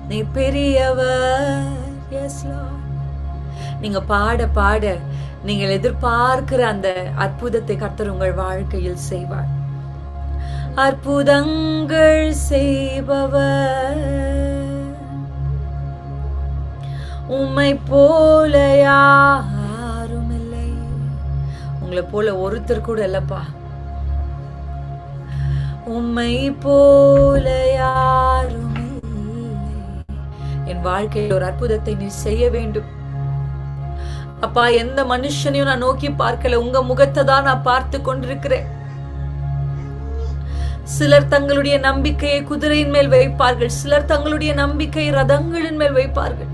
நீ பெரியவர். Yes lord. நீங்க பாட பாட நீங்கள் எதிர்பார்க்கிற அந்த அற்புதத்தை கர்த்தர் உங்கள் வாழ்க்கையில் செய்வார். அற்புதங்கள் செய்பவர், உம்மை போல யாரும் இல்லை. உங்களை போல ஒருத்தர் கூட இல்லப்பா. உம்மை போல யாரும் இல்லை. என் வாழ்க்கையில் ஒரு அற்புதத்தை நீ செய்ய வேண்டும் அப்பா. எந்த மனுஷனையும் நான் நோக்கி பார்க்கல, உங்க முகத்தை தான் நான் பார்த்து கொண்டிருக்கிறேன். சிலர் தங்களுடைய நம்பிக்கையை குதிரையின் மேல் வைப்பார்கள், சிலர் தங்களுடைய நம்பிக்கையை ரதங்களின் மேல் வைப்பார்கள்.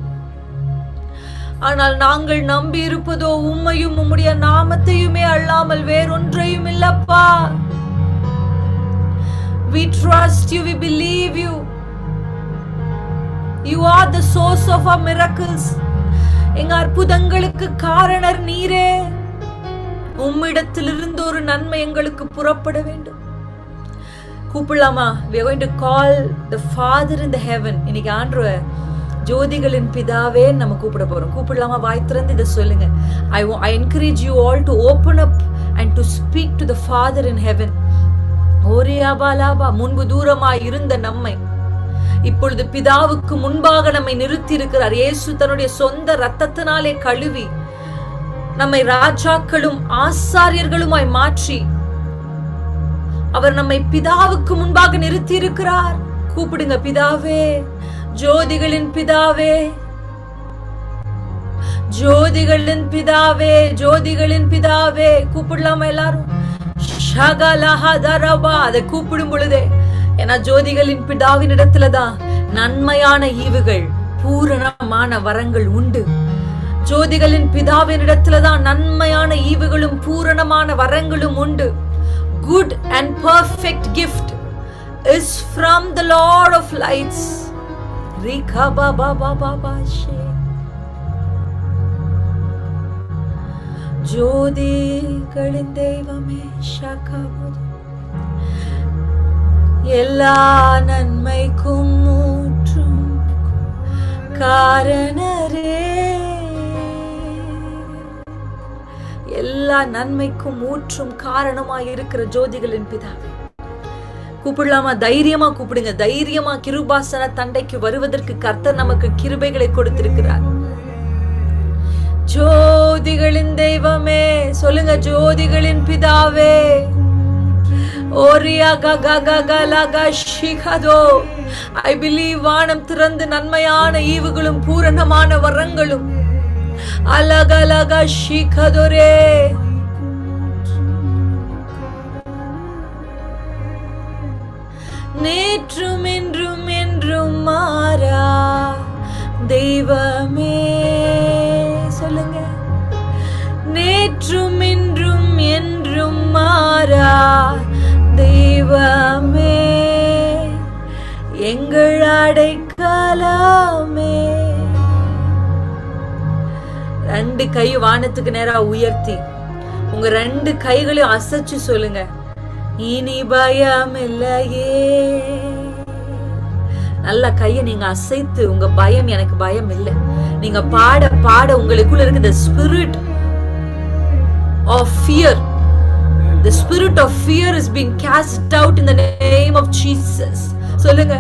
ஆனால் நாங்கள் நம்பி இருப்பதோ உம்மையும் உம்முடைய நாமத்தையுமே அல்லாமல் வேறொன்றையும் இல்லப்பா. We trust you, we believe you. You are the source of our miracles. எங்க அற்புதங்களுக்கு காரணர் நீரே. உம்மிடத்திலிருந்து ஒரு நன்மை எங்களுக்கு புறப்பட வேண்டும். கூப்பிடலாமா? We are going to call the Father in the heaven. இன்னைக்கு ஆண்டவர் ஜோதிகளின் பிதாவே நம்ம கூப்பிட போறோம். கூப்பிடலாமா? வாய் திறந்து இதை சொல்லுங்க. I encourage you all to open up and to speak to the Father in heaven. ஓரியாபாலாபா, முன்பு தூரமாய் இருந்த நம்மை இப்பொழுது பிதாவுக்கு முன்பாக நம்மை நிறுத்தி இருக்கிறார். இயேசு தன்னுடைய சொந்த இரத்தத்தினாலே கழுவி நம்மை ராஜாக்களும் ஆசாரியர்களுமாய் மாற்றி அவர் நம்மை பிதாவுக்கு முன்பாக நிறுத்தி இருக்கிறார். கூப்பிடுங்க, பிதாவே, ஜோதிகளின் பிதாவே, ஜோதிகளின் பிதாவே, ஜோதிகளின் பிதாவே. கூப்பிடலாமா எல்லாரும்? அதை கூப்பிடும் பொழுதே, ஏன்னா ஜோதிகளின் பிதாவின் இடத்துலதான் நன்மையான ஈவுகள் பூரணமான வரங்கள் உண்டு. ஜோதிகளின் பிதாவின் இடத்துலதான் நன்மையான ஈவுகளும் பூரணமான வரங்களும் உண்டு. Good and perfect gift is from the Lord of lights. Rika baba baba bashe. ஜோதிகளின் தெய்வமே ஷகபுது. எல்லா நன்மைக்கும் ஊற்றும் காரணரே. எல்லா நன்மைக்கும் ஊற்றும் காரணமாய் இருக்கிற ஜோதிகளின் பிதாவே கூப்பிடலாமா? தைரியமா கூப்பிடுங்க. தைரியமா கிருபாசன தண்டைக்கு வருவதற்கு கர்த்தர் நமக்கு கிருபைகளை கொடுத்திருக்கிறார். ஜோதிகளின் தெய்வமே சொல்லுங்க, ஜோதிகளின் பிதாவே. I believe வானம் திறந்து நன்மையான ஈவுகளும் பூரணமான வரங்களும் அலகலக ஷிகதோரே. நேற்றும் என்றும் என்றும் மாறா தெய்வமே. சொல்லுங்க, நேற்றும் என்றும் என்றும் மாறா தெய்வமே, எங்கள் அடைக்கலமே. ரெண்டு கை வானத்துக்கு நேரா உயர்த்தி உங்க ரெண்டு கைகளையும் அசைச்சு சொல்லுங்க, இனி பயம் இல்லையே. நல்ல கையை நீங்க அசைத்து உங்க பயம் எனக்கு பயம் இல்லை. நீங்க பாட பாட உங்களுக்குள்ள இருக்கு the spirit of fear. The spirit of fear is being cast out in the name of Jesus. சொல்லுங்க,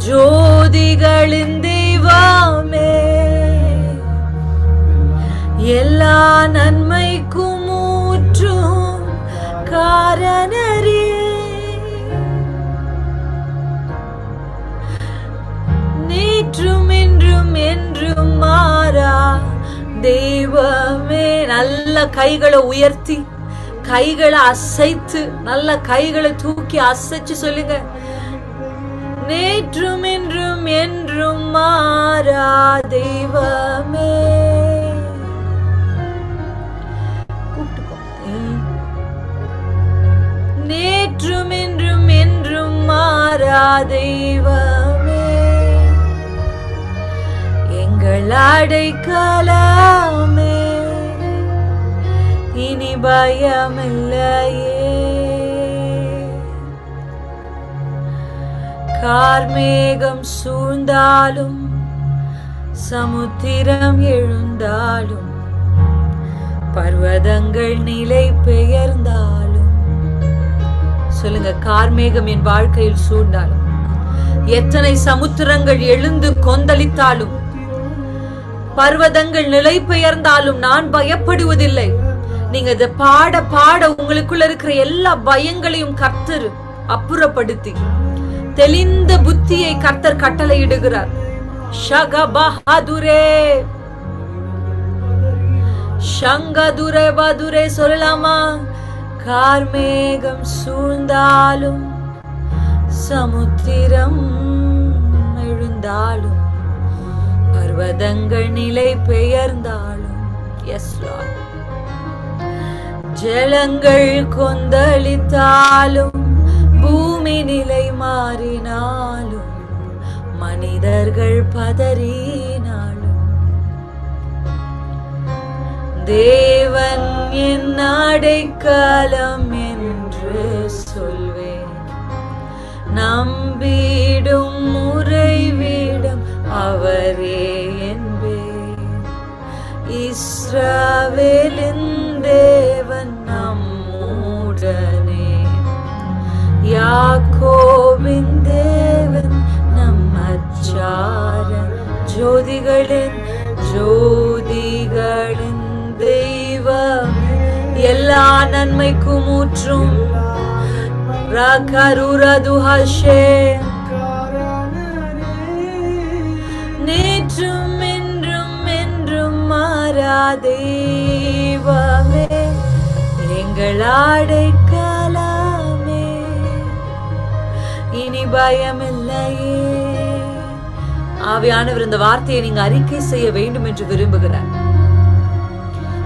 ஜோதிகளின் தெய்வமே, எல்லா நன்மைக்கும் ஊற்றும் காரணரே. நேற்றும் என்றும் என்றும் மாறா தெய்வமே. நல்ல கைகளை உயர்த்தி கைகளை அசைத்து நல்ல கைகளை தூக்கி அசைச்சு சொல்லுங்க, நேற்றும் என்றும் என்றும் மாறா தெய்வமே. நேற்றும் என்றும் என்றும் மாறா தெய்வமே, எங்கள் அடைக்கலமே, இனி பயமில்லையே. கார்மேகம் சூழ்ந்தாலும் சமுத்திரம் எழுந்தாலும் பர்வதங்கள் நிலை பெயர்ந்தாலும். சொல்லுங்க, கார்மேகம் என் வாழ்க்கையில் சூழ்ந்தாலும், எத்தனை சமுத்திரங்கள் எழுந்து கொந்தளித்தாலும், பர்வதங்கள் நிலை பெயர்ந்தாலும் நான் பயப்படுவதில்லை. நீங்க இதை பாட பாட உங்களுக்குள்ள இருக்கிற எல்லா பயங்களையும் கர்த்தர் அப்புறப்படுத்தி தெளிந்த புத்தியை கர்த்தர் கட்டளையிடுகிறார். ஷகபஹதுரே ஷங்கதுரே பதுரே சொல்லலாமா? கார்மேகம் சூழ்ந்தாலும் சமுத்திரம் எழுந்தாலும் பர்வதங்கள் நிலை பெயர்ந்தாலும், எஸ் லார்ட், ஜலங்கள் கொந்தளித்தாலும் பூமி நிலை மாறினாலும் மனிதர்கள் பதறினாலும், தேவன் என் அடைக்கலம் என்று சொல்வேன். நம்பிடும் உறைவிடம் அவரே என்பேன். இஸ்ரவேலின் தேவன் நம்முடனே, யாக்கோபின் தேவன் நம் அச்சாரன். ஜோதிகளின் தெய்வம், எல்லா நன்மைக்கும் ஊற்றும். நேற்றும் என்றும் என்றும் மாறா தெய்வமே, எங்கள் அடைக்கலமே, இனி பயமில்லையே. ஆவியானவர் இந்த வார்த்தையை நீங்க அறிக்கை செய்ய வேண்டும் என்று விரும்புகிறார்.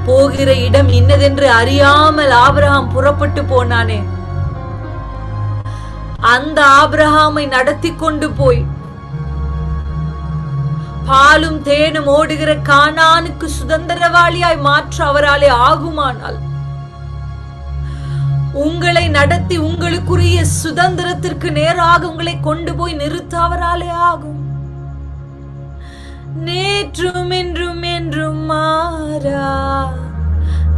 போகிற இடம் இன்னதென்று அறியாமல் ஆபிரகாம் புறப்பட்டு போனானே, அந்த ஆபிரகாமை நடத்தி கொண்டு போய் பாலும் தேனும் ஓடுகிற கானானுக்கு சுதந்திரவாளியாய் மாற்ற அவராலே ஆகுமானால், உங்களை நடத்தி உங்களுக்குரிய சுதந்திரத்திற்கு நேராக உங்களை கொண்டு போய் நிறுத்த அவராலே ஆகும். நேற்றும் என்றும் என்றும் மாறா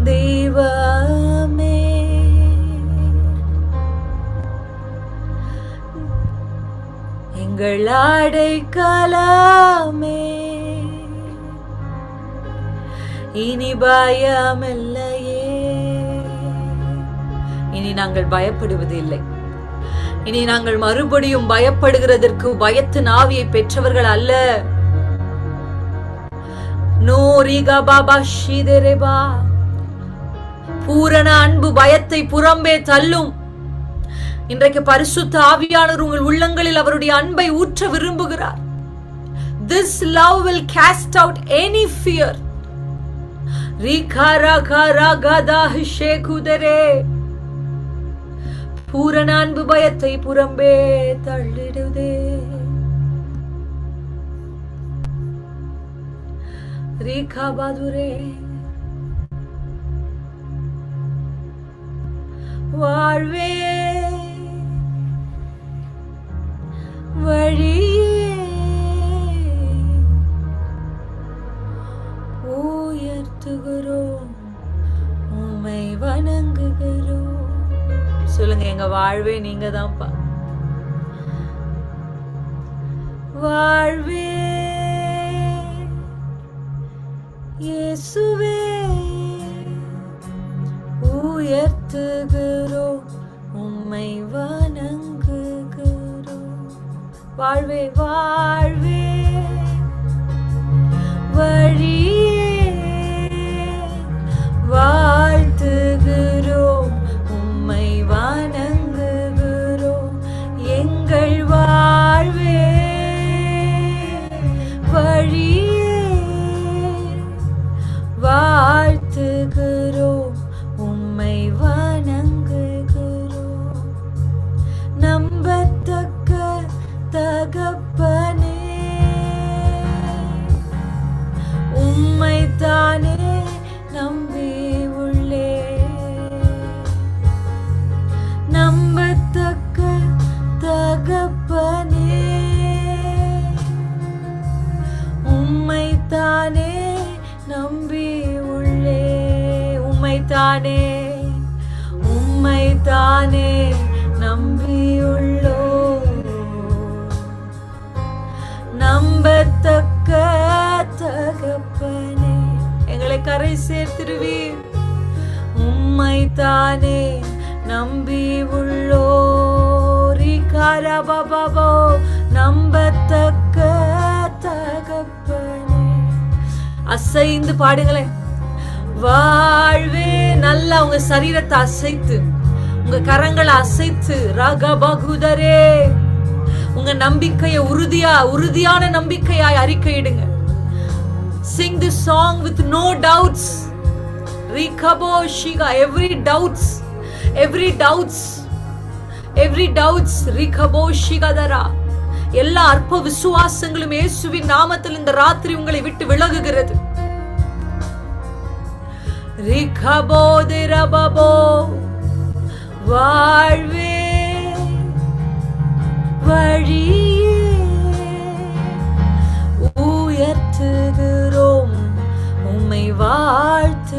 தெய்வமே, எங்கள் அடைக்கலமே, இனி பயமில்லையே. இனி நாங்கள் பயப்படுவது இல்லை. இனி நாங்கள் மறுபடியும் பயப்படுகிறதற்கு பயத்தின் ஆவியை பெற்றவர்கள் அல்ல. பூரண அன்பு பயத்தை புறம்பே தள்ளும். இன்றைக்கு பரிசுத்த ஆவியானவர் உங்கள் உள்ளங்களில் அவருடைய அன்பை ஊற்ற விரும்புகிறார். This love will cast out any fear. பூரண அன்பு பயத்தை புறம்பே தள்ளிடுதே. வாழ்வே வழியே உயர்த்துகிறோம், உம்மை வணங்குகிறோம். சொல்லுங்க, எங்க வாழ்வே நீங்க தான்ப்பா. வாழ்வே இயேசுவே உயர்த்துகிறோம், உம்மை வணங்குகிறோம். வாழ்வே வாழ்வே வழியே வாழ்த்துகிறோம், உம்மை வணங்குகிறோம். எங்கள் வாழ்வே வழியே வாழ்த்துகிறோம், உம்மை வணங்குகிறோம். நம்பத்தக்க தகப்பனே, தானே உம்மை தானே நம்பியுள்ளோ, நம்பத்தக்க தகப்பனே எங்களை கரை சேர்த்திருவீர். உம்மை தானே நம்பி உள்ளோ, ரிகாரபாபோ நம்பத்தக்க தகப்பனே. அசைந்து பாடுங்களேன். வாழ்வே நல்லா உங்க சரீரத்தை அசைத்து, உங்க கரங்களை அசைத்து, ரகபகுதரே உங்க நம்பிக்கையை உறுதியான நம்பிக்கையாய் அறிக்கையிடுங்க. Sing this song with no doubts. Rikabo shiga every doubts Rikabo shigadara. எல்லா அற்ப விசுவாசங்களும் இயேசுவின் நாமத்தில் இந்த ராத்திரி உங்களை விட்டு விலகுகிறது. ரிகபோ திரபபோ வாழ்வே வழியே உயர்த்துகிறோம், உம்மை வாழ்த்துகிறோம்.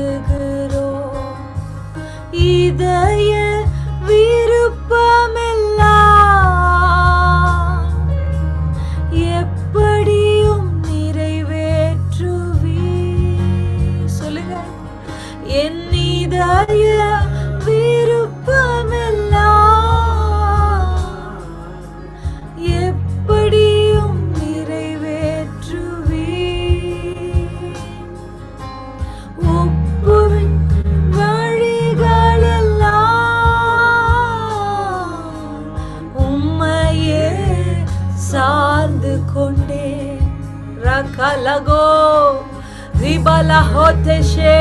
இதய விருப்பமெல்லாம் எப்படியும் நிறைவேற்றுவீ. சொல்லுங்க. என் இதய விருப்பமெல்லாம் எப்படியும் நிறைவேற்றுவீ. ஒப்புவின் வழிகளெல்லாம் உம்மையே சார்ந்து கொண்டே. ரகலகோ ரிபலஹோதேஷே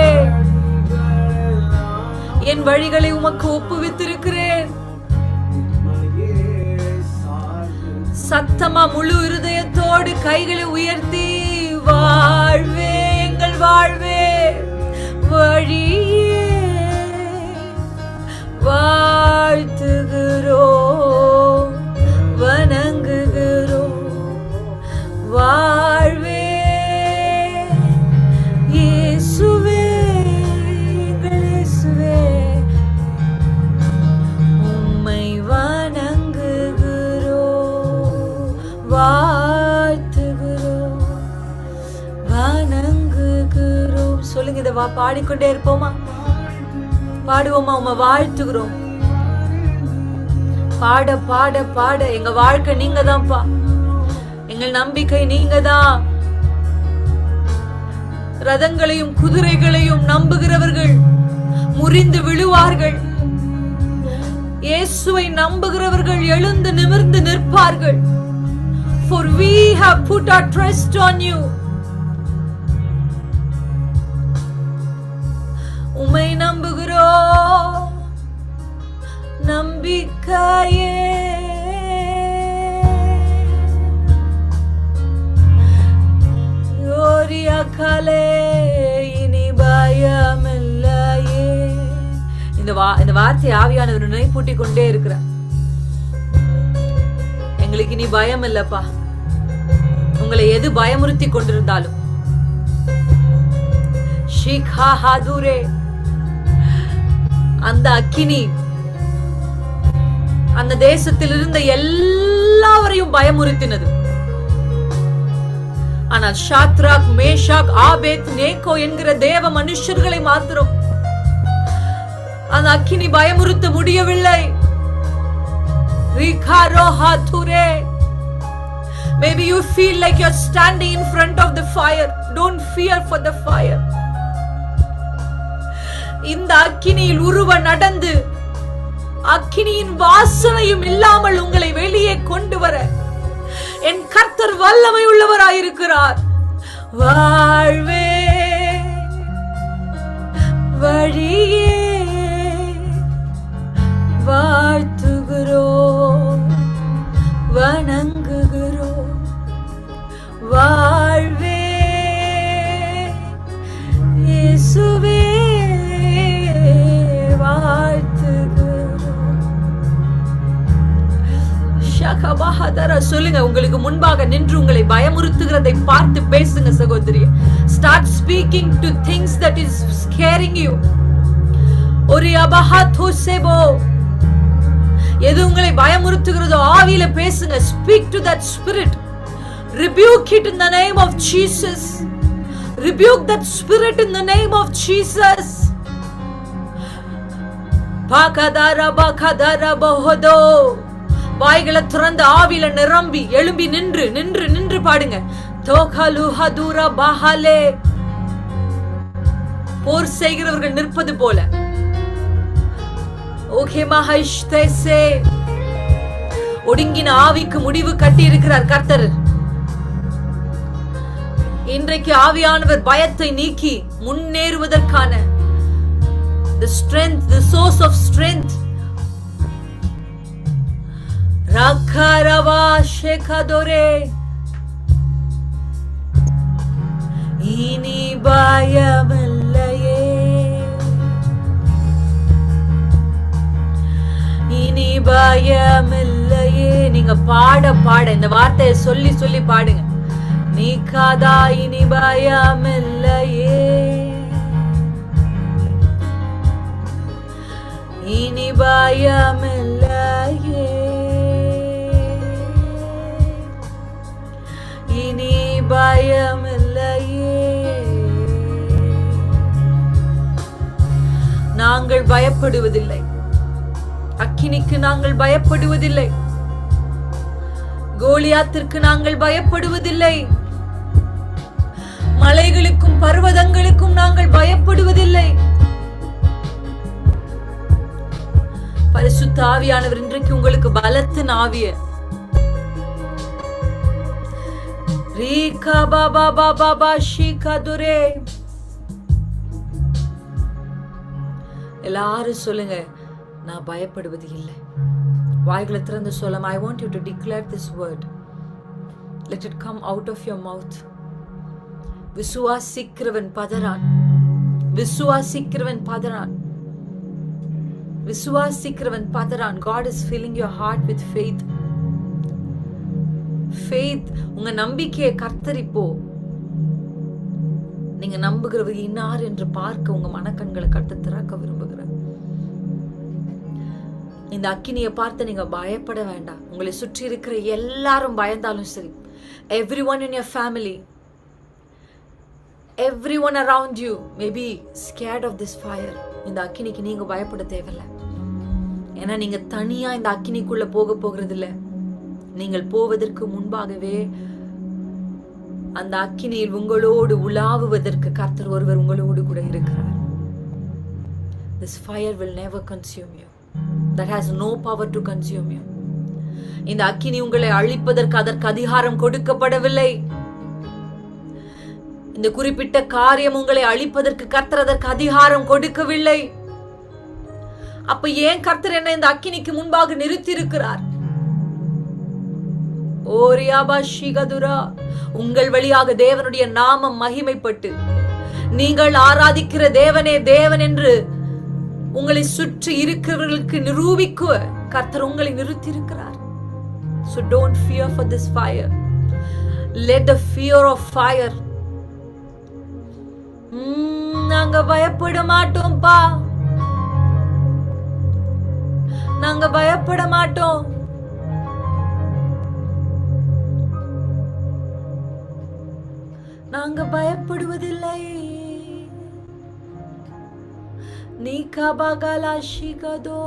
என் வழிகளை உமக்கு ஒப்புவித்திருக்கிறேன். சத்தமா முழு இருதயத்தோடு கைகளை உயர்த்தி, வாழ்வே எங்கள் வாழ்வே வழியே வாழ்த்துகிறோம், வணங்குகிறோம். வாழ்வே இயேசுவே உம்மை வணங்குகிறோம், வாழ்த்துகிறோம், வணங்குகிறோம். சொல்லுங்க. இதை பாடிக்கொண்டே இருப்போமா? பாடுவோமா? உம்மை வாழ்த்துகிறோம். பாட பாட பாட எங்க வாழ்க்கை நீங்க தான்ப்பா, எங்கள் நம்பிக்கை நீங்க தான். ரதங்களையும் குதிரைகளையும் நம்புகிறவர்கள் முறிந்து விழுவார்கள். இயேசுவை நம்புகிறவர்கள் எழுந்து நிமிர்ந்து நிற்பார்கள். For we have put our trust on you. உம்மை நம்புகிறோம், நம்பிக்கையே யோரியாக்காலே இனி பயமில்லையே. இந்த வார்த்தை ஆவியானவர் நினைப்பூட்டி கொண்டே இருக்கிறார். எங்களுக்கு இனி பயம் இல்லப்பா. உங்களை எது பயமுறுத்தி கொண்டிருந்தாலும் அந்த அக்கினி அந்த தேசத்தில் இருந்த எல்லாவரையும் பயமுறுத்தினது. ஆனால் ஷாத்ராக், மேஷாக், ஆபேத் நேகோ என்கிற தேவ மனுஷர்களை மாத்திரம் அந்த அக்கினி பயமுறுத்த முடியவில்லை. Maybe you feel like you're standing in front of the fire. Don't fear for the fire. இந்த அக்கினியில் உருவ நடந்து அக்கினியின் வாசனையும் இல்லாமல் உங்களை வெளியே கொண்டு வர என் கர்த்தர் வல்லமை உள்ளவராயிருக்கிறார். வாழ்வே வழியே வாழ்த்துகிறோம், வணங்குகிறோம். வாழ்வே இயேசுவே சொல்லுங்க. உங்களுக்கு முன்பாக நின்று உங்களை பயமுறுத்துகிறதை பார்த்து பேசுங்க சகோதரி. Start speaking to things that is scaring you. ஒரு அபஹாதோசேபோ, எது உங்களை பயமுறுத்துகிறதோ ஆவியில பேசுங்க. Speak to that spirit. Rebuke it in the name of Jesus. Rebuke that spirit in the name of Jesus. பாகதரபகதரபஹதோ, வாய்களை திறந்து ஆவியில நிரம்பி எழும்பி நின்று நின்று நின்று பாடுங்க. தோகலுஹதுர பஹலே, போர் செய்கிறவர்கள் நிற்பது போல. ஓகே மஹைஷ்தேசே, ஒடுங்கின ஆவிக்கு முடிவு கட்டி இருக்கிறார் கர்த்தர். இன்றைக்கு ஆவியானவர் பயத்தை நீக்கி முன்னேறுவதற்கான the strength, the source of strength. Rakarava shekadore, ini bayamillaye, ini bayamillaye. நீங்க பாட பாட இந்த வார்த்தையை சொல்லி சொல்லி பாடுங்க. நீக்காதா இனி பயமில்லையே, இனி பயமில்லையே, இனி பயமில்லையே. நாங்கள் பயப்படுவதில்லை, அக்கினிக்கு நாங்கள் பயப்படுவதில்லை, கோலியாத்திற்கு நாங்கள் பயப்படுவதில்லை, மலைகளுக்கும் பர்வதங்களுக்கும் நாங்கள் பயப்படுவதில்லை. பரிசுத்த ஆவியானவர் இன்றைக்கு உங்களுக்கு பலத்தின் ஆவிய ரீகா பாபா பாபா பாஷிகதுரே. எல்லாரும் சொல்லுங்க, நான் பயப்படுவது இல்லை. வாய்களை திறந்து சொல்லும். I want you to declare this word. Let it come out of your mouth. விசுவாசிக்கிறவன் பதறான், விசுவாசிக்கிறவன் பதறான், விசுவாசிக்கிறவன் பதறான். God is filling your heart with faith. Faith, உங்க நம்பிக்கையை கர்த்தர் இப்போ நீங்க நம்புகிறவர் இன்னார் என்று பார்க்க உங்க மனக்கண்களை கர்த்தர் திறக்க விரும்புகிறார். இந்த அக்கினியை பார்த்து நீங்க பயப்பட வேண்டாம். உங்களை சுற்றி இருக்கிற எல்லாரும் பயந்தாலும் சரி, everyone in your family, everyone around you may be scared of this fire. இந்த அக்கினிக்கு நீங்க பயப்பட தேவையில்லை. ஏன்னா நீங்க தனியா இந்த அக்கினிக்குள்ள போகிறது இல்ல. நீங்கள் போவதற்கு முன்பாகவே அந்த அக்கினியில் உங்களோடு உலாவுவதற்கு கர்த்தர் ஒருவர் உங்களோடு கூட இருக்கிறார். This fire will never consume you. That has no power to consume you. இந்த அக்கினி உங்களை அழிப்பதற்கு அதற்கு அதிகாரம் கொடுக்கப்படவில்லை. இந்த குறிப்பிட்ட காரியம் உங்களை அழிப்பதற்கு கர்த்தர் அதற்கு அதிகாரம் கொடுக்கவில்லை. அப்ப ஏன் கர்த்தர் என்ன இந்த அக்கினிக்கு முன்பாக நிறுத்தி இருக்கிறார்? உங்கள் வழியாக தேவனுடைய நாமம் மகிமைப்பட்டு நீங்கள் ஆராதிக்கிற தேவனே தேவன் என்று உங்களை சுற்றி இருக்கிறவர்களுக்கு நிரூபிக்க கர்த்தர் உங்களை நிறுத்தி இருக்கிறார். So don't fear for this fire. Let the fear of fire. நாங்க பயப்பட மாட்டோம்பா, நாங்க பயப்பட மாட்டோம். நாங்க பயப்படுவதில்லை. நீ கபகலாஷிகதோ,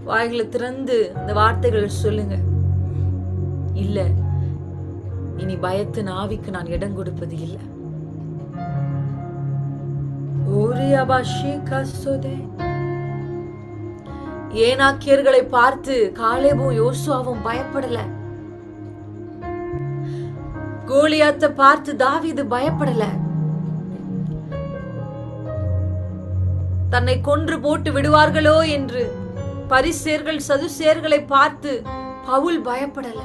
வாய்களை திறந்து இந்த வார்த்தைகள் சொல்லுங்க. இல்ல, இனி பயத்தின் ஆவிக்கு நான் இடம் கொடுப்பது இல்லை. ஏனாக்கியர்களை பார்த்து காலேபும் யோசுவாவும் பயப்படல. கோலியாத்தை பார்த்து தாவீது பயப்படல. தன்னை கொன்று போட்டு விடுவார்களோ என்று பரிசேர்கள் சதுசேர்களை பார்த்து பவுல் பயப்படல.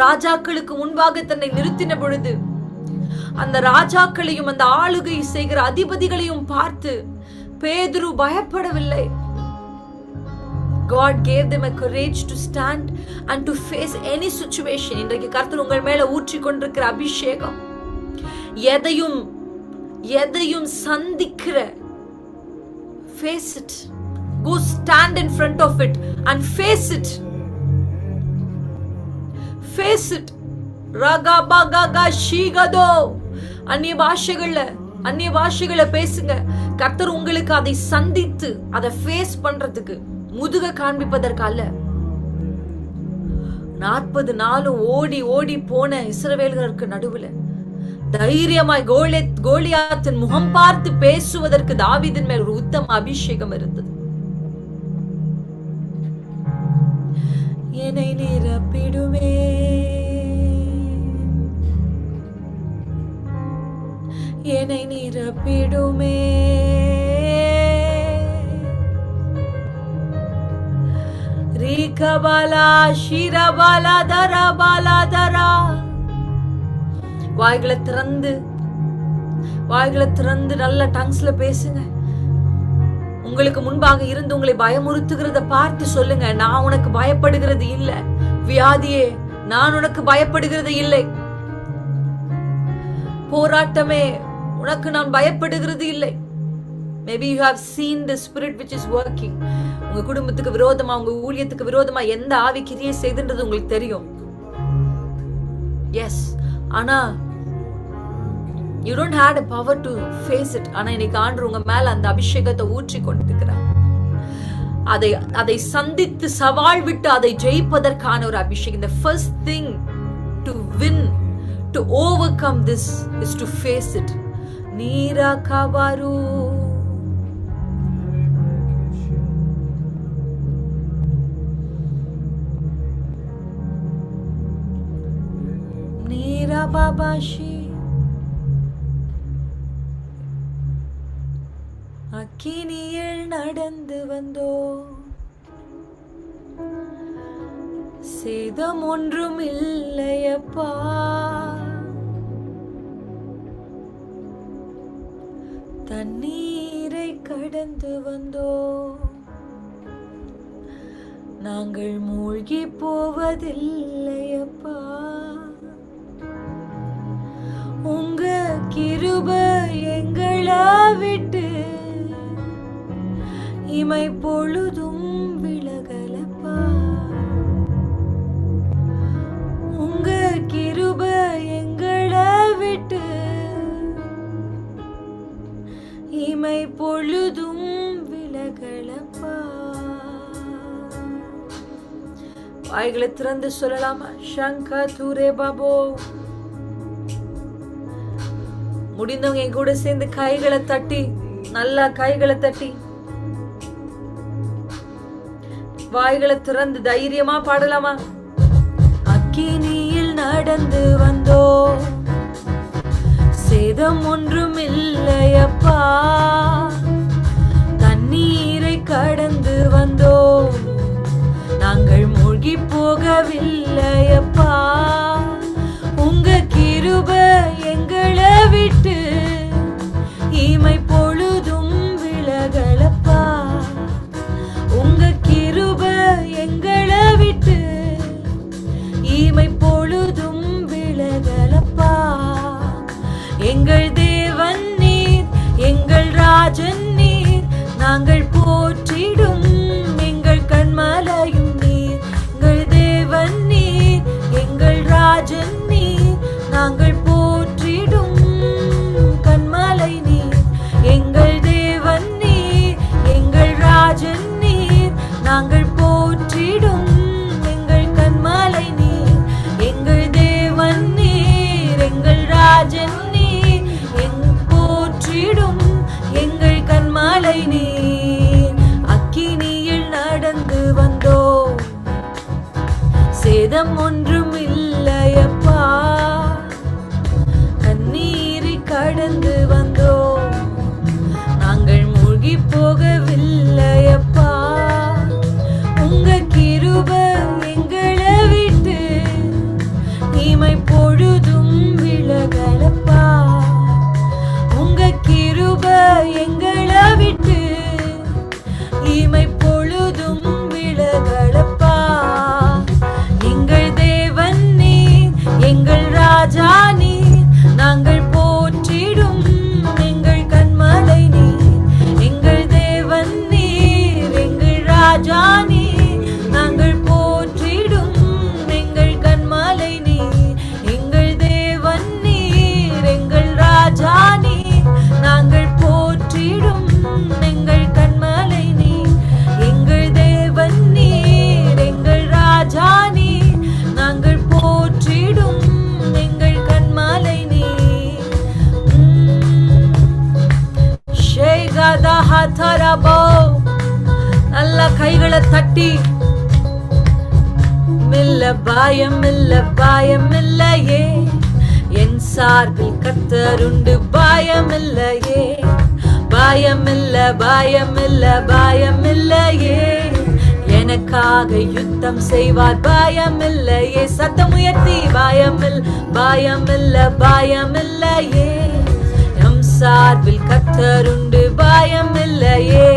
ராஜாக்களுக்கு முன்பாக தன்னை நிறுத்தின பொழுது அந்த ராஜாக்களையும் அந்த ஆளுகை செய்கிற அதிபதிகளையும் பார்த்து பேதுரு பயப்படவில்லை. God gave them a courage to stand and to face any situation. இன்றைக்கு கர்த்தர் உங்கள் மேல ஊற்றி கொண்டிருக்கிற அபிஷேகம் எதையும் சந்திக்கிற Face it. Go stand in front of it and face it. Face it. ரகபகக ஷீகதோ. அந்நிய பாஷைகளை பேசுங்க. கர்த்தர் உங்களுக்கு அதை சந்தித்து அதை ஃபேஸ் பண்றதுக்கு, முதுக காண்பிப்பதற்கு அல்ல. 40 நாளும் ஓடி ஓடி போன இஸ்ரவேலருக்கு நடுவுல தைரியமாய் கோலியாத்தின் முகம் பார்த்து பேசுவதற்கு தாவீதின் மேல் ஒரு உத்தம அபிஷேகம் இருந்தது. என்னை நிரப்பிடுமே, என்னை நிரப்பிடுமே, ரீகபலா ஷிரபலா தரபலா தரா. வாய்களை திறந்து நல்ல டங்ஸ்ல பேசுங்க. உங்களுக்கு முன்பாக இருந்து உங்களை பயமுறுத்துகிறத பார்த்து சொல்லுங்க, நான் உனக்கு பயப்படுகிறது இல்லை. வியாதியே, நான் உனக்கு பயப்படுகிறது இல்லை. போராட்டமே, உனக்கு நான் பயப்படுகிறது இல்லை. Maybe you have seen the spirit which is working. உங்க குடும்பத்துக்கு விரோதமா, உங்க ஊழியத்துக்கு விரோதமா எந்த ஆவி கிரியை செய்துன்றது உங்களுக்கு தெரியும். எஸ், ஆனா you don't have the power to face it. ஆனா இன்னைக்கு ஆண்டவர் உங்க மேல அந்த அபிஷேகத்தை ஊற்றி கொண்டிருக்கிறார். அதை சந்தித்து சவால் விட்டு அதை ஜெயிப்பதற்கான ஒரு அபிஷேகம். The first thing to win, to overcome this is to face it. நீரா கவரு நீரா பாபாஷி அக்கினியில் நடந்து வந்தோ, சேதம் ஒன்றும் இல்லையப்பா. தண்ணீரை கடந்து வந்தோ, நாங்கள் மூழ்கி போவதில்லையப்பா. உங்க கிருபை எங்களை விட்டு இமை பொழுதும் விலகலப்பா. உங்க கிருபை எங்களை விட்டு இமை பொழுதும் விலகலப்பா. வாய்களை திறந்து சொல்லலாமா? சங்கா தூரே பாபோ. முடிந்தவங்க என் கூட சேர்ந்து கைகளை தட்டி, நல்லா கைகளை தட்டி, வாய்களை திறந்து தைரியமா பாடலாமா? அக்கினியில் நடந்து வந்தோ, சேதம் ஒன்றும் இல்லையப்பா. தண்ணீரை கடந்து வந்தோ, நாங்கள் மூழ்கி போகவில்லையப்பா. உங்க கிருபை எங்களை விட்டு இமை பொழுதும் விலகலப்பா. உங்க கிருபை எங்களை விட்டு இமை பொழுதும் விலகலப்பா. எங்கள் தேவன் நீர், எங்கள் ராஜன் நீர், நாங்கள் போற்றிடும் எங்கள் கண்மலையும் நீர். எங்கள் தேவன் நீர், எங்கள் ராஜன் நீர், நாங்கள் போற்றிடும் கண்மலை நீர். எங்கள் தேவன் நீர், எங்கள் ராஜன் நீர், நாங்கள் போற்றிடும் எங்கள் கண்மலை நீர். எங்கள் தேவன் நீர், எங்கள் ராஜன் நீர், போற்றிடும் எங்கள் கண்மலை நீர். அக்கினியில் நடந்து வந்தோ, சேதம் ஒன்றும் இல்லையப்பா. கண்ணீரை கடந்து வந்தோ, நாங்கள் மூழ்கி போகவில்லையப்பா. உங்க கிருபை எங்களை விட்டு இமை பொழுதும் விலகலப்பா. உங்க கிருபை எங்களை விட்டு இமை பொழுதும் விலகலப்பா. எங்கள் தேவன் நீர், எங்கள் ராஜா நீர், நாங்கள் போற்றிடும் எங்கள் கண்மலை நீர். எங்கள் தேவன் பயமில்ல பயமில்லையே, என் சார்பில் கர்த்தருண்டு பயமில்லையே, பயமில்ல பயமில்ல பயமில்லையே, எனக்காக யுத்தம் செய்வார் பயமில்லையே. சத்தம் உயர்த்தி பயமில்ல பயமில்ல பயமில்லையே, எம் சார்பில் கர்த்தருண்டு பயமில்லையே,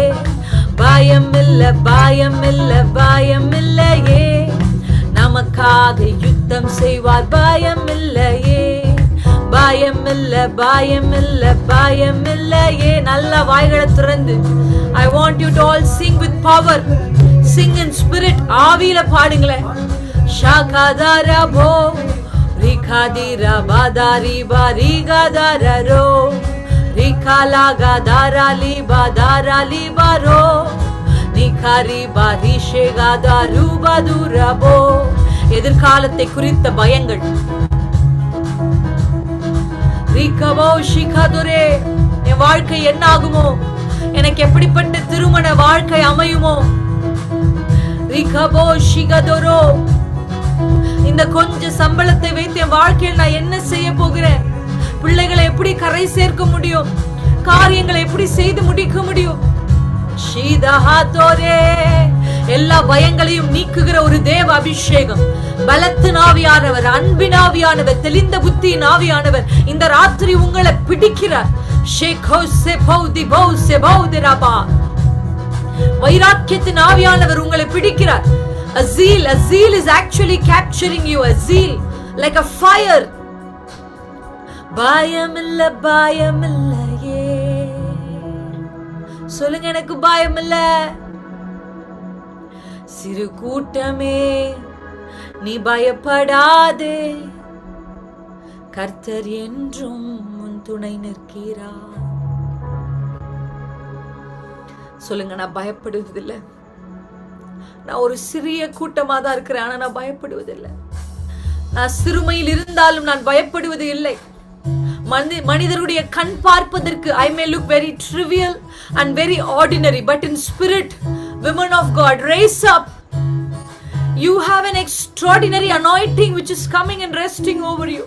பயமில்ல பயமில்ல பயமில்லையே, நமக்காக யுத்தம் செய்வார் பயமில்லையே, பயமில்ல பயமில்ல பயமில்லையே. நல்ல வாய்களை திறந்து I want you to all sing with power, sing in spirit. ஆவியில பாடுங்களேன். ஷாகாதாரபோ ரிகாதிரா பாதாரி பாரிகாதாரோ ரிகாலாகாதாராலி பாதாராலி பாரோ நிகாரி பாரிஷேகாதாரு பாதுரபோ. எதிர்காலத்தை குறித்த பயங்கள். ரிகவோ ஷிகாதுரே, என் வாழ்க்கை என்ன ஆகுமோ, எனக்கு எப்படிப்பட்ட திருமண வாழ்க்கை அமையுமோ. ரிகவோ ஷிகாதுரோ, இந்த கொஞ்ச சம்பளத்தை வைத்து என் வாழ்க்கையில் நான் என்ன செய்ய போகிறேன், பிள்ளைகளை எப்படி கரை சேர்க்க முடியும், காரியங்களை எப்படி செய்து முடிக்க முடியும். எல்லா பயங்களையும் நீக்குகிற ஒரு தேவ அபிஷேகம். பலத்தின் ஆவியானவர், அன்பின் ஆவியானவர், தெளிந்த புத்தியின் ஆவியானவர் இந்த ராத்திரி உங்களை பிடிக்கிறார். வைராக்கியத்தின் ஆவியானவர் உங்களை பிடிக்கிறார். A zeal is actually capturing you, a zeal like a fire. பயமில்ல பயமில்லையே, சொல்லுங்க எனக்கு பயமில்ல. சிறு கூட்டமே நீ பயப்படாதே, கர்த்தர் என்றும் உன் துணை நிற்கிறார். சொல்லுங்க, நான் பயப்படுவதில்லை. நான் ஒரு சிறிய கூட்டமா தான் இருக்கிறேன், ஆனா நான் பயப்படுவதில்லை. நான் சிறுமையில் இருந்தாலும் நான் பயப்படுவது இல்லை. மனிதருடைய கண் பார்ப்பதற்கு I may look very trivial and very ordinary, but in spirit, women of God, raise up. You have an extraordinary anointing which is coming and resting over you.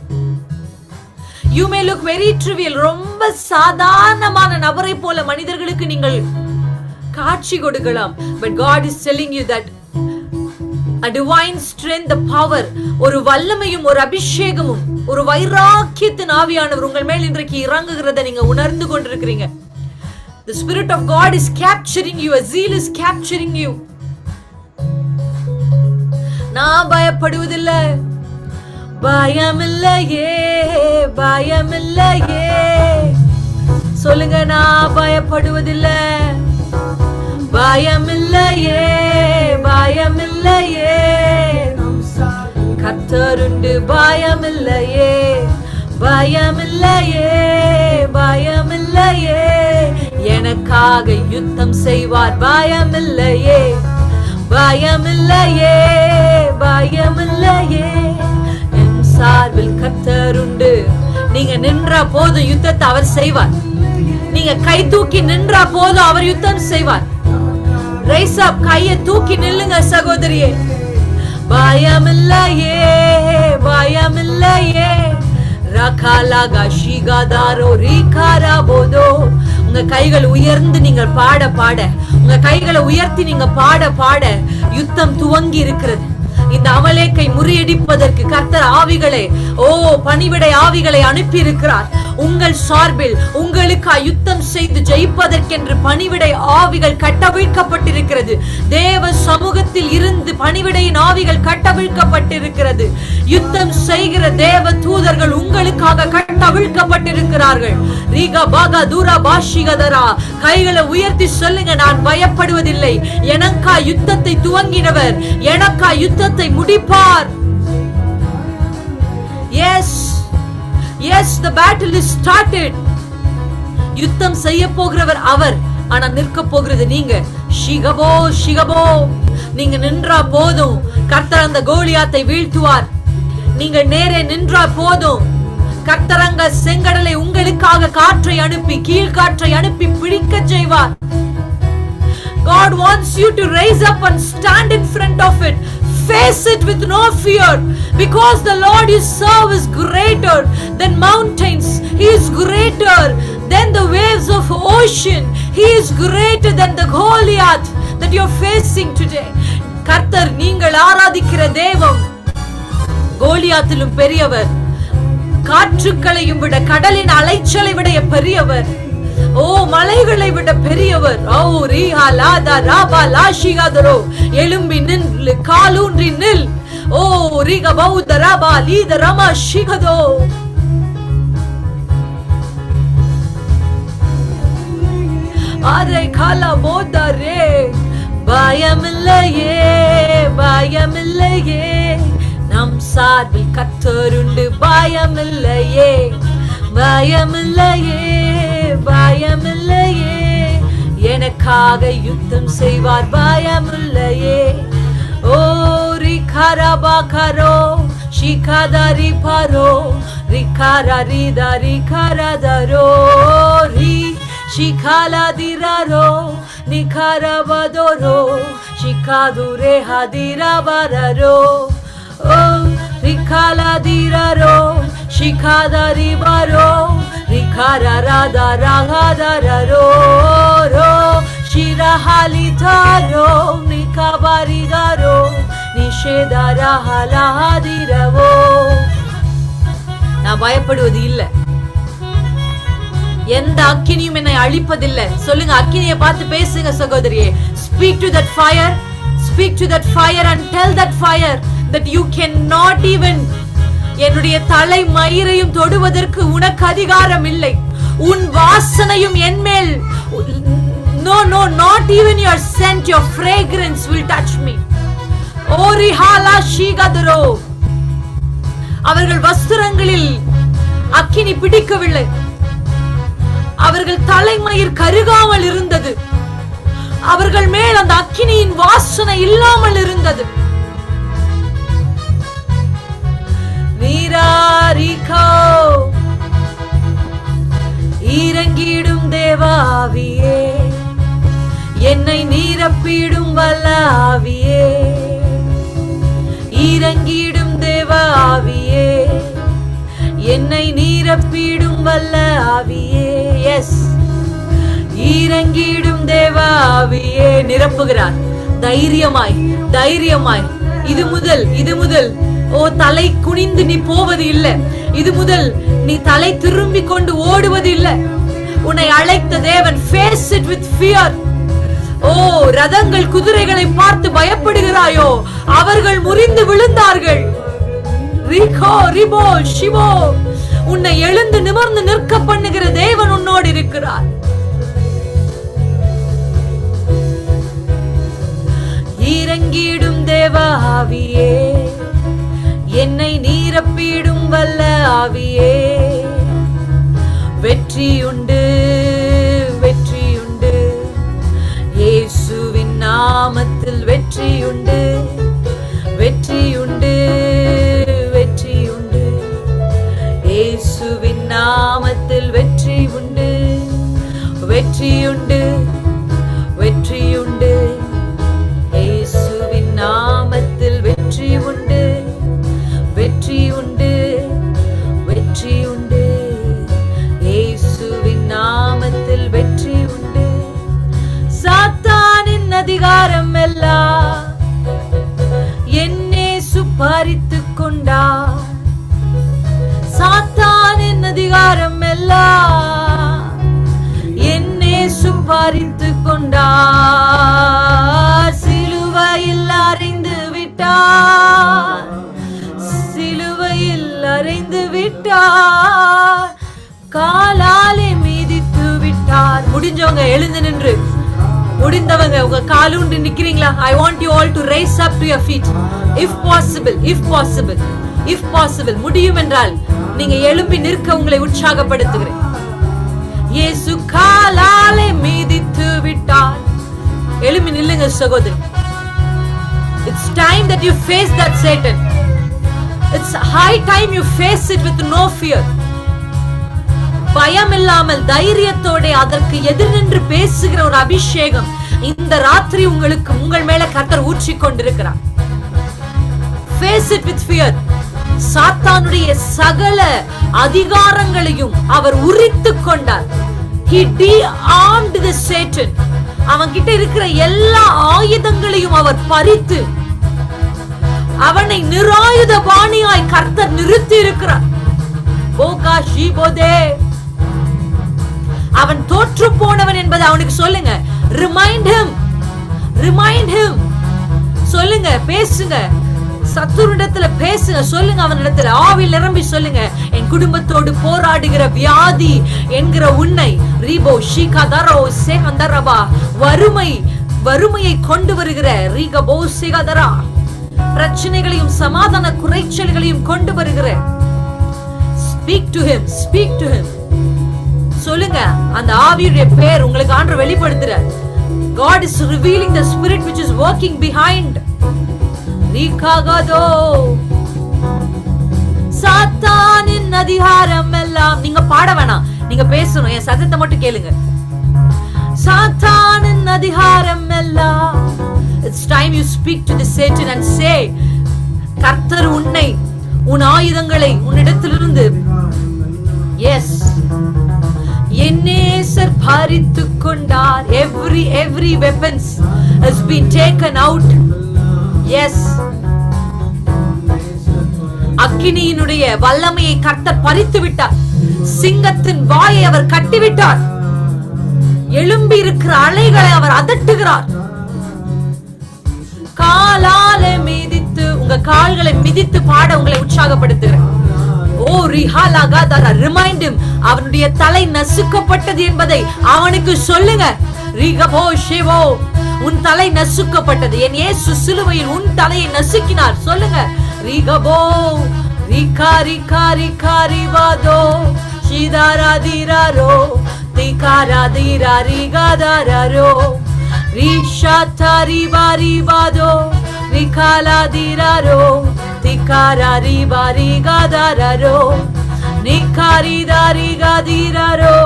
You may look very trivial, ரொம்ப சாதாரணமான நபரை போல மனிதர்களுக்கு நீங்கள் காட்சி கொடுக்கலாம். But God is telling you that a divine strength, the power, ஒரு வல்லமையும் ஒரு அபிஷேகமும் ஒரு வைராக்கியத்தின் ஆவியானவர் உங்கள் மேல் இன்றைக்கு இறங்குகிறதை நீங்க உணர்ந்து கொண்டிருக்கிறீங்க. The Spirit of God is capturing you, a zeal is capturing you. நான் பயப்படுவதில்லை, பயமில்லையே பயமில்லையே. சொல்லுங்க, நான் பயப்படுவதில்லை, பயமில்லையே பயமில்லையே, கர்த்தருண்டு பயமில்லையே பயமில்லையே பயமில்லையே, எனக்காக யுத்தம் செய்வார் பயமில்லையே பயமில்லையே பயமில்லையே, என் சார்பில் கர்த்தருண்டு. நீங்க நின்றா போதும் யுத்தத்தை அவர் செய்வார். நீங்க கை தூக்கி நின்றா போதும் அவர் யுத்தம் செய்வார். ரைஸ் அப், கையை தூக்கி நில்லுங்க சகோதரியே. பயமில்லையே பயமில்லையே, ரகாலாகா ஷிகாதாரோ ரிகாரா போதோ. உங்க கைகள் உயர்ந்து நீங்கள் பாட பாட, உங்க கைகளை உயர்த்தி நீங்க பாட பாட யுத்தம் துவங்கி இருக்கிறது. இந்த அமலேக்கை முறியடிப்பதற்கு கர்த்தர் ஆவிகளை, பணிவிடை ஆவிகளை அனுப்பி இருக்கிறார். உங்கள் சார்பில் உங்களுக்கு யுத்தம் செய்து ஜெயிப்பதற்கென்று பணிவிடை ஆவிகள் கட்டவிழ்க்கப்பட்டிருக்கிறது. தேவ சமூகத்தில் இருந்து பணிவிடையின் ஆவிகள் கட்டவிழ்க்கப்பட்டிருக்கிறது. யுத்தம் செய்கிற தேவ தூதர்கள் உங்களுக்காக கட்டவிழ்க்கப்பட்டிருக்கிறார்கள். ரீகா பாகா தூரா பாஷிகதரா, கைகளை உயர்த்தி சொல்லுங்க, நான் பயப்படுவதில்லை. எனக்கா யுத்தத்தை துவங்கினவர் எனக்கா யுத்தத்தை முடிப்பார். Yes, the battle is started. யுத்தம் செய்ய போகிறவர் அவர், ஆனா நிற்க போகிறது நீங்க. ஷிகபோ ஷிகபோ, நீங்க நின்றா போதும் கர்த்தர் அந்த கோலியாத்தை வீழ்த்துவார். நீங்க நேரே நின்றா போதும் கர்த்தர் அங்க செங்கடலை உங்களுக்காக காற்றை அனுப்பி, கீழ்காற்றை அனுப்பி பிடிக்க செய்வார். God wants you to raise up and stand in front of it. face it with no fear, because the Lord you serve is greater than mountains. He is greater than the waves of ocean. He is greater than the Goliath that you are facing today. கர்த்தர் நீங்கள் ஆராதிக்கிற தேவன் கோலியாத்திலும் பெரியவர், காற்றுக்களையும் விட, கடலின் அலைச்சலை விட பெரியவர், ஓ மலைகளை விட பெரியவர். ஓ ரீஹா லாதா ராபா லாஷிகாதரோ, எழும்பி நில், காலூன்றி நில். ஓ ரிக பௌத ராபா லீத ரமா ஷிகதோ. அரே காலா மோதரே, பயமில்லையே பயமில்லையே, நம் சார்பில் கர்த்தருண்டு, பயமில்லையே பயமில்லையே பயமில்லையே, எனக்காக யுத்தம் செய்வார், பயமில்லையே. ஓ ரிகாரபா கரோ ஷிகாதாரி பாரோ, ரிகாரா ரிதா ரிகாராதரோ, ரி ஷிகாலா திராரோ நிகாரபதோரோ, ஷிகாதுரே ஹதிராபரோ. ஓ ரிகாலா திராரோ ஷிகாதாரி பாரோ, ரிகாராதா ராகாதரோ, ரோ ஷிரஹாலிதாரோ நிகாபாரிகாரோ, நிஷேதாரா ஹலாதிரவோ. நான் பயப்படுவது இல்லை, எந்த அக்கினியும் என்னை அழிப்பதில்லை. சொல்லுங்க, அக்கினியை பார்த்து பேசுங்க சகோதரியே. Speak to that fire, speak to that fire and tell that fire that you cannot even, என்னுடைய தலை மயிரையும் தொடுவதற்கு உனக்கு அதிகாரம் இல்லை. உன் வாசனையும் என்மேல், no no, not even your scent, your fragrance will touch me. ஓரிஹாலா ஷீகதரோ. அவர்கள் வஸ்திரங்களில் அக்கினி பிடிக்கவில்லை, அவர்கள் தலைமயிர் கருகாமல் இருந்தது, அவர்கள் மேல் அந்த அக்கினியின் வாசனை இல்லாமல் இருந்தது. நீராரிகோ இறங்கிடும் தேவாவியே, என்னை நீரப்பிடும் வல்லாவியே, இறங்கிடும் தேவாவியே, என்னை நீரப்பிடும் வல்லாவியே. எஸ், இறங்கிடும் தேவாவியே. நிரப்புகிறார் தைரியமாய் தைரியமாய். இது முதல் ஓ தலை குனிந்து நீ போவது இல்லை, இது முதல் நீ தலை திரும்பி கொண்டு ஓடுவது இல்லை. உன்னை அழைத்த தேவன். face it with fear. ஓ ரதங்கள் குதிரைகளை பார்த்து பயப்படுகிறாயோ, அவர்கள் முறிந்து விழுந்தார்கள். ரிகோ ரிபோ ஷிவோ, உன்னை எழுந்து நிமிர்ந்து நிற்க பண்ணுகிற தேவன் உன்னோடு இருக்கிறார். இறங்கிடும் தேவ ஆவியே, என்னை நீரப்பிடும் வல்ல ஆவியே. வெற்றியுண்டு வெற்றியுண்டு, இயேசுவின் நாமத்தில் வெற்றியுண்டு வெற்றியுண்டு வெற்றியுண்டு, இயேசுவின் நாமத்தில் வெற்றி உண்டு வெற்றியுண்டு வெற்றியுண்டு, இயேசுவின் நாமத்தில் வெற்றி உண்டு வெற்றி உண்டு வெற்றி உண்டு, இயேசுவின் நாமத்தில் வெற்றி உண்டு. சாத்தானின் அதிகாரம் எல்லாம் என்னே சுப்பரித்துக் கொண்டார். சாத்தானின் அதிகாரம் எல்லாம் என்னே சுப்பரித்துக் கொண்டார். சிலுவையில் அறைந்து விட்டார், சிலுவையில் அறைந்து விட்டார், காலாலே மீதித்து விட்டார். முடிஞ்சவங்க எழுந்து நின்று, முடிந்தவங்க உங்க காலூண்டு நிக்கிறீங்களா? I want you all to raise up to your feet if possible, if possible, if possible. முடியும் என்றால் நீங்க எழும்பி நிற்க உங்களை உற்சாகப்படுத்துகிறேன். இயேசு காலாலே மீதித்து விட்டார். எழும்பி நில்லுங்க சகோதரி. It's time that you face that Satan. It's high time you face it with no fear. பயம் இல்லாமல் தைரியத்தோட அதற்கு எதிர் நின்று பேசுகிற ஒரு அபிஷேகம் இந்த ராத்திரி உங்களுக்கு உங்கள் மேல கர்த்தர் ஊற்றிக் கொண்டிருக்கிறார். face it with fear. சாத்தானுடைய சகல அதிகாரங்களையும் அவர் உரித்துக் கொண்டார். He de-armed the Satan. அவன் கிட்ட இருக்கிற எல்லா ஆயுதங்களையும் அவர் பறித்து அவனை நிராயுதபாணியாய் கர்த்தர் நிறுத்தி இருக்கிறார். அவன் தோற்று போனவன் என்பதை அவனுக்கு சொல்லுங்க. Remind him. சொல்லுங்க, பேசுங்க, சத்துருடத்துல பேசுங்க, சொல்லுங்க, அவனிடத்துல ஆவியில் நிரம்பி சொல்லுங்க. என் குடும்பத்தோடு போராடுகிற வியாதி என்கிற உன்னை ரீபோ ஷிகாதரோ சேகந்தரபா வறுமையை கொண்டு வருகிற ரீகபோ சேகதரா பிரச்சனைகளையும் சமாதான குறைச்சல்களையும் கொண்டு வருகிற speak to him. சொல்லுங்க, அந்த ஆவியுடைய பேர் உங்களுக்கு ஆண்டவர் வெளிப்படுத்துறார். God is revealing the spirit which is working behind. ரீகாகதோ சாத்தானின் அதிகாரம் எல்லாம். நீங்க பாட வேணாம், நீங்க பேசணும், என் சத்தத்தை மட்டும் கேளுங்க. சாத்தானின் அதிகாரம் எல்லாம். It's time you speak to the Satan and say, கர்த்தர் உன்னை, உன் ஆயுதங்களை உன்னிடத்திலிருந்து yes என்னேசர் பறித்துக் கொண்டார். Every weapons has been taken out. Yes, அக்கினியினுடைய வல்லமையை கர்த்தர் பறித்து விட்டார். சிங்கத்தின் வாயை அவர் கட்டிவிட்டார். எழும்பி இருக்கிற அலைகளை அவர் அதட்டுகிறார். காலாலே மிதித்து, உங்க கால்களை மிதித்து பாட உங்களை உற்சாகப்படுத்துகிறார். ஓ ரிஹாலகாதரா, ரிமைண்ட் ஹிம். அவனுடைய தலை நசுக்கப்பட்டது என்பதை அவனுக்கு சொல்லுங்க. ரிகபோ ஷிவோ, உன் தலை நசுக்கப்பட்டது. என் இயேசு சிலுவையில் உன் தலையை நசுக்கினார். சொல்லுங்க. ரிகபோ ரிகாரிகாரிகாரிவாதோ ஷிதாராதிராரோ திகாராதிரா ரிகாதாரோ ரிஷாதாரிவாரிவாதோ ரிகாலாதிராரோ திகாராரிவாரிகாதாரோ நிகாரிதாரிகாதிராரோ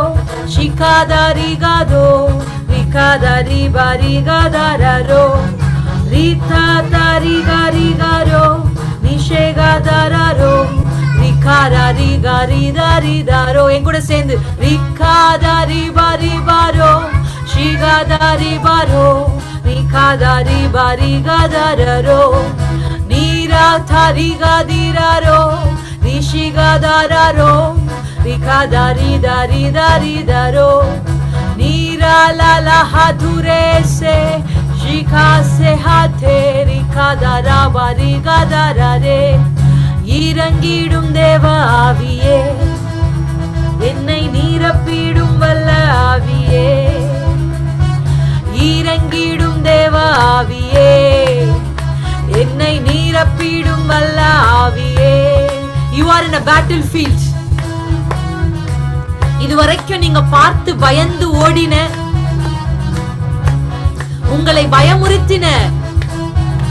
ஷிகாதாரிகாதோ ரிகாதாரிவாரிகாதாரோ ரிதாதாரிகாரிகாரோ நிஷேகாதாரோ ரிகாராரிகாரிதாரிதாரோ. என் கூட சேர்ந்து ரிகாதாரிவாரிவாரோ ஷிகாதாரிவாரோ ரிகாதாரிவாரிகாதாரோ நீராதாரிகாதிராரோ ரிஷிகாதாரோ ரிகாதாரிதாரிதாரிதாரோ நீராலாலாஹதுரேசே ஷிகாசே ஹாதே ரிகாதாராவாரிகாதாரே. இறங்கிடும் தேவ ஆவியே, என்னை நிரப்பிடும் வல்ல ஆவியே, இறங்கிடும் தேவ ஆவியே, என்னை நிரப்பிடும் வல்ல ஆவியே. You are in a battlefield. இதுவரைக்கும் நீங்க பார்த்து பயந்து ஓடின, உங்களை பயமுறுத்தின,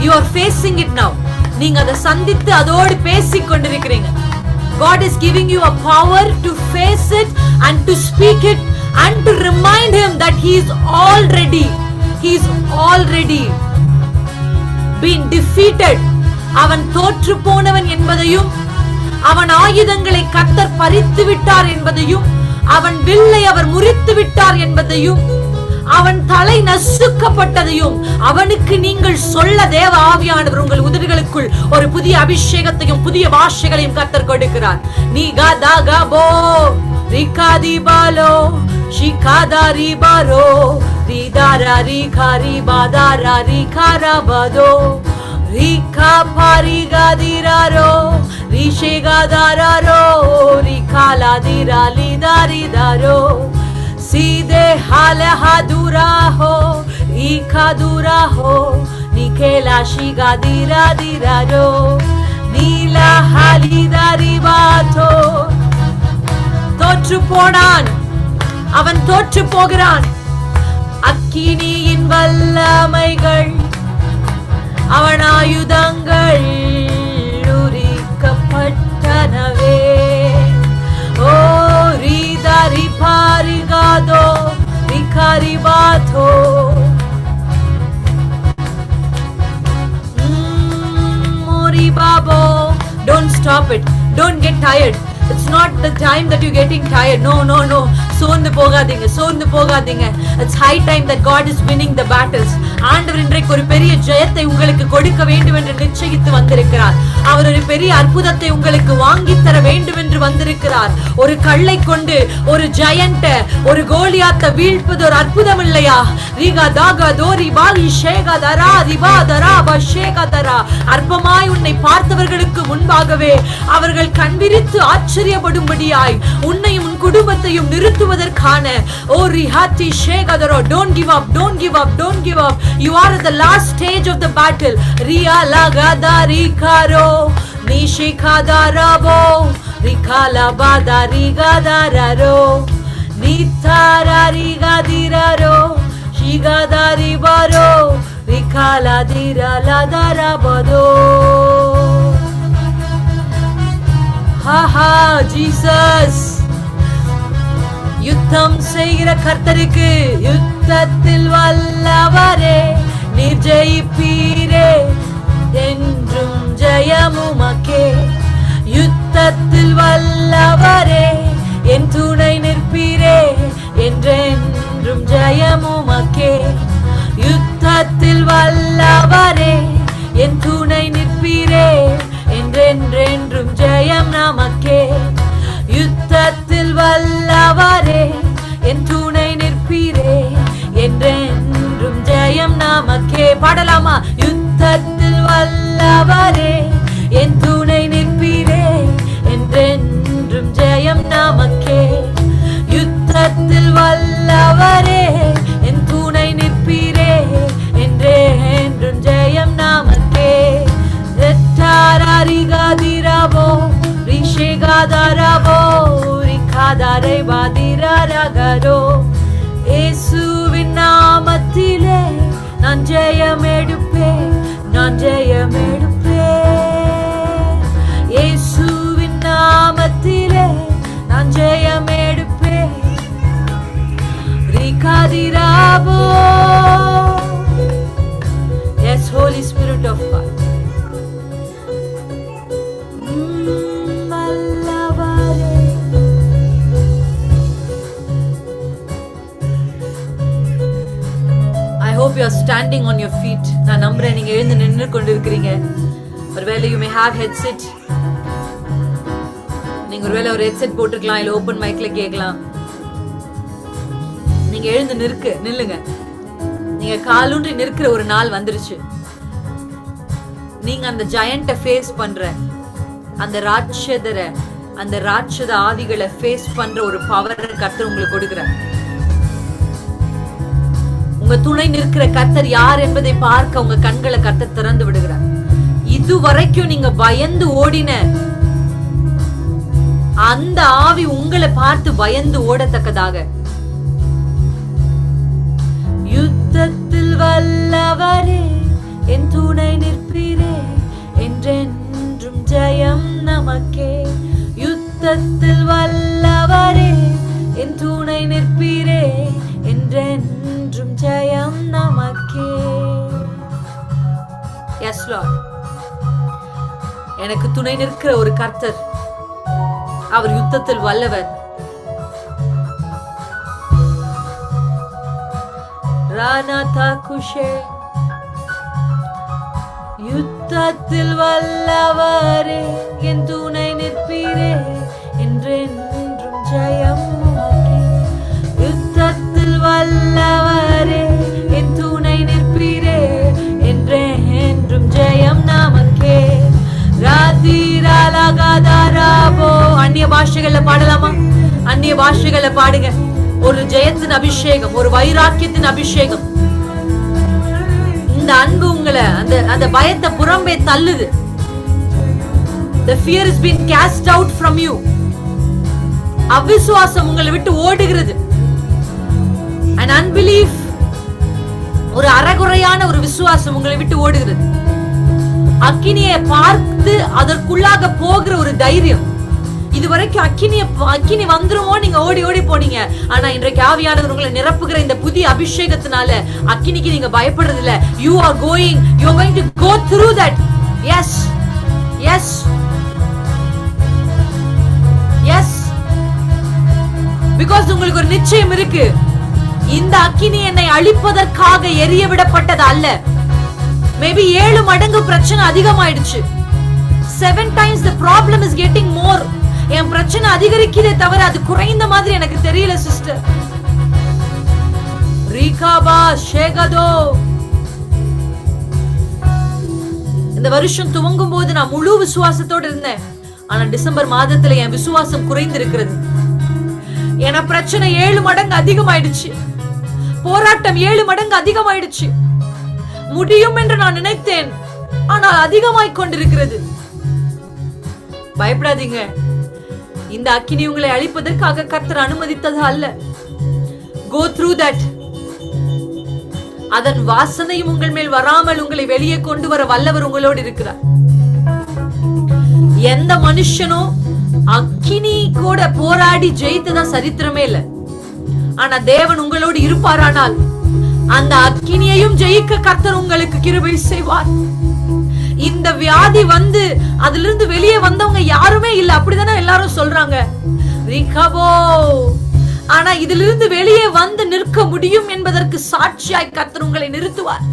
you are facing it now. நீங்க அதை சந்தித்து அதோடு பேசிக் கொண்டிருக்கிறீங்க. God is giving you a power to face it and to speak it and to remind him that he is already been defeated. அவன் தோற்று போனவன் என்பதையும், அவன் ஆயுதங்களை கர்த்தர் பறித்து விட்டார் என்பதையும், அவன் வில்லை அவர் முறித்து விட்டார் என்பதையும், அவன் தலை நசுக்கப்பட்டதையும் அவனுக்கு நீங்கள் சொல்ல தேவ ஆவியானவர் உங்கள் உதடுகளுக்குள் ஒரு புதிய அபிஷேகத்தையும் புதிய பாஷைகளையும் கர்த்தர் கொடுக்கிறார். நீகாதாகபோ ரிகாதிபாலோ ஷிகாதாரிபாரோ ரிதாராரிகாரிபாதாரா ரிகாராபதோ ரிகாபாரிகாதிராரோ ரிஷேகாதாரோ ரிகாலாதிராலிதாரிதாரோ सीधे हाले हादुरा हो इखादुरा हो निकेला शिगा दिरा दिरा रो नीला हालिदारी बातो. தோற்று போனான், அவன் தோற்று போகிறான். அக்கினியின் வல்லமைகள் அவன் ஆயுதங்கள் உரிக்கப்பட்டனவே. ஓ ரிதாரி பாரிகாதோ ரிகாரிபாதோ மோரி பாப Don't get tired. It's not the time that you're getting tired. No. சோர்ந்து போகாதீங்க. It's high time that God is winning the battles. ஆண்டவர் இன்றைக்கு ஒரு பெரிய ஜெயத்தை உங்களுக்கு கொடுக்க வேண்டும் என்று நிச்சயித்து வந்திருக்கிறார். அவர் ஒரு பெரிய அற்புதத்தை உங்களுக்கு வாங்கி தர வேண்டும் என்று வந்திருக்கிறார். ஒரு கல்லை கொண்டு ஒரு ஜெயண்ட, ஒரு கோலியாத்தை வீழ்ப்பது ஒரு அற்புதம் இல்லையா? ரிகா தாகா தோரி பாலி ஷேகா தரா ரிபா தரா பஷேகா தரா. அற்பமாய் உன்னை பார்த்தவர்களுக்கு முன்பாகவே அவர்கள் கண்விரித்து ஆச்சரியப்படும்படியாய் உன்னையும் உன் குடும்பத்தையும் நிறுத்துவதற்கான ஓ ரிஹாத்தி ஷேகதரோ. Don't give up. You are at the last stage of the battle. Ria lagada rikaro nishikadarabo rikala badarigadararo nitara rigadiraro shigadaribaro rikala diraladarabado. Ha Jesus. யுத்தம் செய்கிற கர்த்தருக்கு யுத்தத்தில் வல்லவரே நீர் ஜெயிப்பீரே என்றும் ஜெயமுமக்கே. யுத்தத்தில் வல்லவரே என் துணை நிற்பீரே என்றென்றும் ஜெயமுமக்கே. யுத்தத்தில் வல்லவரே என் துணை நிற்பீரே என்றென்றும் ஜெயம் நமக்கே. யுத்தத்தில் வல்லவரே என் துணை நிற்பீரே என்றென்றும் ஜெயம் நமக்கே. பாடலாமா? யுத்தத்தில் வல்லவரே என் துணை நிற்பீரே என்றென்றும் ஜெயம் நமக்கே. யுத்தத்தில் வல்லவரே என் துணை நிற்பீரே என்றென்றும் ஜெயம் நமக்கே. ரெட்டாரிகாதிரவோ ரிஷேகாதரவோ ரிகாதரை பாதிரரகரோ. இயேசுவின் நாமத்திலே நான் ஜெயம் எடுப்பேன். இயேசுவின் நாமத்திலே நான் ஜெயம் எடுப்பேன். ரிகாதிரவோ. Yes, Holy Spirit of God. You are standing on your feet. நான் நம்புறேன் நீங்க எழுந்து நின்று கொண்டிருக்கிறீங்க. ஒருவேளை you may have headset. நீங்க ஒருவேளை ஒரு headset போட்டுக்கலாம், இல்ல ஓபன் மைக்ல கேட்கலாம். நீங்க எழுந்து நில்லுங்க. நீங்க காலூன்றி நிற்கிற ஒரு நாள் வந்துருச்சு. நீங்க அந்த ஜெயண்ட ஃபேஸ் பண்ற, அந்த ராட்சத ஆவிகளை ஃபேஸ் பண்ற ஒரு பவரை கர்த்தர் உங்களுக்கு கொடுக்கிறார். உங்க துணை நிற்கிற கர்த்தர் யார் என்பதை பார்க்க உங்க கண்களை கர்த்தர் திறந்து விடுகிறார். இதுவரைக்கும் நீங்க பயந்து ஓடின அந்த ஆவி உங்களை பார்த்து பயந்து ஓடத்தக்கதாக. யுத்தத்தில் வல்லவரே என் துணை நிற்பீரே என்றென்றும் ஜெயம் நமக்கே. யுத்தத்தில் வல்லவரே என் துணை நிற்பீரே என்றென்றும் ஜெயம் நமக்கே. Yes Lord. எனக்கு துணை நிற்கிற ஒரு கர்த்தர், அவர் யுத்தத்தில் வல்லவர். ரானாதா குஷே. யுத்தத்தில் வல்லவரே என் துணை நிற்பீரே என்றென்றும் ஜெயம் நமக்கே. யுத்தத்தில் வல்லவரே என் துணை நிற்பீரே என்றென்றும் ஜெயம் நமக்கே. ராதிராலகதரபோ. அந்நிய பாஷைகள்ல பாடலாமா? அந்நிய பாஷைகள்ல பாடுங்க. ஒரு ஜெயத்தின் அபிஷேகம், ஒரு வைராக்கியத்தின் அபிஷேகம். இந்த அன்பு உங்களை அந்த பயத்தை புறம்பே தள்ளுது. The fear has been cast out from you. அவிசுவாசம் உங்களை விட்டு ஓடுகிறது. An unbelief, ஒரு அறகுறையான ஒரு விசுவாசம் உங்களை விட்டு ஓடுகிறது. அக்கினியை பார்த்து அதற்குள்ளாக போகிற ஒரு தைரியம். இதுவரைக்கும் அக்கினி வந்துருமோ நீங்க ஓடி ஓடி போனீங்க. ஆனா இன்றைக்கு ஆவியானவர் உங்களை நிரப்புகிற இந்த புதிய அபிஷேகத்தினால அக்கினிக்கு நீங்க பயப்படுறது இல்ல. You are going to go through that. Yes. உங்களுக்கு ஒரு நிச்சயம் இருக்கு. இந்த அக்கினி என்னை அழிப்பதற்காக எரிய விடப்பட்டது அல்ல. மேபி 7 மடங்கு பிரச்சனை அதிகமாயிடுச்சு. 7 times the problem is getting more. என் பிரச்சனை அதிகரிக்கிறதே தவிர அது குறைந்த மாதிரி எனக்கு தெரியல சிஸ்டர். ரீகாபா ஷேகதோ. இந்த வருஷம் துவங்கும் போது நான் முழு விசுவாசத்தோடு இருந்தேன். ஆனா டிசம்பர் மாதத்துல என் விசுவாசம் குறைந்திருக்கிறது. என பிரச்சனை 7 மடங்கு அதிகமாயிடுச்சு. போராட்டம் 7 மடங்கு அதிகமாயிடுச்சு. முடியும் என்று நான் நினைத்தேன், ஆனால் அதிகமாய் கொண்டிருக்கிறது. பயப்படாதீங்க. இந்த அக்கினி உங்களை அழிப்பதற்காக கர்த்தர் அனுமதித்தது அல்ல. Go through that. அதன் வாசனையும் உங்கள் மேல் வராமல் உங்களை வெளியே கொண்டு வர வல்லவர் உங்களோடு இருக்கிறார். எந்த மனுஷனும் அக்கினி கூட போராடி ஜெயித்ததா சரித்திரமே இல்ல. ஆனா தேவன் உங்களோடு இருப்பாரானால் அந்த அக்கினியையும் ஜெயிக்க கர்த்தர் உங்களுக்கு கிருபை செய்வார். இந்த வியாதி வந்து அதிலிருந்து வெளியே வந்தவங்க யாருமே இல்ல, அப்படிதானே எல்லாரும் சொல்றாங்க. ஆனா இதிலிருந்து வெளியே வந்து நிற்க முடியும் என்பதற்கு சாட்சியாய் கர்த்தர் உங்களை நிறுத்துவார்.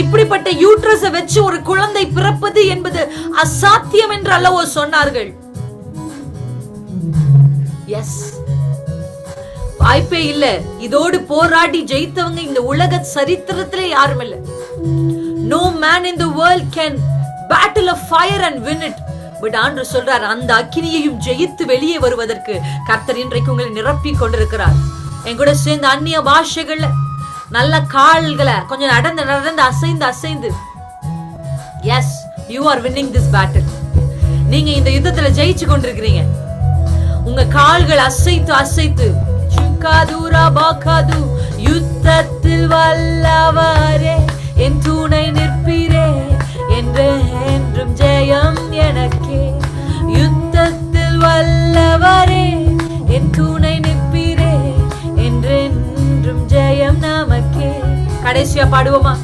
இப்படிப்பட்ட யூட்ரஸை வச்சு ஒரு குழந்தை பிறப்பது என்பது அசாத்தியம் என்று அல்லவோ சொன்னார்கள். எஸ், வாய்ப்பே இல்ல. இதோடு போராடி ஜெயித்தவங்க இந்த உலக சரித்திரத்திலே யாரும் இல்ல. No man in the world can battle a fire and win it. But ஆண்டவர் சொல்றார், அந்த அக்கினியையும் ஜெயித்து வெளியே வருவதற்கு கர்த்தர் இன்றைக்கு உங்களை நிரப்பி கொண்டிருக்கிறார். என் கூட சேர்ந்து அந்நிய பாஷைகள்ல நல்ல கால்களை கொஞ்சம் நடந்து நடந்து அசைந்து yes, you are winning this battle. நீங்க இந்த யுத்தத்துல ஜெயிச்சு கொண்டிருக்கிறீங்க. உங்க கால்கள் அசைத்து யுத்தத்தில் வல்லவரே என் துணை நிற்பீரே, என்றும் ஜெயம் எனக்கே. யுத்தத்தில் வல்லவரே என் துணை நிற்பீரே, என்றும் ஜெயம் நமக்கே. கடைசியா பாடுவோமா?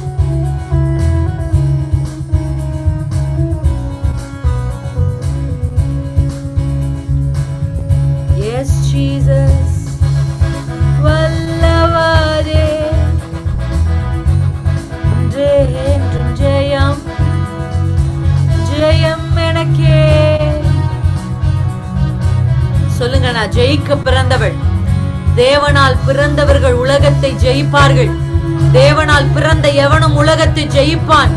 எஸ் ஜீசஸ் வல்லவரே, என்றும் ஜெயம் ஜெயம் எனக்கே. சொல்லுங்க, நான் ஜெயிக்க பிறந்தவள். தேவனால் பிறந்தவர்கள் உலகத்தை ஜெயிப்பார்கள். தேவனால் பிறந்த எவனும் உலகத்தை ஜெயிப்பான்.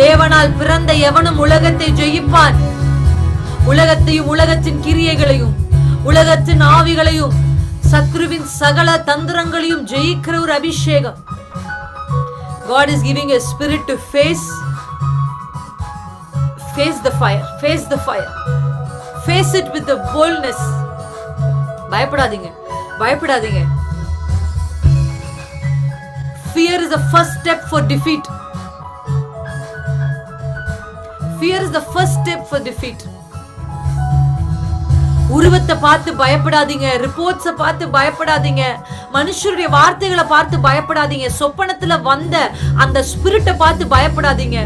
தேவனால் பிறந்த எவனும் உலகத்தை ஜெயிப்பான். உலகத்தையும் உலகத்தின் கிரியைகளையும் உலகத்தின் ஆவிகளையும் சத்ருவின் சகல தந்திரங்களையும் ஜெயிக்கிற ஒரு அபிஷேகம். God is giving a spirit to face the fire. Face the fire. Face it with the boldness. பயப்படாதீங்க. Fear is the first step for defeat. Fear is the first step for defeat. உருவத்தை பார்த்து பயப்படாதீங்க. ரிப்போர்ட்ஸை பார்த்து பயப்படாதீங்க. மனுஷருடைய வார்த்தைகளை பார்த்து பயப்படாதீங்க. சொப்பனத்துல வந்த அந்த ஸ்பிரிட்டை பார்த்து பயப்படாதீங்க.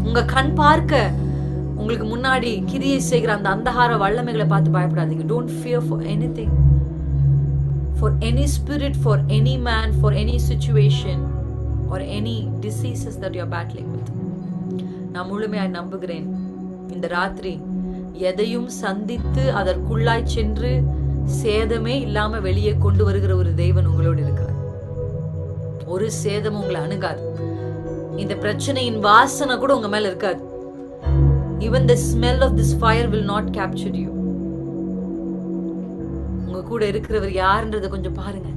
உங்க கண் பார்க்க உங்களுக்கு முன்னாடி கிரியை செய்கிற அந்த அந்தகார வல்லமைகளை பார்த்து பயப்படாதீங்க. Don't fear for anything, for any spirit, for any man, for any situation or any diseases that you are battling with. நான் முழுமையாய் நம்புகிறேன், இந்த ராத்திரி எதையும் சந்தித்து அதற்குள்ளாய் சென்று சேதமே இல்லாம வெளியே கொண்டு வருகிற ஒரு தேவன் உங்களோடு இருக்கிறார். ஒரு சேதமும் உங்களை அணுகாது. இந்த பிரச்சனையின் வாசனை கூட உங்க மேல இருக்காது. Even the smell of this fire will not capture you. உங்க கூட இருக்கிறவர் யாருன்றதை கொஞ்சம் பாருங்க.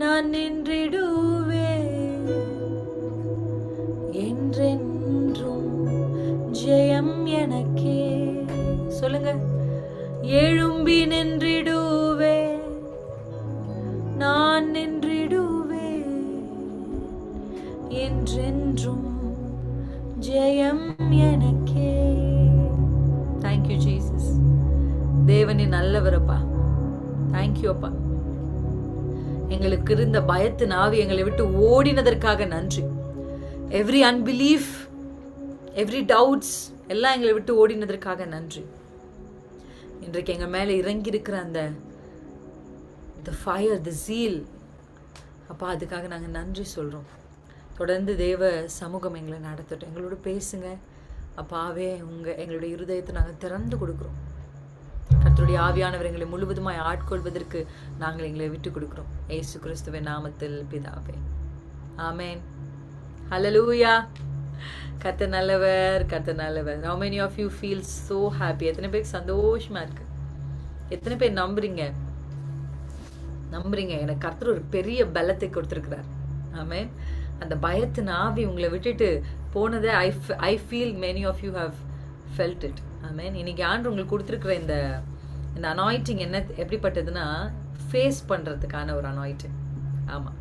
நான் நின்றிடுவேன், என்றென்றும் ஜெயம் எனக்கே. சொல்லுங்க, எழும்பி நின்றிடுவேன், நான் நின்றிடுவேன், என்றென்றும் ஜெயம் எனக்கே. Thank you Jesus. தேவனே நல்லவரப்பா. தேங்க்யூ அப்பா. எங்களுக்கு இருந்த பயத்தின் ஆவி எங்களை விட்டு ஓடினதற்காக நன்றி. எவ்ரி அன்பிலீஃப், எவ்ரி டவுட்ஸ் எல்லாம் எங்களை விட்டு ஓடினதற்காக நன்றி. இன்றைக்கு எங்கள் மேலே இறங்கி இருக்கிற அந்த ஃபயர், த ஜீல், அப்பா அதுக்காக நாங்கள் நன்றி சொல்கிறோம். தொடர்ந்து தேவ சமூகம் எங்களை நடத்தட்டும். எங்களோட பேசுங்க அப்பாவே. எங்களுடைய இருதயத்தை நாங்கள் திறந்து கொடுக்குறோம். கர்த்தருடைய ஆவியானவர் எங்களை முழுவதுமாய் ஆட்கொள்வதற்கு நாங்கள் எங்களை விட்டு கொடுக்குறோம். இயேசு கிறிஸ்துவின் நாமத்தில் பிதாவே, ஆமென். ஹல்லேலூயா. கர்த்தர் நல்லவர், கர்த்தர் நல்லவர். How many of you feel so happy? எத்தனை பேருக்கு சந்தோஷமா இருக்கு? எத்தனை பேர் நம்புறீங்க எனக்கு கர்த்தர் ஒரு பெரிய பலத்தை கொடுத்திருக்கிறார். ஆமென். அந்த பயத்தின் ஆவி உங்களை விட்டுட்டு போனதை I feel many of you have felt it. ஆமென். இன்னைக்கு ஆண்டவர் உங்களுக்கு கொடுத்துருக்கிற இந்த அனாயிண்டிங் எப்படிப்பட்டதுன்னா, ஃபேஸ் பண்றதுக்கான ஒரு அனாயிண்டிங். ஆமா,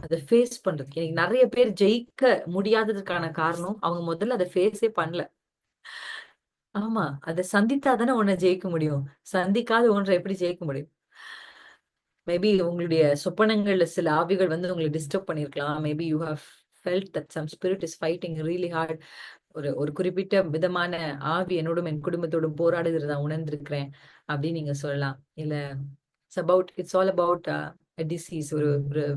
அதை ஃபேஸ் பண்றதுக்கு. எனக்கு நிறைய பேர் ஜெயிக்க முடியாததுக்கான காரணம் அவங்க முதல்ல அதை ஃபேஸே பண்ணல. ஆமா, அதை சந்தித்தா தானே ஒன்றை ஜெயிக்க முடியும். சந்திக்காத ஒன்றை எப்படி ஜெயிக்க முடியும்? மேபி உங்களுடைய சொப்பனங்கள்ல சில ஆவிகள் உங்களை டிஸ்டர்ப் பண்ணிருக்கலாம். Maybe you have felt that some spirit is fighting really hard. ஒரு குறிப்பிட்ட விதமான ஆவி என்னோடும் என் குடும்பத்தோடும் போராடுகிறதா உணர்ந்திருக்கிறேன் அப்படின்னு நீங்க சொல்லலாம். இல்ல இட்ஸ் ஆல் அபவுட் டிசீஸ், ஒரு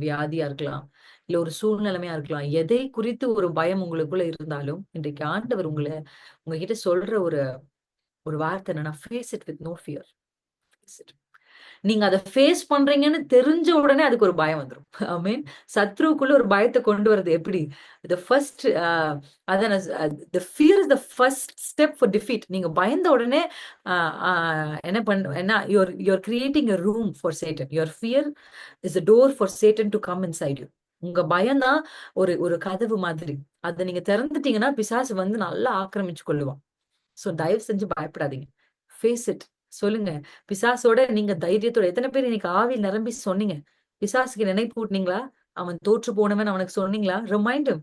வியாதியா இருக்கலாம், இல்ல ஒரு சூழ்நிலைமையா இருக்கலாம். எதை குறித்து ஒரு பயம் உங்களுக்குள்ள இருந்தாலும் இன்றைக்கு ஆண்டவர் உங்ககிட்ட சொல்ற ஒரு வார்த்தை என்னன்னா, face it with no fear. நீங்க அதை ஃபேஸ் பண்றீங்கன்னு தெரிஞ்ச உடனே அதுக்கு ஒரு பயம் வந்துடும். ஐ மீன், சத்ருக்குள்ள ஒரு பயத்தை கொண்டு வர்றது எப்படி? த ஃபர்ஸ்ட் அதான் the fear is the first step for defeat. நீங்க பயந்த உடனே என்ன you are creating a room for Satan. Your fear is a door for Satan to come inside you. உங்க பயம்தான் ஒரு கதவு மாதிரி. அதை நீங்க திறந்துட்டீங்கன்னா பிசாசு நல்லா ஆக்கிரமிச்சு கொள்ளுவான். ஸோ தயவு செஞ்சு பயப்படாதீங்க. Face it. சொல்லுங்க பிசாசோட. நீங்க தைரியத்தோட. எத்தனை பேர் இன்னைக்கு ஆவி நிரம்பி சொன்னீங்க? பிசாசுக்கு நினைப்பு ஊட்டினீங்களா? அவன் தோற்று போனவன் அவனுக்கு சொன்னீங்களா? Remind him.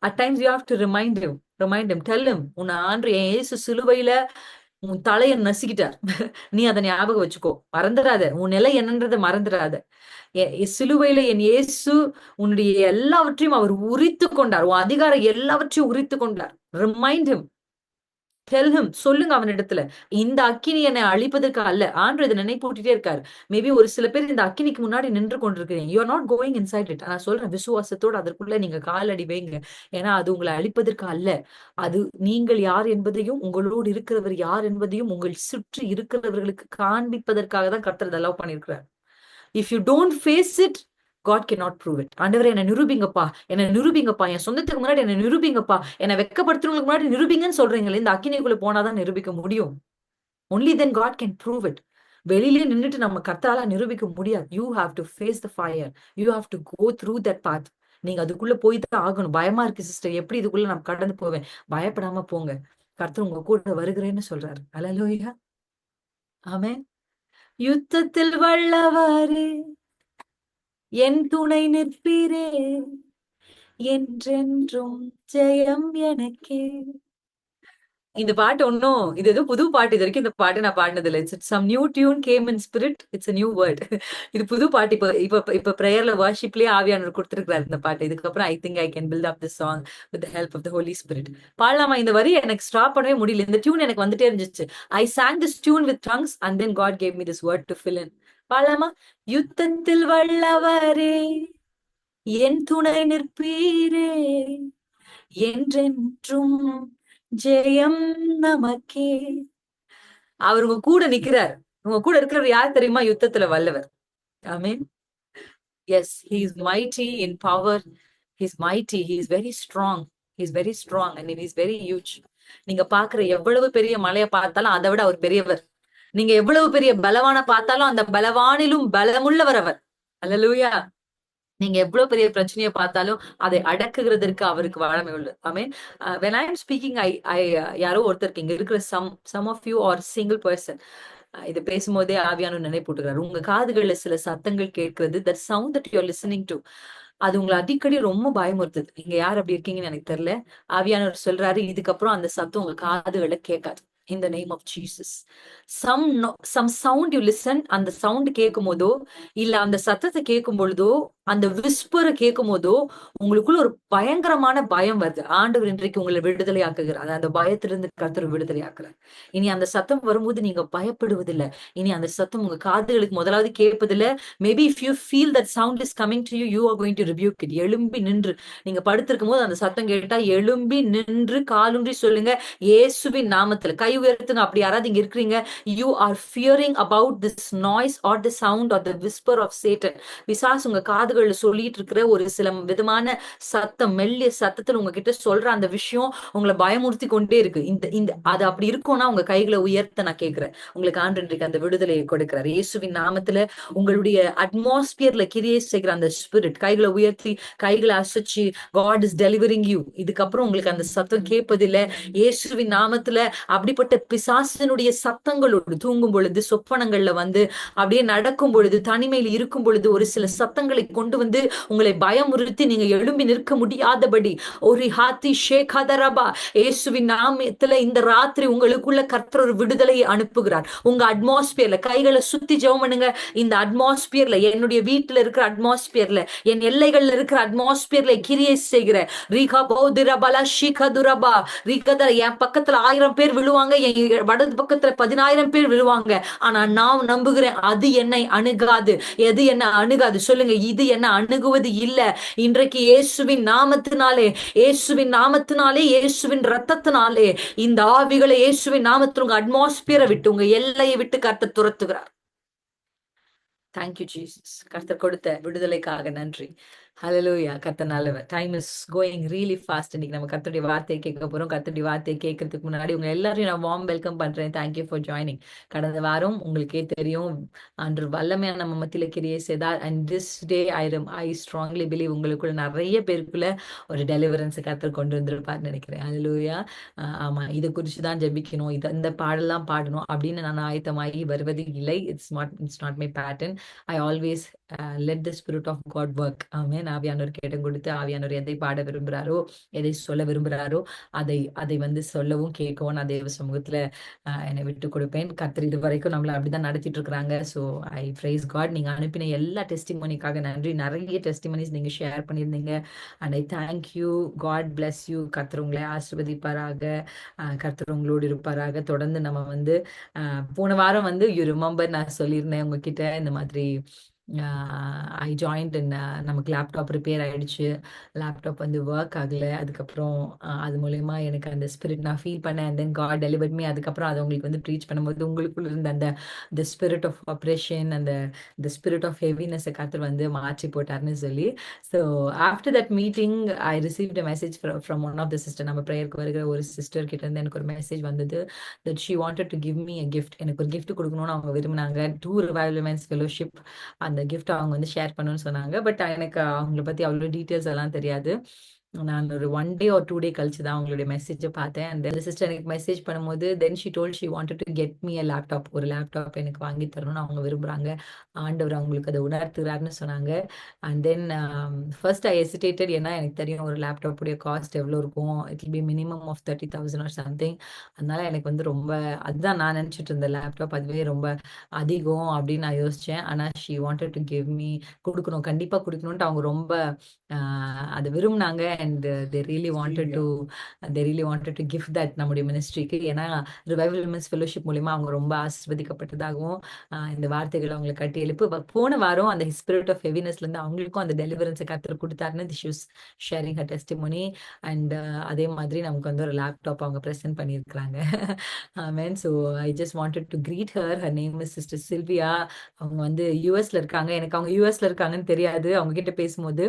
at times you have to remind him. tell him, உன்னை ஆண்டு என் இயேசு சிலுவையில உன் தலையை நசுக்கிட்டார். நீ அதை ஞாபகம் வச்சுக்கோ, மறந்துடாத. உன் நிலை என்னன்றதை மறந்துடாத. சிலுவையில என் இயேசு உன்னுடைய எல்லாவற்றையும் அவர் உரித்து கொண்டார். உன் அதிகாரம் எல்லாவற்றையும் உரித்து கொண்டார். Remind him. Tell him. சொல்லுங்க அவனிடத்துல, இந்த அக்கினி என்னை அழிப்பதற்கு அல்ல. ஆண்டு இதை நினைப்பூட்டிட்டே இருக்காரு. மேபி ஒரு சில பேர் இந்த அக்கினிக்கு முன்னாடி நின்று கொண்டிருக்கிறீங்க. You are not going inside it. நான் சொல்றேன், விசுவாசத்தோடு அதற்குள்ள நீங்க காலடி வைங்க. ஏன்னா அது உங்களை அழிப்பதற்கு அல்ல. அது நீங்கள் யார் என்பதையும், உங்களோடு இருக்கிறவர் யார் என்பதையும் உங்கள் சுற்றி இருக்கிறவர்களுக்கு காண்பிப்பதற்காக தான் கர்த்தர் இதெல்லாம் பண்ணிருக்கிறார். If you don't face it, God cannot prove it. ஆண்டவரே என்னை நிரூபிங்கப்பா, என் சொந்தத்துக்கு முன்னாடி என்னை நிரூபிங்கப்பா, என்னை வெக்கப்படுத்துறவங்களுக்கு முன்னாடி நிரூபிங்கன்னு சொல்றீங்களே, இந்த அக்கினிக்குள்ள போனாதான் நிரூபிக்க முடியும். Only then God can prove it. வெளியிலே நின்றுட்டு நம்ம கர்த்தரால நிரூபிக்க முடியாது. You have to face the fire. You have to go through that path. நீங்க அதுக்குள்ள போய் தான் ஆகணும். பயமா இருக்கு சிஸ்டர், எப்படி இதுக்குள்ள நான் கடந்து போவேன்? பயப்படாம போங்க. கர்த்தர் உங்க கூட வருகிறேன்னு சொல்றாரு. அல்லேலூயா, ஆமென். யுத்தத்தில் வல்லவரே என் துணை நிற்பீரே, என்றென்றும் ஜெயம் எனக்கே. இந்த பாட்டு இது ஏதோ புது பாட்டு. இது வரைக்கும் இந்த பாட்டு நான் பாடினது இல்லை. It's some new tune came in spirit. It's a new word. இது புது பாட்டு. இப்ப பிரேயர்ல வர்ஷிப்லயே ஆவியானவர் கொடுத்திருக்கிறார் இந்த பாட்டு. இதுக்கப்புறம் I think I can build up this song with the help of the holy spirit. பாடலாமா? இந்த வரி எனக்கு ஸ்டாப் பண்ணவே முடியல. இந்த டியூன் எனக்கு வந்துட்டே இருந்துச்சு. ஐ sang this tune with tongues and then God gave me this word to fill in. பாடலாமா? யுத்தத்தில் வல்லவரே என் துணை நிற்பீரே, என்றென்றும் ஜெயம் நமக்கே. அவர் உங்க கூட நிக்கிறார். உங்க கூட இருக்கிறவர் யார் தெரியுமா? யுத்தத்துல வல்லவர். ஆமென். Yes, he is mighty in power. He is mighty. He is very strong. He is very strong and he is very huge. நீங்க பாக்குற எவ்வளவு பெரிய மலையை பார்த்தாலும் அதை விட அவர் பெரியவர். நீங்க எவ்வளவு பெரிய பலவான பார்த்தாலும் அந்த பலவானிலும் பலமுள்ளவர் அவர். அல்லேலூயா. நீங்க எவ்வளவு பெரிய பிரச்சனையை பார்த்தாலும் அதை அடக்குகிறதற்கு அவருக்கு வல்லமை உள்ளது. ஆமென். when I am speaking, I யாரோ ஒருத்தருக்கு இங்க இருக்கிற some of you are single person. இது பேசும்போதே ஆவியானவர் நினைப்பூட்டுகிறார். உங்க காதுகள்ல சில சத்தங்கள் கேட்கிறது. that sound that you are listening to, அது உங்களை அடிக்கடி ரொம்ப பயமுறுத்துது. நீங்க யார் அப்படி இருக்கீங்கன்னு எனக்கு தெரியல. ஆவியானவர் சொல்றாரு, இதுக்கப்புறம் அந்த சத்தம் உங்க காதுகளை கேட்காது. in the name of Jesus. Some sound you listen, அந்த சவுண்ட் கேட்கும் போதோ இல்ல அந்த சத்தத்தை கேட்கும் பொழுதோ அந்த விஸ்பரை கேட்கும் போதோ உங்களுக்குள்ள ஒரு பயங்கரமான பயம் வருது. ஆண்டவர் இன்றைக்கு உங்களை விடுதலை ஆக்குகிறார். அந்த பயத்திலிருந்து கர்த்தர் விடுதலை ஆக்குறார். இனி அந்த சத்தம் வரும்போது நீங்க பயப்படுவதில்லை. இனி அந்த சத்தம் உங்க காதுகளுக்கு முதலாவது கேட்பதில்லை. Maybe if you feel that sound is coming to you, you are going to rebuke it. எழும்பி நின்று, நீங்க படுத்திருக்கும் போது அந்த சத்தம் கேட்டா எழும்பி நின்று காலுன்றி சொல்லுங்க, இயேசுவின் நாமத்துல. கை உயர்த்துங்க. அப்படி யாராவது இங்க இருக்கிறீங்க, you are fearing about this noise or the sound or the whisper of Satan. பிசாசு உங்க காதுகள்ல சொல்லிட்டு இருக்கிற ஒரு சில விதமான சத்தம், மெல்லிய சத்தத்துல உங்ககிட்ட சொல்ற அந்த விஷயம் உங்களை பயமுறுத்தி கொண்டே இருக்கு. இந்த இந்த அது அப்படி இருக்கும்னா உங்க கைகளை உயர்த்த நான் கேட்கிறேன். உங்களுக்கு ஆண்டு இன்றைக்கு அந்த விடுதலையை கொடுக்கிறார். இயேசுவின் நாமத்துல உங்களுடைய அட்மாஸ்பியர்ல கிரியை செய்கிற அந்த ஸ்பிரிட், கைகளை உயர்த்தி கைகளை அசைச்சு, God is delivering you. இதுக்கப்புறம் உங்களுக்கு அந்த சத்தம் கேட்பதில்லை. இயேசுவின் நாமத்துல அப்படிப்பட்ட பிசாசினுடைய சத்தங்களோடு தூங்கும் பொழுது, சொப்பனங்கள்ல வந்து அப்படியே நடக்கும் பொழுது, தனிமையில் இருக்கும் பொழுது ஒரு சில சத்தங்களை கொண்டு வந்து உங்களை பயமுறுத்தி நீங்க எழும்பி நிற்க முடியாதபடி ஒரு ஹாத்தி ஷேகதரபா இயேசுவின் நாமத்துல இந்த ராத்திரி உங்களுக்குள்ள கர்த்தர் ஒரு விடுதலையை அனுப்புகிறார். உங்க அட்மாஸ்பியர்ல கைகளை சுத்தி ஜெபம் பண்ணுங்க. இந்த அட்மாஸ்பியர்ல, என்னுடைய வீட்டுல இருக்கிற அட்மாஸ்பியர்ல, என் எல்லைகள்ல இருக்கிற அட்மாஸ்பியர்ல கிரியை செய்கிற ரீகா பௌதிரபலா ஷிகதுரபா ரீகதர, என் பக்கத்துல 1000 பேர் விழுவாங்க, என் வடது பக்கத்துல 10,000 பேர் விழுவாங்க. ஆனா நான் நம்புகிறேன் அது என்னை அணுகாது. எது என்ன அணுகாது சொல்லுங்க, இது என்ன அணுகுவது இல்ல. இன்றைக்கு இயேசுவின் நாமத்தினாலே, இயேசுவின் நாமத்தினாலே, இயேசுவின் ரத்தத்தினாலே இந்த ஆவிகளை இயேசுவின் நாமத்தில் உங்க அட்மாஸ்பியரை விட்டு, உங்க எல்லையை விட்டு கர்த்தர் துரத்துகிறார். Thank you Jesus. கர்த்தர் கொடுத்த விடுதலைக்காக நன்றி. ஹalleluya. கர்த்தர் நல்லவர். Time is going really fast. இன்னைக்கு நம்ம கர்த்தருடைய வார்த்தையை கேட்க போறோம். கர்த்தருடைய வார்த்தையை கேட்கறதுக்கு முன்னாடி உங்க எல்லாரையும் நான் வார்ம் வெல்கம் பண்றேன். Thank you for joining. கடந்த வாரம் உங்களுக்கே தெரியும், அன்று வல்லமையா நம்ம மத்தியில கிரியை செய்தார். And this day I strongly believe உங்களுக்குள்ள நிறைய பேருக்குள்ள ஒரு டெலிவரன்ஸ் கர்த்தர் கொண்டு வந்திருப்பார்னு நினைக்கிறேன். ஹalleluya. ஆமா, இதை குறிச்சு தான் ஜெபிக்கணும், இந்த பாடலாம் பாடணும் அப்படின்னு நான் ஆயத்தமாகி வருவது இல்லை. It's not my pattern. I always let the spirit of God work. ஆமென். ஆவியானவர் கேட்டம் கொடுத்து, ஆவியானவர் எதை பாட விரும்புகிறாரோ, எதை சொல்ல விரும்புகிறாரோ அதை வந்து சொல்லவும் கேட்கவும் நான் தேவ சமூகத்துல என்னை விட்டு கொடுப்பேன். கர்த்தர் இது வரைக்கும் நம்மளை அப்படிதான் நடத்திட்டு இருக்கிறாங்க. So I praise God. நீங்க அனுப்பின எல்லா டெஸ்டிமோனிக்காக நன்றி. நிறைய டெஸ்டிமோனிஸ் நீங்க ஷேர் பண்ணியிருந்தீங்க. And I thank you. God bless you. கர்த்தர் உங்களை ஆசீர்வதிப்பாராக. கர்த்தர் உங்களோடு இருப்பாராக. தொடர்ந்து நம்ம வந்து போன வாரம் வந்து யூ ரிமெம்பர் நான் சொல்லியிருந்தேன் உங்ககிட்ட, இந்த மாதிரி ஐ ஜாயின்ட் இன், நமக்கு லேப்டாப் ரிப்பேர் ஆயிடுச்சு. லேப்டாப் வந்து ஒர்க் ஆகலை. அதுக்கப்புறம் அது மூலயமா எனக்கு அந்த ஸ்பிரிட் நான் ஃபீல் பண்ணேன். And then God delivered me. அதுக்கப்புறம் அதை உங்களுக்கு வந்து ப்ரீச் பண்ணும்போது உங்களுக்குள்ள இருந்த அந்த த ஸ்பிரிட் ஆஃப் ஆப்ரேஷன், அந்த ஸ்பிரிட் ஆஃப் ஹெவினஸை கர்த்தர் வந்து மாற்றி போட்டார்னு சொல்லி. So after that meeting I received a message from one of the sister. நம்ம ப்ரேயருக்கு வருகிற ஒரு சிஸ்டர் கிட்ட இருந்து எனக்கு ஒரு மெசேஜ் வந்தது. That she wanted to give me a gift. எனக்கு ஒரு கிஃப்ட் கொடுக்கணும்னு அவங்க விரும்பினாங்க. 2 ரிவைவல் விமென்ஸ் ஃபெலோஷிப் அந்த கிஃப்ட் அவங்க வந்து ஷேர் பண்ணணும்னு சொன்னாங்க. பட் எனக்கு அவங்கள பத்தி அவ்வளோ டீட்டெயில்ஸ் எல்லாம் தெரியாது. நான் ஒரு 1 day or 2 day கழிச்சு தான் அவங்களுடைய மெசேஜை பார்த்தேன். அண்ட் தென் சிஸ்டர் எனக்கு மெசேஜ் பண்ணும்போது then she told she wanted to get me a laptop. ஒரு லேப்டாப் எனக்கு வாங்கி தரணும்னு அவங்க விரும்புகிறாங்க. ஆண்டவர் அவங்களுக்கு அதை உணர்த்துகிறாருன்னு சொன்னாங்க. And then first I hesitated. ஏன்னா எனக்கு தெரியும் ஒரு லேப்டாப்புடைய காஸ்ட் எவ்வளோ இருக்கும். It will be minimum of 30,000 or something. அதனால எனக்கு வந்து ரொம்ப, அதுதான் நான் நினச்சிட்டு இருந்தேன், லேப்டாப் அதுவே ரொம்ப அதிகம் அப்படின்னு நான் யோசித்தேன். ஆனால் she wanted to give me, கொடுக்கணும், கண்டிப்பாக கொடுக்கணுன்ட்டு அவங்க ரொம்ப அதை விரும்பினாங்க. And they really wanted to give that நம்முடைய மினிஸ்ட்ரிக்கு. ஏன்னா ரிவைவல் விமென்ஸ் ஃபெலோஷிப் மூலியமா அவங்க ரொம்ப ஆசீர்வதிக்கப்பட்டதாகவும் இந்த வார்த்தைகளை அவங்களை கட்டி எழுப்பு. போன வாரம் அந்த ஸ்பிரிட் ஆஃப் ஹெவினஸ்ல இருந்து அவங்களுக்கும் அந்த டெலிவரன்ஸை கர்த்தர் கொடுத்தாருன்னு the she's sharing her testimony. And அதே மாதிரி நமக்கு வந்து ஒரு லேப்டாப் அவங்க ப்ரெசென்ட் பண்ணியிருக்கிறாங்க. ஆமென். So I just wanted to greet her. Her name is sister Sylvia. அவங்க வந்து யூஎஸ்ல இருக்காங்க. எனக்கு அவங்க யூஎஸ்ல இருக்காங்கன்னு தெரியாது. அவங்க கிட்ட பேசும்போது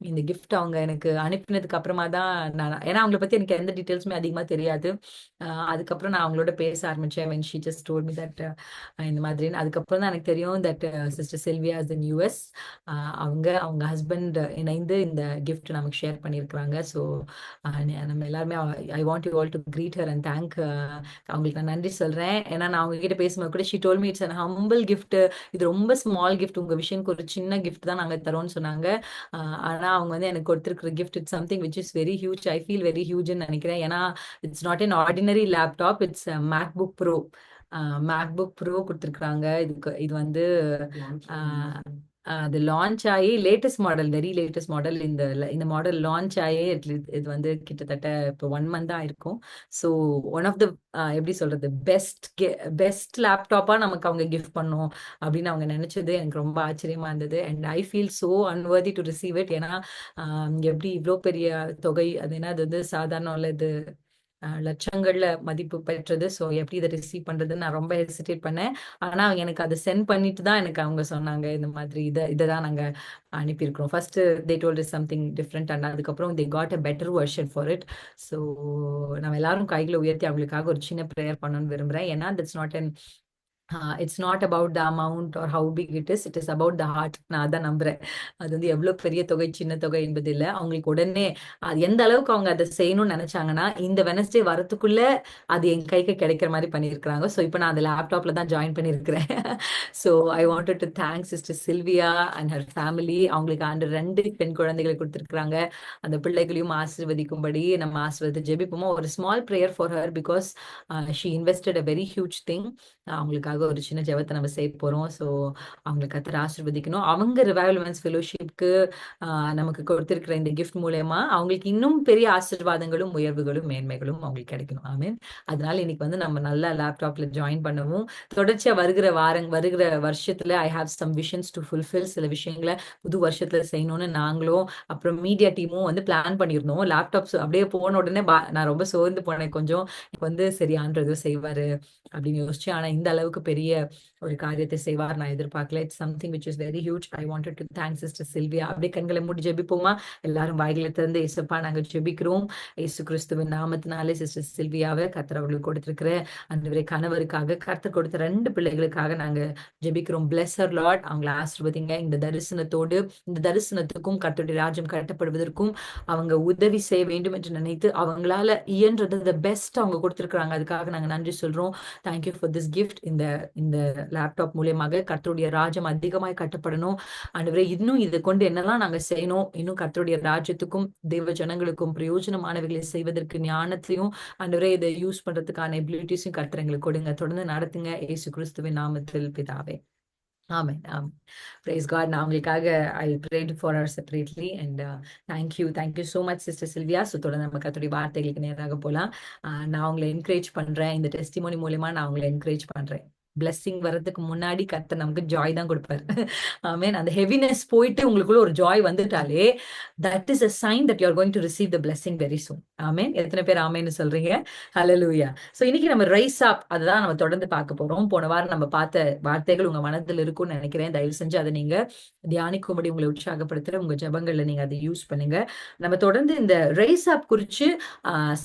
இந்த கிஃப்ட் அவங்க எனக்கு அனுப்பினதுக்கு அப்புறமா தான் நான், ஏன்னா அவங்கள பத்தி எனக்கு எந்த டீட்டெயில்ஸுமே அதிகமா தெரியாது. அதுக்கப்புறம் நான் அவங்களோட பேச ஆரம்பிச்சேன். when she just told me that இந்த மாதிரி. அதுக்கப்புறம் தான் எனக்கு தெரியும் that sister Sylvia is in US. அவங்க ஹஸ்பண்ட் இணைந்து இந்த கிஃப்ட் நமக்கு ஷேர் பண்ணியிருக்கிறாங்க. ஸோ நம்ம எல்லாருமே I want you all to greet her and thank. அவங்களுக்கு நான் நன்றி சொல்றேன். ஏன்னா நான் அவங்க கிட்ட பேசும்போது கூட she told me it's an humble gift. இது ரொம்ப ஸ்மால் கிஃப்ட். உங்க விஷயத்துக்கு ஒரு சின்ன கிஃப்ட் தான் நாங்கள் தரோம்னு சொன்னாங்க. ஆனா ஆனா அவங்க வந்து எனக்கு கொடுத்திருக்கிற gift it's something which is very huge. I feel very ஹியூஜ்னு நினைக்கிறேன். ஏன்னா it's not an ordinary laptop, it's MacBook Pro. MacBook Pro கொடுத்துருக்குறாங்க. இது வந்து அது லான்ச் ஆகி latest model, very latest model. இந்த மாடல் லான்ச் ஆகி இது வந்து கிட்டத்தட்ட இப்போ 1 month தான் இருக்கும். ஸோ ஒன் ஆஃப் த எப்படி சொல்றது, பெஸ்ட் லேப்டாப்பா நமக்கு அவங்க கிஃப்ட் பண்ணும் அப்படின்னு அவங்க நினைச்சது எனக்கு ரொம்ப ஆச்சரியமா இருந்தது. And I feel so unworthy to receive it. ஏன்னா எப்படி இவ்வளோ பெரிய தொகை, அது என்ன, அது வந்து சாதாரண இல்ல, இது லட்சங்கள்ல மதிப்பு பெற்றது. ஸோ எப்படி இதை ரிசீவ் பண்றதுன்னு நான் ரொம்ப ஹெசிடேட் பண்ணேன். ஆனா அவங்க எனக்கு அதை சென்ட் பண்ணிட்டு தான் எனக்கு அவங்க சொன்னாங்க, இந்த மாதிரி இதை தான் நாங்க அனுப்பியிருக்கிறோம். First they told is something different, and அதுக்கப்புறம் they got a better version for it. So நம்ம எல்லாரும் கைகளை உயர்த்தி அவங்களுக்காக ஒரு சின்ன ப்ரேயர் பண்ணணும்னு விரும்புறேன். ஏன்னா that's not an it's not about the amount or how big it is about the heart. நான் அதான் நம்புறேன். அது வந்து எவ்வளவு பெரிய தொகை சின்ன தொகை என்பது இல்லை, அவங்களுக்கு உடனே அது எந்த அளவுக்கு அவங்க அதை செய்யணும்னு நினைச்சாங்கன்னா இந்த வெனஸ்டே வரத்துக்குள்ள அது என் கைக்கு கிடைக்கிற மாதிரி பண்ணியிருக்கிறாங்க. ஸோ இப்போ நான் அந்த லேப்டாப்ல தான் ஜாயின் பண்ணியிருக்கிறேன். So I wanted to thanks sister Sylvia and her family. அவங்களுக்கு 2 பெண் குழந்தைகளை கொடுத்துருக்குறாங்க. அந்த பிள்ளைகளையும் ஆசீர்வதிக்கும்படி நம்ம ஆசீர்வதித்து ஜெபிப்போமா. ஒரு small prayer for her, because she invested a very huge thing. அவங்களுக்காக ஒரு சின்ன ஜெபத்தை நம்ம செய்ய போறோம். ஸோ அவங்களை கர்த்தர் ஆசீர்வதிக்கணும். அவங்க ரிவைவல் உமன்ஸ் ஃபெலோஷிப்க்கு நமக்கு கொடுத்திருக்கிற இந்த கிஃப்ட் மூலயமா அவங்களுக்கு இன்னும் பெரிய ஆசீர்வாதங்களும் உயர்வுகளும் மேன்மைகளும் அவங்களுக்கு கிடைக்கணும். ஆமீன். அதனால இன்னைக்கு வந்து நம்ம நல்லா லேப்டாப்ல ஜாயின் பண்ணவும், தொடர்ச்சியா வருகிற வருஷத்துல I have some visions to fulfil. சில விஷயங்களை புது வருஷத்துல செய்யணும்னு நாங்களும் அப்புறம் மீடியா டீமும் வந்து பிளான் பண்ணியிருந்தோம். லேப்டாப்ஸ் அப்படியே போன உடனே நான் ரொம்ப சோர்ந்து போனேன் கொஞ்சம். வந்து சரி ஆண்டது செய்வாரு அப்படின்னு யோசிச்சு, ஆனா இந்த அளவுக்கு பெரிய ஒரு காரியத்தை செய்வார் நான் எதிர்பார்க்கல. It's something which is very huge. I wanted to thank sister Sylvia. அப்படியே கண்களை மூடி ஜெபிப்போமா. எல்லாரும் வாய்களை திறந்து ஏசப்பா நாங்க ஜெபிக்கிறோம். ஏசு கிறிஸ்துவின் நாமத்தினாலே சிஸ்டர் சில்வியாவை கர்த்தர் அவர்களுக்கு கொடுத்திருக்கிற அந்த கணவருக்காக, கர்த்தர் கொடுத்த 2 பிள்ளைகளுக்காக நாங்க ஜெபிக்கிறோம். Plus her Lord. அவங்களை ஆசீர்வதிங்க. இந்த தரிசனத்தோடு, இந்த தரிசனத்துக்கும் கர்த்தருடைய ராஜ்யம் கட்டப்படுவதற்கும் அவங்க உதவி செய்ய வேண்டும் என்று நினைத்து அவங்களால இயன்றது த பெஸ்ட் அவங்க கொடுத்திருக்கிறாங்க. அதுக்காக நாங்க நன்றி சொல்றோம். Thank you for this gift. இந்த லேப்டாப் மூலியமாக கர்த்தருடைய ராஜ்யம் அதிகமாய் கட்டப்படணும். ஆண்டவரே, இன்னும் இதை கொண்டு என்னெல்லாம் நாங்க செய்யணும், இன்னும் கர்த்தருடைய ராஜ்யத்துக்கும் தேவ ஜனங்களுக்கும் பிரயோஜனமானவைகளை செய்வதற்கு ஞானத்தையும், ஆண்டவரே இதை யூஸ் பண்றதுக்கான எபிலிட்டிஸையும் கர்த்தர் எங்களுக்கு கொடுங்க. தொடர்ந்து நடத்துங்க. இயேசு கிறிஸ்துவின் நாமத்தில் பிதாவே. ஆமென். ஆமென். Praise God. நான் உங்களுக்காக I prayed for her separately and thank you so much sister Sylvia. So தொடர்ந்து நம்ம கர்த்தருடைய வார்த்தைகளுக்கு நேராக போலாம். நான் உங்களை என்கரேஜ் பண்றேன். இந்த டெஸ்டிமோனி மூலமா நான் உங்களை என்கரேஜ் பண்றேன். பிளெஸிங் வர்றதுக்கு முன்னாடி கர்த்தர் நமக்கு ஜாய் தான் கொடுப்பாரு. ஆமென். அந்த ஹெவினஸ் போயிட்டு உங்களுக்குள்ள ஒரு ஜாய் வந்துட்டாலே that is a sign that you are going to receive the blessing very soon. ஆமென். எத்தனை பேர் ஆமென்னு சொல்றீங்க? ஹalleluya. சோ இன்னைக்கு நம்ம ரைஸ் அப் அதுதான் நம்ம தொடர்ந்து பார்க்க போறோம். போன வாரம் நம்ம பார்த்த வார்த்தைகள் உங்க மனதில் இருக்கும்னு நினைக்கிறேன். தயவு செஞ்சு அதை நீங்க தியானிக்கும்படி உங்களை உற்சாகப்படுத்துற உங்க ஜெபங்கள்ல நீங்க அதை யூஸ் பண்ணுங்க. நம்ம தொடர்ந்து இந்த ரைஸ் அப் குறிச்சு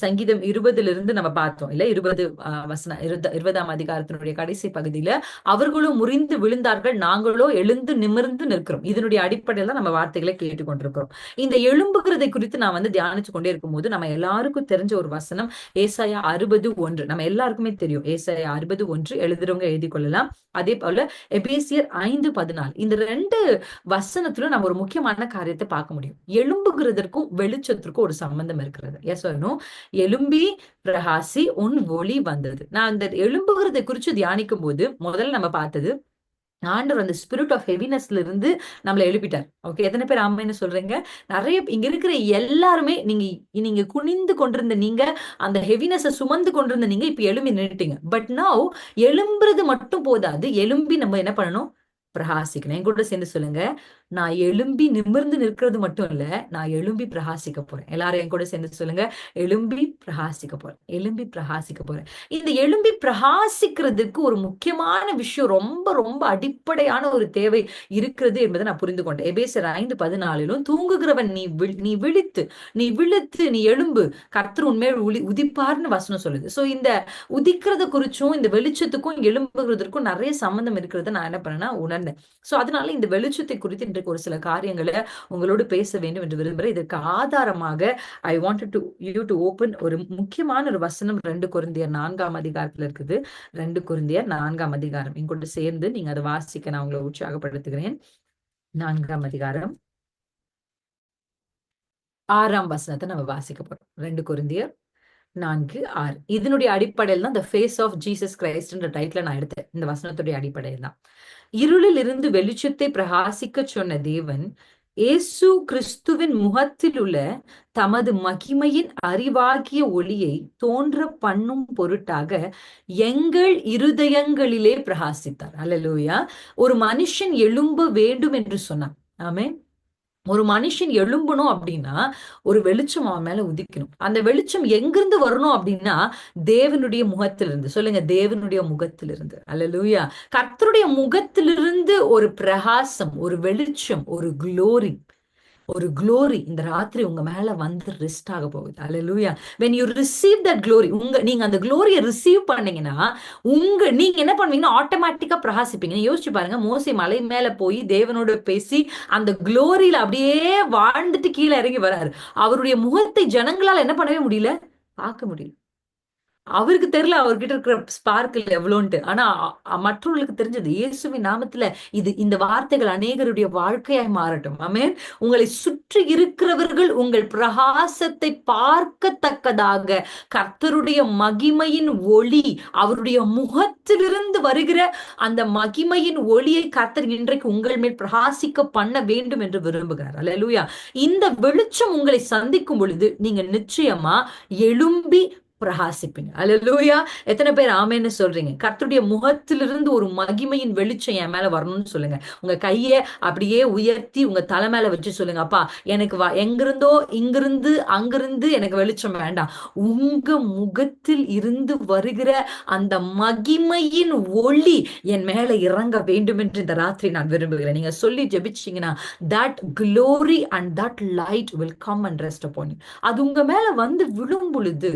சங்கீதம் 20 நம்ம பார்த்தோம் இல்ல. 20ஆம் அதிகாரத்தினுடைய கடைசி பகுதியில அவர்களும் முறிந்து விழுந்தார்கள், நாங்களோ எழுந்து நிமிர்ந்து நிற்கிறோம். இதனுடைய அடிப்படையில நம்ம வார்த்தைகளை கேட்டுக்கொண்டிருக்கிறோம். இந்த எழும்புகிறதை குறித்து நான் வந்து தியானிச்சு கொண்டே இருக்கும்போது நம்ம எல்லாருக்கும் தெரிஞ்ச ஒரு வசனம் ஏசாயா 60:1. நம்ம எல்லாருக்குமே தெரியும் ஏசாயா 60:1. எழுதுறவங்க எழுதி கொள்ளலாம். அதே போல எபேசியர் 5:14. இந்த 2 வசனத்துல நம்ம ஒரு முக்கியமான காரியத்தை பார்க்க முடியும். எழும்புகிறதற்கும் வெளிச்சத்திற்கும் ஒரு சம்பந்தம் இருக்கிறது. Yes or no? எழும்பி பிரகாசி உன் ஒளி வந்தது. நான் இந்த எழும்புகிறதை குறிச்சு தியானிக்கும் போது முதல்ல நம்ம பார்த்தது ஆண்டவர் அந்த ஸ்பிரிட் ஆஃப் ஹெவினஸ்ல இருந்து நம்மளை எழுப்பிட்டார். ஓகே, எத்தனை பேர் ஆமைன்னு சொல்றீங்க? நிறைய இங்க இருக்கிற எல்லாருமே நீங்க குனிந்து கொண்டிருந்த நீங்க, அந்த ஹெவினஸை சுமந்து கொண்டிருந்த நீங்க இப்ப எழும்பி நின்னுட்டீங்க. பட் நவ் எழும்புறது மட்டும் போதாது, எழும்பி நம்ம என்ன பண்ணணும்? பிரகாசிக்கணும். என் கூட சேர்ந்து சொல்லுங்க, நான் எழும்பி நிமிர்ந்து நிற்கிறது மட்டும் இல்ல, நான் எழும்பி பிரகாசிக்க போறேன். எல்லாரும் என் கூட சேர்ந்து சொல்லுங்க, எழும்பி பிரகாசிக்க போறேன், எழும்பி பிரகாசிக்க போறேன். இந்த எழும்பி பிரகாசிக்கிறதுக்கு ஒரு முக்கியமான விஷயம், ரொம்ப ரொம்ப அடிப்படையான ஒரு தேவை இருக்கிறது என்பதை நான் புரிந்து கொண்டேன். எபேசியர் 5:14 தூங்குகிறவன் நீ விழித்து நீ எழும்பு, கர்த்தர் உன்மேல் உதிப்பார்னு வசனம் சொல்லுது. சோ இந்த உதிக்கிறத குறிச்சும் இந்த வெளிச்சத்துக்கும் எழும்புகிறதுக்கும் நிறைய சம்பந்தம் இருக்கிறத நான் என்ன பண்ணேன்னா உணர்ந்தேன். சோ அதனால இந்த வெளிச்சத்தை குறித்து இன்றைக்கு ஒரு சில காரியங்களை உங்களோடு பேச வேண்டும் என்று விரும்புகிறேன். இதற்கு ஆதாரமாக I wanted you to open ஒரு முக்கியமான ஒரு வசனம் 2 கொரிந்தியர் 4ஆம் அதிகாரத்துல இருக்குது. 2 கொரிந்தியர் 4ஆம் அதிகாரம் எங்கூட சேர்ந்து நீங்க அதை வாசிக்க நான் உங்களை உற்சாகப்படுத்துகிறேன். 4ஆம் அதிகாரம் 6ஆம் வசனத்தை நம்ம வாசிக்க போறோம். 2 கொரிந்தியர் 4:6. இதனுடைய அடிப்படையில் தான் த ஃபேஸ் ஆஃப் ஜீசஸ் கிரைஸ்ட்ன்ற டைட்டில் நான் எடுத்தேன். இந்த வசனத்துடைய அடிப்படையில் தான். இருளில் இருந்து வெளிச்சத்தை பிரகாசிக்க சொன்ன தேவன் இயேசு கிறிஸ்துவின் முகத்தில் உள்ள தமது மகிமையின் அறிவாகிய ஒளியை தோன்ற பண்ணும் பொருட்டாக எங்கள் இருதயங்களிலே பிரகாசித்தார். அல்லேலூயா. ஒரு மனுஷன் எழும்ப வேண்டும் என்று சொன்னார். ஆமென். ஒரு மனுஷன் எழும்பணும் அப்படின்னா ஒரு வெளிச்சம் அவன் மேல உதிக்கணும். அந்த வெளிச்சம் எங்கிருந்து வரணும் அப்படின்னா தேவனுடைய முகத்திலிருந்து. சொல்லுங்க, தேவனுடைய முகத்திலிருந்து. அல்லேலூயா. கர்த்தருடைய முகத்திலிருந்து ஒரு பிரகாசம், ஒரு வெளிச்சம், ஒரு க்ளோரி இந்த ராத்திரி உங்க மேல வந்து ரெஸ்ட் ஆக போகுது. அல்லேலூயா. when you receive that glory, நீங்க அந்த க்ளோரியை ரிசீவ் பண்ணீங்கன்னா நீங்க என்ன பண்ணுவீங்கன்னா ஆட்டோமேட்டிக்கா பிரகாசிப்பீங்க. யோசிச்சு பாருங்க, மோசே மலை மேல போய் தேவனோட பேசி அந்த க்ளோரியில அப்படியே வாழ்ந்துட்டு கீழே இறங்கி வராரு. அவருடைய முகத்தை ஜனங்களால என்ன பண்ணவே முடியல, பார்க்க முடியல. அவருக்கு தெரியல அவர்கிட்ட இருக்கிற ஸ்பார்க்கிள் எவ்வளோன்ட்டு. ஆனா மற்றவர்களுக்கு தெரிஞ்சது இயேசுவின் நாமத்துல இந்த வார்த்தைகள் அநேகருடைய வாழ்க்கையாய் மாறட்டும். ஆமென். உங்களை சுற்றி இருக்கிறவர்கள் உங்கள் பிரகாசத்தை பார்க்கத்தக்கதாக கர்த்தருடைய மகிமையின் ஒளி, அவருடைய முகத்திலிருந்து வருகிற அந்த மகிமையின் ஒளியை கர்த்தர் இன்றைக்கு உங்கள் மேல் பிரகாசிக்க பண்ண வேண்டும் என்று விரும்புகிறார். அல்லேலூயா. இந்த வெளிச்சம் உங்களை சந்திக்கும் பொழுது நீங்க நிச்சயமா எழும்பி பிரகாசிப்பீங்க. அல்லேலூயா. எத்தனை பேர் ஆமென்னு சொல்றீங்க? கர்த்தருடைய முகத்திலிருந்து ஒரு மகிமையின் வெளிச்சம் என் மேல வரணும்னு சொல்லுங்க. உங்க கையை அப்படியே உயர்த்தி உங்க தலை மேல வச்சு சொல்லுங்க, அப்பா எனக்கு எங்கிருந்தோ இங்கிருந்து அங்கிருந்து எனக்கு வெளிச்சம் வேண்டாம். உங்க முகத்தில் இருந்து வருகிற அந்த மகிமையின் ஒளி என் மேல இறங்க வேண்டும் என்று இந்த ராத்திரி நான் விரும்புகிறேன். நீங்க சொல்லி ஜெபிச்சீங்கன்னா that glory and that light will come and rest upon you. அது உங்க மேல வந்து விழும் பொழுது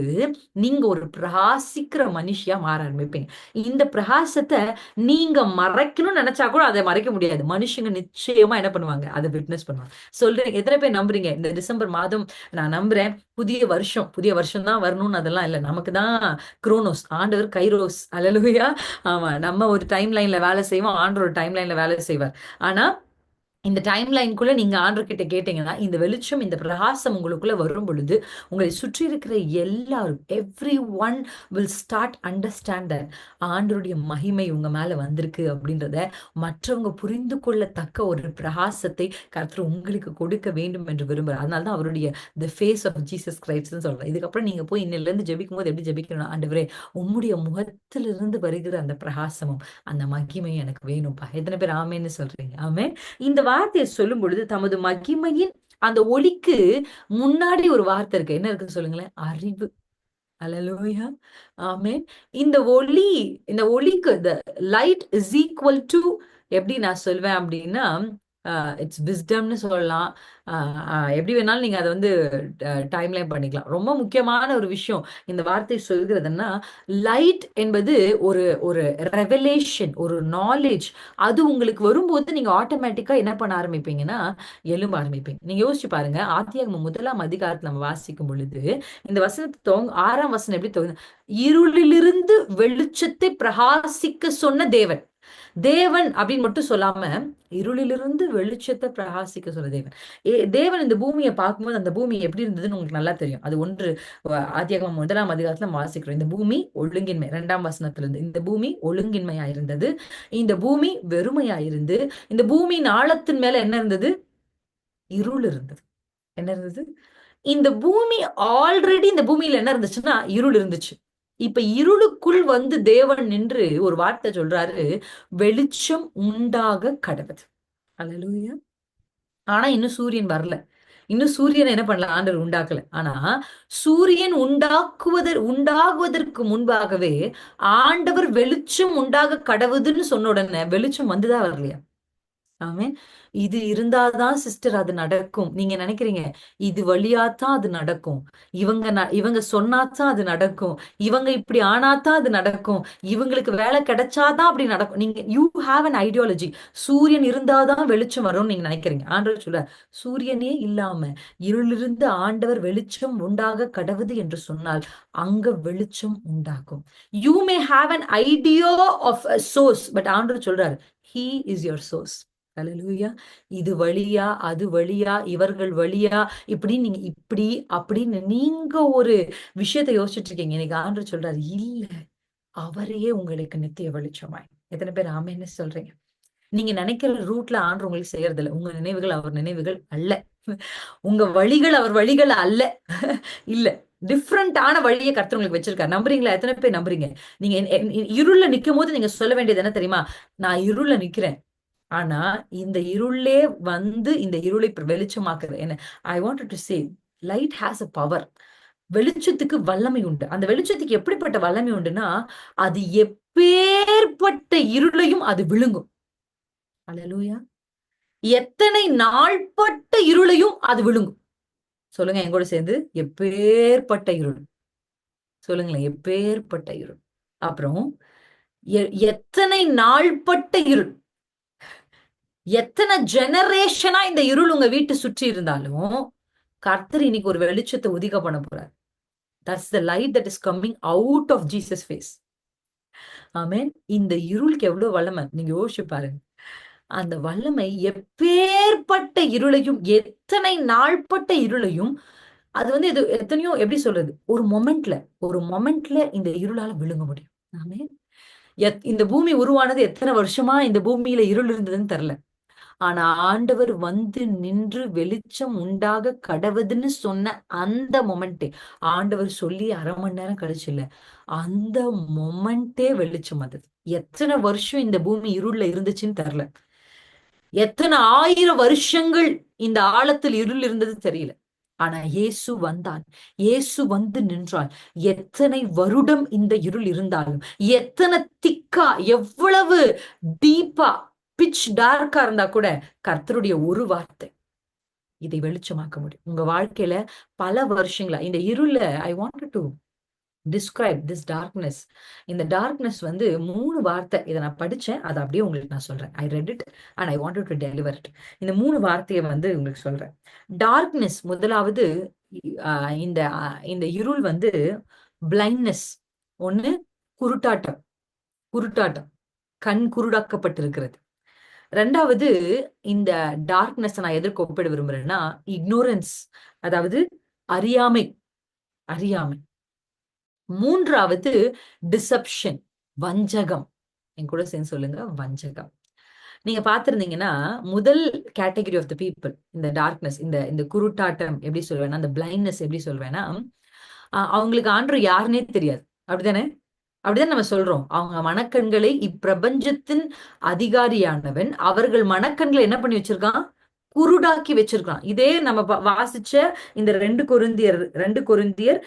நீங்க ஒரு பிரகாசிக்கிற மனுஷியா மாற ஆரம்பிப்பீங்க. இந்த பிரகாசத்தை நீங்க மறைக்கணும்னு நினைச்சா கூட அதை மறைக்க முடியாது. மனுஷங்க நிச்சயமா என்ன பண்ணுவாங்க, அதை விட்னஸ் பண்ணுவாங்க. சொல்றேன், எத்தனை பேர் நம்புறீங்க? இந்த டிசம்பர் மாதம் நான் நம்புறேன் புதிய வருஷம் தான் வரணும்னு அதெல்லாம் இல்லை. நமக்கு தான் குரோனோஸ், ஆண்டவர் கைரோஸ். அல்லேலூயா. ஆமா, நம்ம ஒரு டைம் லைன்ல வேலை செய்வோம், ஆண்டவர் ஒரு டைம் லைன்ல வேலை செய்வார். ஆனா இந்த டைம் லைனுக்குள்ள நீங்க ஆண்டவர்கிட்ட கேட்டீங்கன்னா இந்த வெளிச்சம், இந்த பிரகாசம் உங்களுக்குள்ள வரும் பொழுது உங்களை சுற்றி இருக்கிற எல்லாரும் every one will start understand that ஆண்டவருடைய மகிமை உங்க மேல வந்திருக்கு அப்படின்றத மற்றவங்க புரிந்து கொள்ளத்தக்க ஒரு பிரகாசத்தை கர்த்தர் உங்களுக்கு கொடுக்க வேண்டும் என்று விரும்புகிறார். அதனால தான் அவருடைய த ஃபேஸ் ஆஃப் ஜீசஸ் கிரைஸ்ட்னு சொல்றேன். இதுக்கப்புறம் நீங்க போய் இன்னில இருந்து ஜெபிக்கும் போது எப்படி ஜெபிக்கணும்? ஆண்டவரே, உம்முடைய முகத்திலிருந்து வருகிற அந்த பிரகாசமும் அந்த மகிமையும் எனக்கு வேணும்ப்பா. எத்தனை பேர் ஆமேன்னு சொல்றீங்க? ஆமென். இந்த வார்த்தையை சொல்லும் பொழுது தமது மகிமையின் அந்த ஒளிக்கு முன்னாடி ஒரு வார்த்தை இருக்கு. என்ன இருக்குன்னு சொல்லுங்களேன்? அறிவு. அல்லேலூயா. ஆமென். இந்த ஒளிக்கு the light is equal to, எப்படி நான் சொல்வேன் அப்படின்னா இட்ஸ் விஸ்டம்னு சொல்லலாம். எப்படி வேணாலும் நீங்க அதை வந்து டைம்லைன் பண்ணிக்கலாம். ரொம்ப முக்கியமான ஒரு விஷயம் இந்த வார்த்தை சொல்கிறதுன்னா, லைட் என்பது ஒரு ஒரு ரெவலேஷன், ஒரு நாலேஜ். அது உங்களுக்கு வரும்போது நீங்க ஆட்டோமேட்டிக்கா என்ன பண்ண ஆரம்பிப்பீங்கன்னா எழும்ப ஆரம்பிப்பீங்க. நீங்க யோசிச்சு பாருங்க, ஆதியாகமம் 1ஆம் அதிகாரத்துல நம்ம வாசிக்கும் பொழுது இந்த வசனத்தை 6ஆம் வசனம் எப்படி தோணுது? இருளிலிருந்து வெளிச்சத்தை பிரகாசிக்க சொன்ன தேவன் அப்படின்னு மட்டும் சொல்லாம இருளிலிருந்து வெளிச்சத்தை பிரகாசிக்க சொல்ல தேவன் இந்த பூமியை பார்க்கும்போது அந்த பூமி எப்படி இருந்ததுன்னு உங்களுக்கு நல்லா தெரியும். அது ஒன்று ஆதியாகமம் 1ஆம் அதிகாரத்துல வாசிக்கிறோம். இந்த பூமி ஒழுங்கின்மை, 2ஆம் வசனத்திலிருந்து இந்த பூமி ஒழுங்கின்மையா இருந்தது, இந்த பூமி வெறுமையா இருந்து, இந்த பூமியின் ஆழத்தின் மேல என்ன இருந்தது? இருள் இருந்தது. என்ன இருந்தது? இந்த பூமி ஆல்ரெடி இந்த பூமியில என்ன இருந்துச்சுன்னா இருள் இருந்துச்சு. இப்ப இருளுக்குள் வந்து தேவன் நின்று ஒரு வார்த்தை சொல்றாரு, வெளிச்சம் உண்டாக கடவுது. அல்லேலூயா. ஆனா இன்னும் சூரியன் வரல. இன்னும் சூரியனை என்ன பண்ணல, ஆண்டவர் உண்டாக்கல. ஆனா சூரியன் உண்டாகுவதற்கு முன்பாகவே ஆண்டவர் வெளிச்சம் உண்டாக கடவுதுன்னு சொன்ன உடனே வெளிச்சம் வந்துதான் வரலையா? ஆமென். இது இருந்தாதான் சிஸ்டர் அது நடக்கும். நீங்க நினைக்கிறீங்க இது வழியாத்தான் அது நடக்கும், இவங்க சொன்னாதான் அது நடக்கும், இவங்க இப்படி ஆனாதான் அது நடக்கும், இவங்களுக்கு வேலை கிடைச்சாதான் அப்படி நடக்கும். நீங்க யூ ஹாவ் அன் ஐடியாலஜி. சூரியன் இருந்தாதான் வெளிச்சம் வரும்னு நீங்க நினைக்கிறீங்க. ஆண்டவர் சொல்ல, சூரியனே இல்லாம இருளிலிருந்து ஆண்டவர் வெளிச்சம் உண்டாக கடவுது என்று சொன்னால் அங்க வெளிச்சம் உண்டாகும். You may have an idea of a source, but ஆண்டவர் சொல்றாரு, he is your source. அல்லேலூயா. இது வழியா, அது வழியா, இவர்கள் வழியா, இப்படி நீங்க இப்படி அப்படின்னு நீங்க ஒரு விஷயத்த யோசிச்சுட்டு இருக்கீங்க. இன்னைக்கு ஆண்டவர் சொல்றாரு, இல்ல, அவரையே உங்களுக்கு நித்திய வெளிச்சமாய். எத்தனை பேர் ஆமென்னு சொல்றீங்க? நீங்க நினைக்கிற ரூட்ல ஆண்டவர் உங்களுக்கு செய்யறது இல்ல. உங்க நினைவுகள் அவர் நினைவுகள் அல்ல. உங்க வழிகள் அவர் வழிகள் அல்ல. இல்ல. டிஃபரண்டான வழிய கர்த்தர் உங்களுக்கு வச்சிருக்காரு. நம்புறீங்களா? எத்தனை பேர் நம்புறீங்க? நீங்க இருள்ல நிக்கும்போது நீங்க சொல்ல வேண்டியது என்ன தெரியுமா? நான் இருள்ல நிக்கிறேன். ஆனா இந்த இருளே வந்து இந்த இருளை வெளிச்சமாக்குது. என்ன ஐ wanted to say, light has a power. வெளிச்சத்துக்கு வல்லமை உண்டு. அந்த வெளிச்சத்துக்கு எப்படிப்பட்ட வல்லமை உண்டுன்னா, அது எப்பேற்பட்ட இருளையும் அது விழுங்கும். அல்லேலூயா. எத்தனை நாள்பட்ட இருளையும் அது விழுங்கும். சொல்லுங்க என் கூட சேர்ந்து, எப்பேற்பட்ட இருள். சொல்லுங்களேன், எப்பேற்பட்ட இருள். அப்புறம் எத்தனை நாள்பட்ட இருள். எத்தனை ஜெனரேஷனா இந்த இருள் உங்க வீட்டு சுற்றி இருந்தாலும், கர்த்தர் இன்னைக்கு ஒரு வெளிச்சத்தை உதிக்க பண்ண போறார். That's the light that is coming out of Jesus face. ஆமென். இந்த இருளுக்கு எவ்வளவு வல்லமை நீங்க யோசிச்சு பாருங்க. அந்த வல்லமை எப்பேற்பட்ட இருளையும், எத்தனை நாள்பட்ட இருளையும், அது வந்து இது எத்தனையோ எப்படி சொல்றது? ஒரு மொமெண்ட்ல இந்த இருளால விழுங்க முடியும். ஆமென். இந்த பூமி உருவானது எத்தனை வருஷமா இந்த பூமியில இருள் இருந்ததுன்னு தெரியல. ஆனா ஆண்டவர் வந்து நின்று வெளிச்சம் உண்டாக கடவுதுன்னு சொன்ன அந்த மொமெண்டே, ஆண்டவர் சொல்லி 1/2 மணி நேரம் கழிச்சு இல்ல, அந்த மொமெண்டே வெளிச்சம் வந்தது. எத்தனை வருஷம் இந்த பூமி இருள்ல இருந்துச்சுன்னு தெரியல. எத்தனை 1000 வருஷங்கள் இந்த ஆழத்தில் இருள் இருந்தது தெரியல. ஆனா இயேசு வந்தான். இயேசு வந்து நின்றான். எத்தனை வருடம் இந்த இருள் இருந்தாலும், எத்தனை திக்கா, எவ்வளவு டீப்பா, பிட்ச் டார்க்கா இருந்தா கூட, கர்த்தருடைய ஒரு வார்த்தை இதை வெளிச்சமாக்க முடியும். உங்க வாழ்க்கையில பல வருஷங்களா இந்த இருள I wanted to describe this darkness. இந்த டார்க்னஸ் வந்து 3 வார்த்தை. இத நான் படிச்சேன். அத அப்படியே உங்களுக்கு நான் சொல்றேன். I read it and I wanted to deliver it. இந்த 3 வார்த்தைய வந்து உங்களுக்கு சொல்றேன். டார்க்னஸ் முதலாவது, அ இந்த இந்த இருள் வந்து பிளைண்ட்னஸ். ஒண்ணு குருட்டாட்டம். குருட்டாட்டம். கண் குருடாக்கப்பட்டிருக்கிறது. 2வது, இந்த டார்க்னஸ் நான் எதற்கு ஒப்பிட விரும்புறேன்னா, இக்னோரன்ஸ். அதாவது அறியாமை. அறியாமை. 3வது டிசெப்ஷன். வஞ்சகம். என் கூட சேர்ந்து சொல்லுங்க, வஞ்சகம். நீங்க பார்த்திருந்தீங்கன்னா, முதல் கேட்டகரி ஆஃப் த பீப்பிள், இந்த டார்க்னஸ், இந்த இந்த குருட்டாட்டம் எப்படி சொல்வேன்னா, அந்த பிளைண்ட்னஸ் எப்படி சொல்வேன்னா, அவங்களுக்கு ஆண்டவர் யாருன்னே தெரியாது. அப்படிதானே? அப்படிதான் நம்ம சொல்றோம். அவங்க மனக்கண்களை இப்பிரபஞ்சத்தின் அதிகாரியானவன் அவர்கள் மனக்கண்களை என்ன பண்ணி வச்சிருக்கான்? குருடாக்கி வச்சிருக்கான். இதே நம்ம வாசிச்ச இந்த 2 கொரிந்தியர்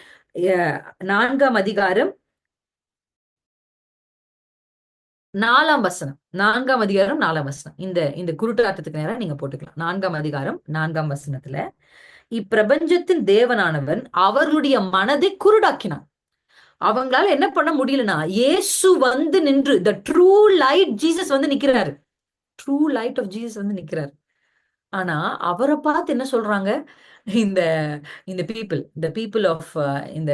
4ஆம் அதிகாரம் 4ஆம் வசனம். 4ஆம் அதிகாரம் 4ஆம் வசனம். இந்த இந்த குருட்டாட்டத்துக்கு நேரா நீங்க போட்டுக்கலாம். 4ஆம் அதிகாரம் 4ஆம் வசனத்துல, இப்பிரபஞ்சத்தின் தேவனானவன் அவர்களுடைய மனதை குருடாக்கினான். அவங்களால என்ன பண்ண முடியலன்னா, இயேசு வந்து நின்று, த ட்ரூ லைட் ஜீசஸ் வந்து நிக்கிறாரு. ட்ரூ லைட் ஆஃப் ஜீசஸ் வந்து நிக்கிறாரு. ஆனா அவரை பார்த்து என்ன சொல்றாங்க? இந்த இந்த பீப்புள் ஆஃப் இந்த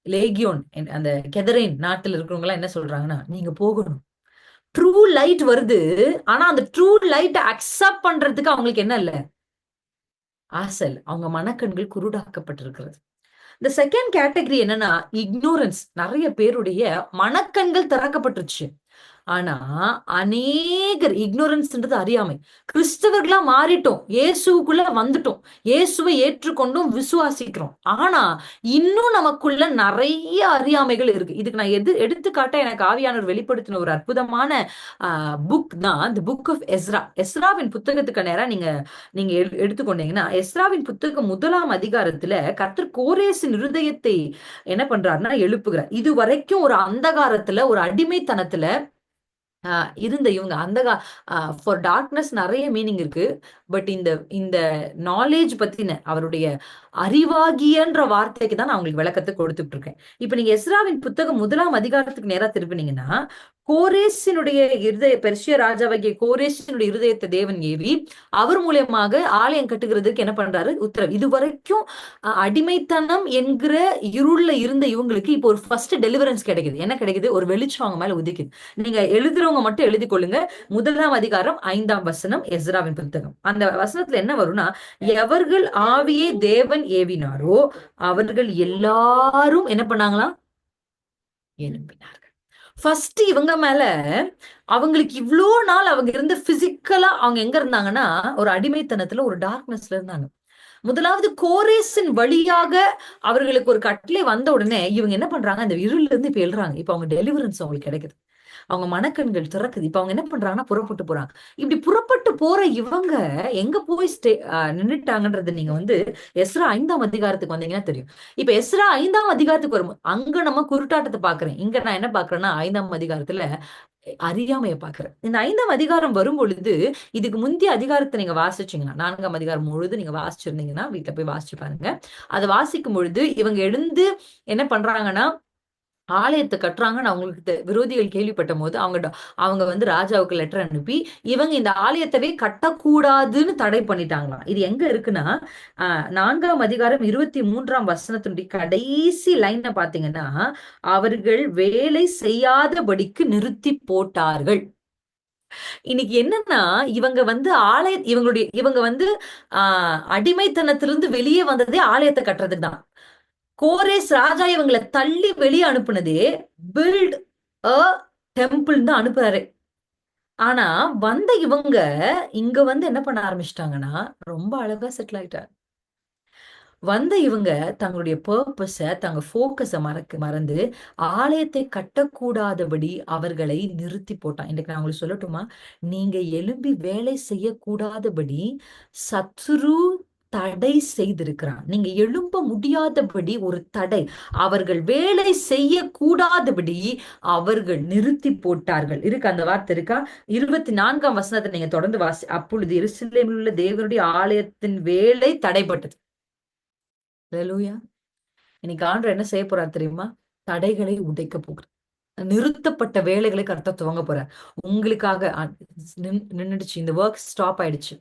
லேகியோன், அந்த கெதரேன் நாட்டுல இருக்கிறவங்க எல்லாம் என்ன சொல்றாங்கன்னா, நீங்க போகணும். ட்ரூ லைட் வருது. ஆனா அந்த ட்ரூ லைட் அக்செப்ட் பண்றதுக்கு அவங்களுக்கு என்ன இல்ல? ஆசை இல்ல. அவங்க மனக்கண்கள் குருடாக்கப்பட்டிருக்கிறது. இந்த செகண்ட் கேட்டகரி என்னன்னா, இக்னோரன்ஸ். நிறைய பேருடைய மனக்கண்கள் திறக்கப்பட்டுருச்சு. ஆனா அநேகர், இக்னோரன்ஸ்ன்றது அறியாமை. கிறிஸ்தவர்களா மாறிட்டோம். இயேசுக்குள்ள வந்துட்டோம். இயேசுவை ஏற்றுக்கொண்டும் விசுவாசிக்கிறோம். ஆனா இன்னும் நமக்குள்ள நிறைய அறியாமைகள் இருக்கு. இதுக்கு நான் எடுத்துக்காட்ட எனக்கு ஆவியானவர் வெளிப்படுத்தின ஒரு அற்புதமான புக் தான் தி புக் ஆஃப் எஸ்ரா. எஸ்ராவின் புத்தகத்துக்கு நேரா நீங்க நீங்க எடுத்துக்கொண்டீங்கன்னா, எஸ்ராவின் புத்தகம் 1ஆம் அதிகாரத்துல கர்த்தர் கோரேசின் இருதயத்தை என்ன பண்றாருன்னா எழுப்புகிறார். இது வரைக்கும் ஒரு அந்தகாரத்துல, ஒரு அடிமைத்தனத்துல இருந்த இவங்க, அந்த ஃபார் டார்க்னஸ் நிறைய மீனிங் இருக்கு. பட் இந்த இந்த நாலேஜ் பத்தின அவருடைய அறிவாகியன்ற வார்த்தைக்கு தான் நான் உங்களுக்கு விளக்கத்தை கொடுத்துட்டு இருக்கேன். இப்ப நீங்க எஸ்ராவின் புத்தகம் 1ஆம் அதிகாரத்துக்கு நேரா திருப்பினீங்கன்னா, கோரேசினுடைய பெர்ஷிய ராஜாவாகிய கோரேசினுடைய இருதயத்தை தேவன் ஏவி அவர் மூலியமாக ஆலயம் கட்டுகிறதுக்கு என்ன பண்றாரு? உத்தரவு. இதுவரைக்கும் அடிமைத்தனம் என்கிற இருள்ல இருந்த இவங்களுக்கு இப்போ ஒரு ஃபர்ஸ்ட் டெலிவரன்ஸ் கிடைக்குது. என்ன கிடைக்குது? ஒரு வெளிச்சம் அவங்க மேல உதிக்குது. நீங்க எழுதுறவங்க இருக்கிறவங்க மட்டும் எழுதி கொள்ளுங்க. 1ஆம் அதிகாரம் 5ஆம் வசனம், எஸ்ராவின் புத்தகம். அந்த வசனத்துல என்ன வரும்னா, எவர்கள் ஆவியை தேவன் ஏவினாரோ அவர்கள் எல்லாரும் என்ன பண்ணாங்களாம்? எழும்பினார்கள். ஃபர்ஸ்ட் இவங்க மேல, அவங்களுக்கு இவ்ளோ நாள் அவங்க இருந்த பிசிக்கலா அவங்க எங்க இருந்தாங்கன்னா, ஒரு அடிமைத்தனத்துல, ஒரு டார்க்னஸ்ல இருந்தாங்க. முதலாவது கோரேசின் வழியாக அவர்களுக்கு ஒரு கட்டளை வந்த உடனே இவங்க என்ன பண்றாங்க, அந்த இருள்ல இருந்து இப்ப எழுறாங்க. இப்ப அவங்க டெலிவரன்ஸ் அவங்களுக்கு கிடைக்குது. அவங்க மனக்கண்கள் திறக்குது. இப்ப அவங்க என்ன பண்றாங்கன்னா, புறப்பட்டு போறாங்க. இப்படி புறப்பட்டு போற இவங்க எங்க போய் நின்னுட்டாங்கன்றது நீங்க வந்து எஸ்ரா 5ஆம் அதிகாரத்துக்கு வந்தீங்கன்னா தெரியும். இப்ப எஸ்ரா 5ஆம் அதிகாரத்துக்கு வரும், அங்க நம்ம குருட்டாட்டத்தை பாக்குறேன். இங்க நான் என்ன பாக்குறேன்னா, 5ஆம் அதிகாரத்துல அறியாமைய பாக்குறேன். இந்த 5ஆம் அதிகாரம் வரும் பொழுது, இதுக்கு முந்தைய அதிகாரத்தை நீங்க வாசிச்சீங்கன்னா, 4ஆம் அதிகாரம் முழுது நீங்க வாசிச்சிருந்தீங்கன்னா, வீட்டுல போய் வாசிச்சு பாருங்க. அதை வாசிக்கும் பொழுது இவங்க எழுந்து என்ன பண்றாங்கன்னா, ஆலயத்தை கட்டுறாங்கன்னு அவங்களுக்கு விரோதிகள் கேள்விப்பட்ட போது அவங்க வந்து ராஜாவுக்கு லெட்டர் அனுப்பி இவங்க இந்த ஆலயத்தவே கட்டக்கூடாதுன்னு தடை பண்ணிட்டாங்களாம். இது எங்க இருக்குன்னா, 4ஆம் அதிகாரம் 23ஆம் வசனத்தினுடைய கடைசி லைனை பாத்தீங்கன்னா, அவர்கள் வேலை செய்யாதபடிக்கு நிறுத்தி போட்டார்கள். இன்னைக்கு என்னன்னா, இவங்க வந்து இவங்க வந்து அடிமைத்தனத்திலிருந்து வெளியே வந்ததே ஆலயத்தை கட்டுறதுக்கு தான். கோரேஸ் ராஜா இவங்களை தள்ளி வெளியே அனுப்புனதே பில்ட் அ டெம்பிள் தான் அனுப்புறாரு. ஆனா வந்த இவங்க இங்க வந்து என்ன பண்ண ஆரம்பிச்சிட்டாங்கன்னா, ரொம்ப அழகா செட்டில் ஆயிட்டாங்க. வந்த இவங்க தங்களுடைய பர்பஸ, தங்க போக்கஸ மறந்து ஆலயத்தை கட்டக்கூடாதபடி அவர்களை நிறுத்தி போட்டான். இன்னைக்கு நான் உங்களுக்கு சொல்லட்டுமா, நீங்க எழும்பி வேலை செய்யக்கூடாதபடி சத்துரு தடை செய்திருக்கிறான். நீங்க எழும்ப முடியாதபடி ஒரு தடை, அவர்கள் வேலை செய்யக்கூடாதபடி அவர்கள் நிறுத்தி போட்டார்கள். இருக்கு, அந்த வார்த்தை இருக்கா? 24ஆம் வசனத்தை நீங்க தொடர்ந்து வாசி. அப்பொழுது எருசலேமில் உள்ள தேவனுடைய ஆலயத்தின் வேலை தடைப்பட்டது. ஹல்லேலூயா. இன்னைக்கு ஆண்டவர் என்ன செய்ய போறார் தெரியுமா? தடைகளை உடைக்க போகிறார். நிறுத்தப்பட்ட வேலைகளை கர்த்தர் துவங்க போறார். உங்களுக்காக நின்னுடுச்சு. இந்த ஒர்க் ஸ்டாப் ஆயிடுச்சு.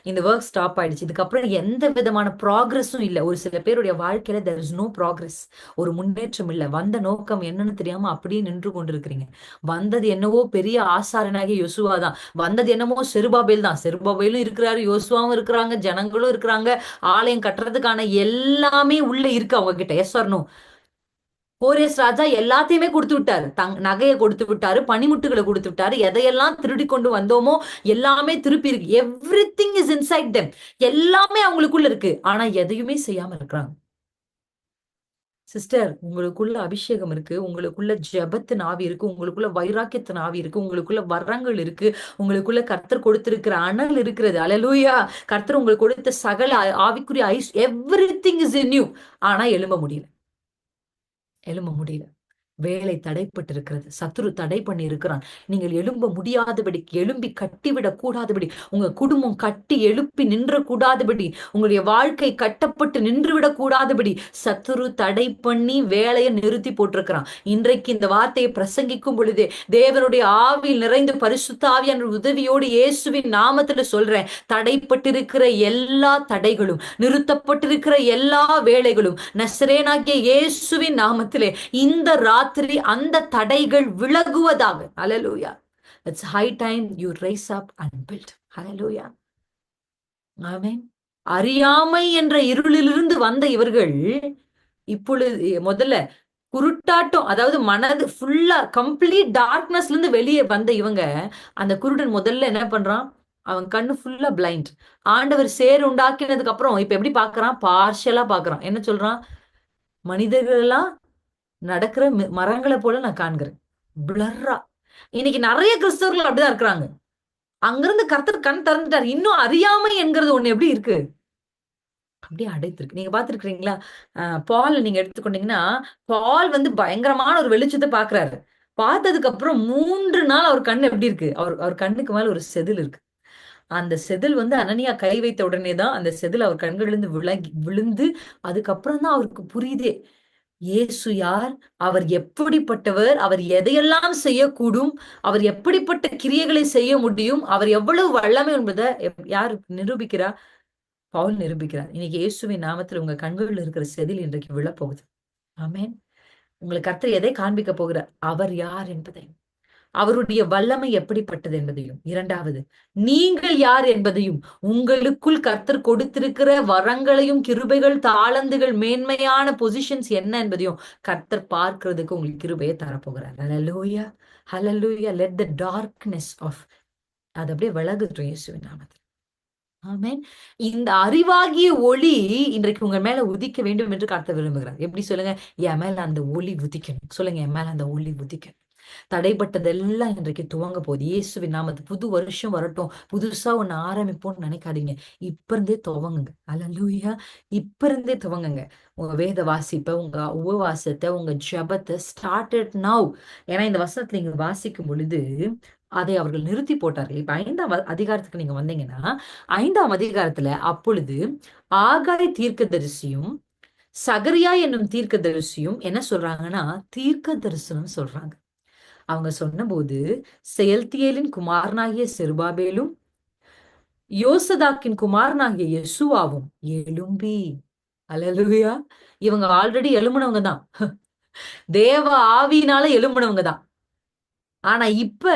இந்த ஒர்க் ஸ்டாப் ஆயிடுச்சு. இதுக்கப்புறம் எந்த விதமான ப்ராக்ரஸும் இல்ல. ஒரு சில பேருடைய வாழ்க்கையில there is no progress. ஒரு முன்னேற்றம் இல்ல. வந்த நோக்கம் என்னன்னு தெரியாம அப்படியே நின்று கொண்டிருக்கிறீங்க. வந்தது என்னவோ பெரிய ஆசாரனாகிய யோசுவா தான். வந்தது என்னமோ செருபாபேல் தான். செருபாபேலும் இருக்கிறாரு, யோசுவாவும் இருக்கிறாங்க, ஜனங்களும் இருக்கிறாங்க. ஆலயம் கட்டுறதுக்கான எல்லாமே உள்ள இருக்கு அவங்க கிட்ட. Yes or no? கோரேஸ் ராஜா எல்லாத்தையுமே கொடுத்து விட்டாரு. நகையை கொடுத்து விட்டாரு, பனிமுட்டுகளை கொடுத்து விட்டாரு. எதையெல்லாம் திருடி கொண்டு வந்தோமோ எல்லாமே திருப்பி இருக்கு. Every thing is inside them. எல்லாமே அவங்களுக்குள்ள இருக்கு. ஆனா எதையுமே செய்யாம இருக்கிறாங்க. சிஸ்டர், உங்களுக்குள்ள அபிஷேகம் இருக்கு, உங்களுக்குள்ள ஜெபத்தின் ஆவி இருக்கு, உங்களுக்குள்ள வைராக்கியத்தின் ஆவி இருக்கு, உங்களுக்குள்ள வரங்கள் இருக்கு, உங்களுக்குள்ள கர்த்தர் கொடுத்திருக்கிற அனல் இருக்கிறது. அல்லேலூயா. கர்த்தர் உங்களுக்கு கொடுத்த சகல ஆவிக்குரிய எவ்ரிதிங் இஸ் இன் யூ. ஆனா எழும்ப முடியல. எழும்ப முடியல. வேலை தடைப்பட்டிருக்கிறது. சத்துரு தடை பண்ணி இருக்கிறான். நீங்கள் எழும்ப முடியாதபடி, எழும்பி கட்டிவிடக் கூடாதபடி, உங்க குடும்பம் கட்டி எழுப்பி நின்ற கூடாதபடி, உங்களுடைய வாழ்க்கை கட்டப்பட்டு நின்றுவிடக் கூடாதபடி சத்துரு தடை பண்ணி வேலையை நிறுத்தி போட்டிருக்கிறான். இன்றைக்கு இந்த வார்த்தையை பிரசங்கிக்கும் பொழுதே தேவனுடைய ஆவியில் நிறைந்து பரிசுத்த ஆவியான உதவியோடு இயேசுவின் நாமத்துல சொல்றேன், தடைப்பட்டிருக்கிற எல்லா தடைகளும், நிறுத்தப்பட்டிருக்கிற எல்லா வேலைகளும் நசரேனாகிய இயேசுவின் நாமத்திலே இந்த ராத்திரி அந்த தடைகள் விலகுவதாக. ஹல்லேலூயா. It's high time you raise up and build. ஹல்லேலூயா. ஆமென். அறியாமை என்ற இருளிலிருந்து வந்த இவர்கள் இப்பொழுது முதல்ல குருட்டாட்டம், அதாவது மனது ஃபுல்லா கம்ப்ளீட் டார்க்னஸ்ல இருந்து வெளியே வந்த இவங்க, அந்த குருடன் முதல்ல என்ன பண்றான்? அவன் கண்ணு ஃபுல்லா பிளைண்ட். ஆண்டவர் சேர் உண்டாக்கினதுக்கு அப்புறம் இப்ப எப்படி பாக்குறான்? பார்ஷியலா பாக்குறான். என்ன சொல்றான்? மனிதர்கள் எல்லாம் நடக்கிற மரங்களை போல நான் காண்கிறேன். பிளர்ரா. இன்னைக்கு நிறைய கிறிஸ்தவர்கள் அப்படிதான் இருக்கிறாங்க. அங்கிருந்து கர்த்தர் கண் திறந்துட்டார். இன்னும் அறியாமை என்கிறது ஒண்ணு எப்படி இருக்கு? அப்படியே அடைத்திருக்கு. நீங்க பாத்துருக்கீங்களா? பால் நீங்க எடுத்துக்கொண்டீங்கன்னா, பால் வந்து பயங்கரமான ஒரு வெளிச்சத்தை பாக்குறாரு. பார்த்ததுக்கு அப்புறம் 3 நாள் அவர் கண்ணு எப்படி இருக்கு? அவர் கண்ணுக்கு மேல ஒரு செதில் இருக்கு. அந்த செதில் வந்து அனனியா கை வைத்த உடனே தான் அந்த செதில் அவர் கண்களிலிருந்து விழுந்து அதுக்கப்புறம் தான் அவருக்கு புரியுதே, இயேசு யார், அவர் எப்படிப்பட்டவர், அவர் எதையெல்லாம் செய்யக்கூடும், அவர் எப்படிப்பட்ட கிரியைகளை செய்ய முடியும், அவர் எவ்வளவு வல்லமை என்பதை யார் நிரூபிக்கிறா? பவுல் நிரூபிக்கிறார். இன்னைக்கு இயேசுவின் நாமத்தில் உங்க கண்களில் இருக்கிற செதில் இன்றைக்கு விழப்போகுது. ஆமென். உங்களுக்கு கர்த்தர் எதை காண்பிக்க போகிறார்? அவர் யார் என்பதை. அவருடைய வல்லமை எப்படிப்பட்டது என்பதையும், இரண்டாவது நீங்கள் யார் என்பதையும், உங்களுக்குள் கர்த்தர் கொடுத்திருக்கிற வரங்களையும் கிருபைகள் தாளந்துகள் மேன்மையான பொசிஷன்ஸ் என்ன என்பதையும் கர்த்தர் பார்க்கிறதுக்கு உங்களுக்கு கிருபையை தரப்போகிறார். ஹல்லேலூயா, ஹல்லேலூயா. லெட் த டார்க்னஸ் ஆஃப் அது அப்படியே விலகுட்டும் இயேசுவின் நாமத்தில். ஆமென். இந்த அறிவாகிய ஒளி இன்றைக்கு உங்க மேல உதிக்க வேண்டும் என்று கர்த்தர் விரும்புகிறார். எப்படி சொல்லுங்க? என் மேல அந்த ஒளி உதிக்கணும். சொல்லுங்க, என் மேல அந்த ஒளி உதிக்கணும். தடைப்பட்டதெல்லாம் இன்றைக்கு துவங்க போகுது. இயேசுவின் நாமத்து புது வருஷம் வரட்டும், புதுசா ஒண்ணு ஆரம்பிப்போம்னு நினைக்காதீங்க. இப்ப இருந்தே துவங்குங்க. அல்லேலூயா. இப்ப இருந்தே துவங்குங்க. உங்க வேத வாசிப்ப, உங்க உபவாசத்தை, உங்க ஜெபத்தை ஸ்டார்டட் நவ். ஏன்னா இந்த வசனத்தை நீங்க வாசிக்கும் பொழுது அதை அவர்கள் நிறுத்தி போட்டார்கள். இப்ப 5ஆம் அதிகாரத்துக்கு நீங்க வந்தீங்கன்னா, 5ஆம் அதிகாரத்துல அப்பொழுது ஆகாய் தீர்க்கதரிசியும் சகரியா என்னும் தீர்க்கதரிசியும் என்ன சொல்றாங்கன்னா, தீர்க்க தரிசனம் சொல்றாங்க. அவங்க சொன்னபோது செயல்தியேலின் குமாரனாகிய செருபாபேலும் யோசதாக்கின் குமாரனாகிய யெசுவாவும் எழும்பி, அல்லேலூயா. இவங்க ஆல்ரெடி எழும்புனவங்க தான். தேவ ஆவியினால எழும்புனவங்க தான். ஆனா இப்ப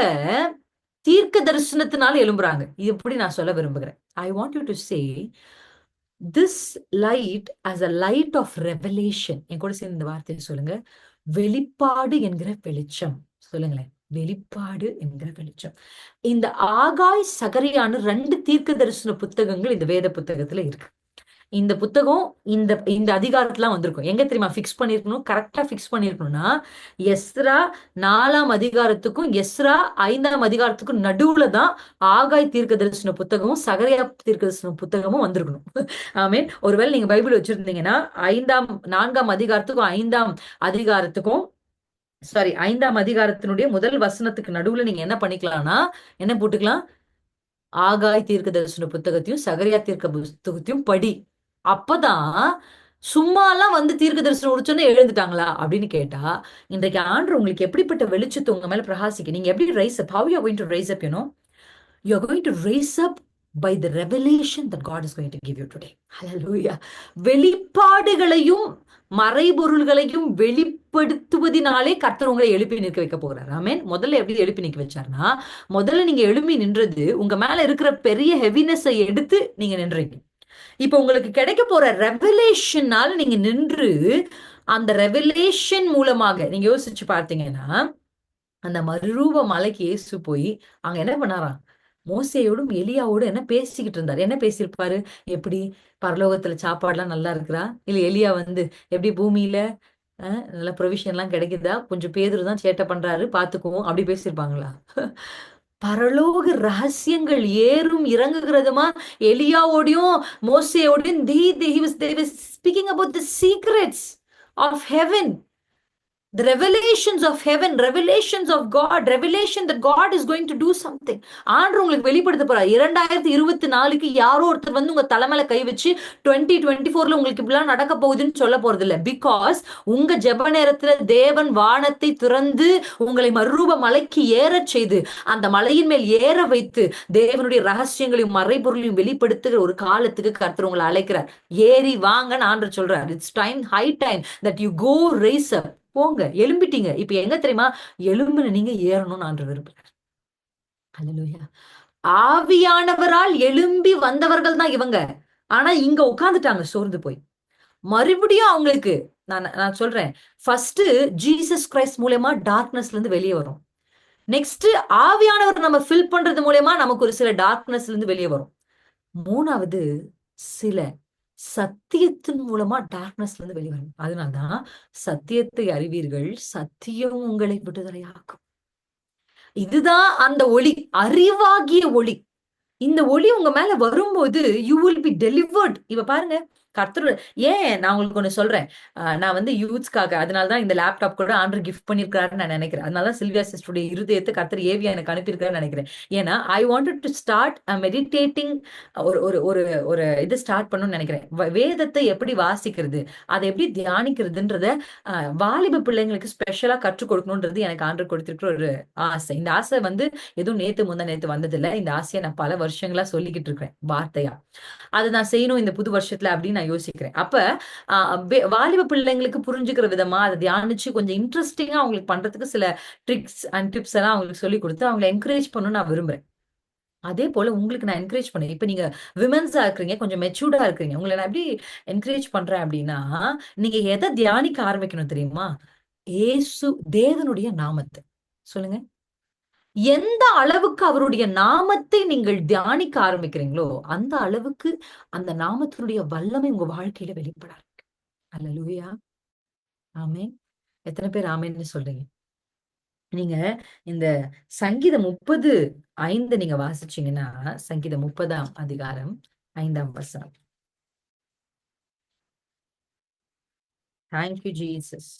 தீர்க்க தரிசனத்தினால எழும்புறாங்க. இது எப்படி நான் சொல்ல விரும்புகிறேன். ஐ want you to say this light as a light of revelation. என் கூட சேர்ந்து இந்த வார்த்தையை சொல்லுங்க. வெளிப்பாடு என்கிற வெளிச்சம். சொல்லுங்களேன், வெளிப்பாடு என்கிற வெளிச்சம். இந்த ஆகாய் சகரியான 2 தீர்க்க தரிசன புத்தகங்கள் இந்த வேத புத்தகத்துல இருக்கு. இந்த புத்தகம் இந்த இந்த அதிகாரத்துலாம் வந்திருக்கும். எங்க தெரியுமா ஃபிக்ஸ் பண்ணிருக்கணும்? கரெக்டா ஃபிக்ஸ் பண்ணிருக்கணும்னா எஸ்ரா 4ஆம் அதிகாரத்துக்கும் எஸ்ரா 5ஆம் அதிகாரத்துக்கும் நடுவுல தான் ஆகாய் தீர்க்க தரிசன புத்தகமும் சகரியா தீர்க்க தரிசன புத்தகமும் வந்திருக்கணும். ஆமீன். ஒருவேளை நீங்க பைபிள் வச்சிருந்தீங்கன்னா 4ஆம் அதிகாரத்துக்கும் 5ஆம் அதிகாரத்துக்கும் 5ஆம் அதிகாரத்தினுடைய முதல் வசனத்துக்கு நடுவுல நீங்க என்ன பண்ணிக்கலாம்னா என்ன போட்டுக்கலாம்? ஆகாய் தீர்க்க தரிசன புத்தகத்தையும் சகரியா தீர்க்க புத்தகத்தையும் படி. அப்பதான் சும்மாலாம் வந்து தீர்க்க தரிசனம் முடிச்சோன்னே எழுந்துட்டாங்களா அப்படின்னு கேட்டா, இன்றைக்கு ஆண்டவர் உங்களுக்கு எப்படிப்பட்ட வெளிச்சத்தை உங்க மேல பிரகாசிக்க, நீங்க எப்படி rice up, how you are going to rise up, you are going to raise up by the revelation that God is going to give you today. Hallelujah. வெளிப்பாடுகளையும் மறைபொருள்களையும் வெளிப்படுத்துவதினாலே கர்த்தர் உங்களை எழுப்பி நிற்க வைக்க போகிறார். ஆமென். முதல்ல எப்படி எழுப்பி நிற்க வச்சார்னா, முதல்ல நீங்க எழுப்பி நின்றது உங்க மேல இருக்கிற பெரிய ஹெவினஸை எடுத்து நீங்க நின்றீங்க. இப்ப உங்களுக்கு கிடைக்க போற ரெவலேஷனால நீங்க நின்று அந்த ரெவலேஷன் மூலமாக நீங்க யோசிச்சு பார்த்தீங்கன்னா, அந்த மறுரூப மலைக்கு இயேசு போய் அங்க என்ன பண்ணாராம்? மோசேயோடும் எலியாவோடும் என்ன பேசிக்கிட்டு இருந்தார்? என்ன பேசியிருப்பாரு? எப்படி பரலோகத்துல சாப்பாடுலாம் நல்லா இருக்குதா? இல்ல எலியா வந்து எப்படி பூமியில நல்ல ப்ரொவிஷன் எல்லாம் கிடைக்குதா? கொஞ்சம் பேதுரு தான் சேட்டை பண்றாரு பாத்துக்குவோம், அப்படி பேசியிருப்பாங்களா? பரலோக ரகசியங்கள் ஏறும் இறங்குகிறதுமா எலியாவோடையும் மோசேயோடையும் they was speaking about the secrets of heaven, the revelations of heaven, revelations of God, revelation that God is going to do something. ஆண்டவர் உங்களுக்கு வெளிப்படுத்த போறார். 2024க்கு யாரோ ஒருத்தர் வந்து உங்க தலைமையில கை வச்சு 2024ல உங்களுக்கு இப்படிலாம் நடக்க போகுதுன்னு சொல்ல போறது இல்ல. பிகாஸ் உங்க ஜெப நேரத்துல தேவன் வானத்தை திறந்து உங்களை மறுரூப மலைக்கு ஏறச் செய்து அந்த மலையின் மேல் ஏற வைத்து தேவனுடைய ரகசியங்களையும் மறைபொருளையும் வெளிப்படுத்துகிற ஒரு காலத்துக்கு கர்த்தர் உங்களை அழைக்கிறார். ஏறி வாங்கன்னு ஆண்டவர் சொல்றார். It's time, high time that you go rise up. போங்க, எழும்பிட்டீங்க. இப்ப எங்க தெரியுமா? எலும்புன நீங்க ஏறணும்னு ஆண்டவர் விரும்புறார். அல்லேலூயா. ஆவியானவரால் எழும்பி வந்தவர்கள் தான் இவங்க. ஆனா இங்க உட்கார்ந்துட்டாங்க சோர்ந்து போய். மறுபடியும் அவங்களுக்கு நான் சொல்றேன், ஃபர்ஸ்ட் ஜீசஸ் கிரைஸ்ட் மூலமா டார்க்னஸ்ல இருந்து வெளியே வரும். நெக்ஸ்ட் ஆவியானவர் நம்ம ஃபில் பண்றது மூலமா நமக்கு ஒரு சில டார்க்னஸ்ல இருந்து வெளியே வரும். மூணாவது சில சத்தியத்தின் மூலமா டார்க்னஸ்ல இருந்து வெளிவரும். அதனால்தான் சத்தியத்தை அறிவீர்கள், சத்தியம் உங்களை விடுதலையாக்கும். இதுதான் அந்த ஒளி, அறிவாகிய ஒளி. இந்த ஒளி உங்க மேல வரும்போது யூ வில் பி டெலிவர்ட். இப்ப பாருங்க, கர்த்தர் ஏன் நான் உங்களுக்கு ஒண்ணு சொல்றேன். நான் வந்து யூத்ஸ்க்காக அதனாலதான் இந்த லேப்டாப் கூட ஆண்டர் கிஃப்ட் பண்ணிருக்காருன்னு நான் நினைக்கிறேன். அதனாலதான் சில்வியா சிஸ்டருடைய இருதயத்தை கர்த்தர் ஏவியா எனக்கு அனுப்பியிருக்காருன்னு நினைக்கிறேன். ஏன்னா ஐ வாண்டட் டு ஸ்டார்ட் மெடிடேட்டிங், ஒரு ஒரு ஒரு ஒரு இது ஸ்டார்ட் பண்ணணும்னு நினைக்கிறேன். வேதத்தை எப்படி வாசிக்கிறது, அதை எப்படி தியானிக்கிறதுன்றத வாலிப பிள்ளைங்களுக்கு ஸ்பெஷலா கற்றுக் கொடுக்கணும்ன்றது எனக்கு ஆண்டர் கொடுத்திருக்கிற ஒரு ஆசை. இந்த ஆசை வந்து எதுவும் நேத்து வந்ததில்லை. இந்த ஆசையை நான் பல வருஷங்களா சொல்லிக்கிட்டு இருக்கிறேன் வார்த்தையா. அதை நான் செய்யணும் இந்த புது வருஷத்துல அப்படின்னு நான் யோசிக்கிறேன். அப்ப வாலிப பிள்ளைங்களுக்கு புரிஞ்சுக்கிற விதமா அதை தியானிச்சு கொஞ்சம் இன்ட்ரெஸ்டிங்கா அவங்களுக்கு பண்றதுக்கு சில ட்ரிக்ஸ் அண்ட் டிப்ஸ் எல்லாம் அவங்களுக்கு சொல்லி கொடுத்து அவங்களை என்கரேஜ் பண்ணணும்னு நான் விரும்புறேன். அதே போல உங்களுக்கு நான் என்கரேஜ் பண்ணேன். இப்ப நீங்க விமென்ஸா இருக்கிறீங்க, கொஞ்சம் மெச்சூர்டா இருக்கிறீங்க. உங்களை நான் எப்படி என்கரேஜ் பண்றேன் அப்படின்னா, நீங்க எதை தியானிக்க ஆரம்பிக்கணும் தெரியுமா? ஏசு தேவனுடைய நாமத்தை. சொல்லுங்க. எந்த அளவுக்கு அவருடைய நாமத்தை நீங்கள் தியானிக்க ஆரம்பிக்கிறீங்களோ, அந்த அளவுக்கு அந்த நாமத்தினுடைய வல்லமை உங்க வாழ்க்கையில வெளிப்பட இருக்கு. அல்லேலூயா. ஆமென். எத்தனை பேர் ஆமென்னு சொல்றீங்க? நீங்க இந்த சங்கீதம் 30:5 நீங்க வாசிச்சீங்கன்னா, சங்கீதம் 30ஆம் அதிகாரம் 5ஆம் வசனம். Thank you Jesus.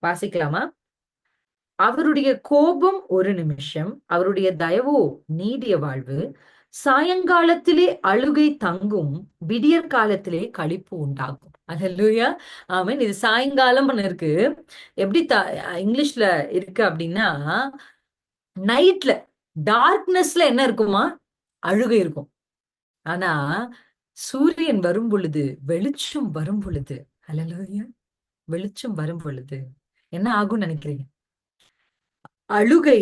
வாசிக்கலாமா? அவருடைய கோபம் ஒரு நிமிஷம், அவருடைய தயவோ நீடிய வாழ்வு. சாயங்காலத்திலே அழுகை தங்கும், விடியற் காலத்திலே களிப்பு உண்டாகும். அல்லேலூயா. ஆமென். இது சாயங்காலம் இருக்கு. எப்படி இங்கிலீஷ்ல இருக்கு அப்படின்னா, நைட்ல டார்க்னஸ்ல என்ன இருக்குமா? அழுகை இருக்கும். ஆனா சூரியன் வரும் பொழுது, வெளிச்சம் வரும் பொழுது, அல்லேலூயா, வெளிச்சம் வரும் பொழுது என்ன ஆகும்னு நினைக்கிறீங்க? அழுகை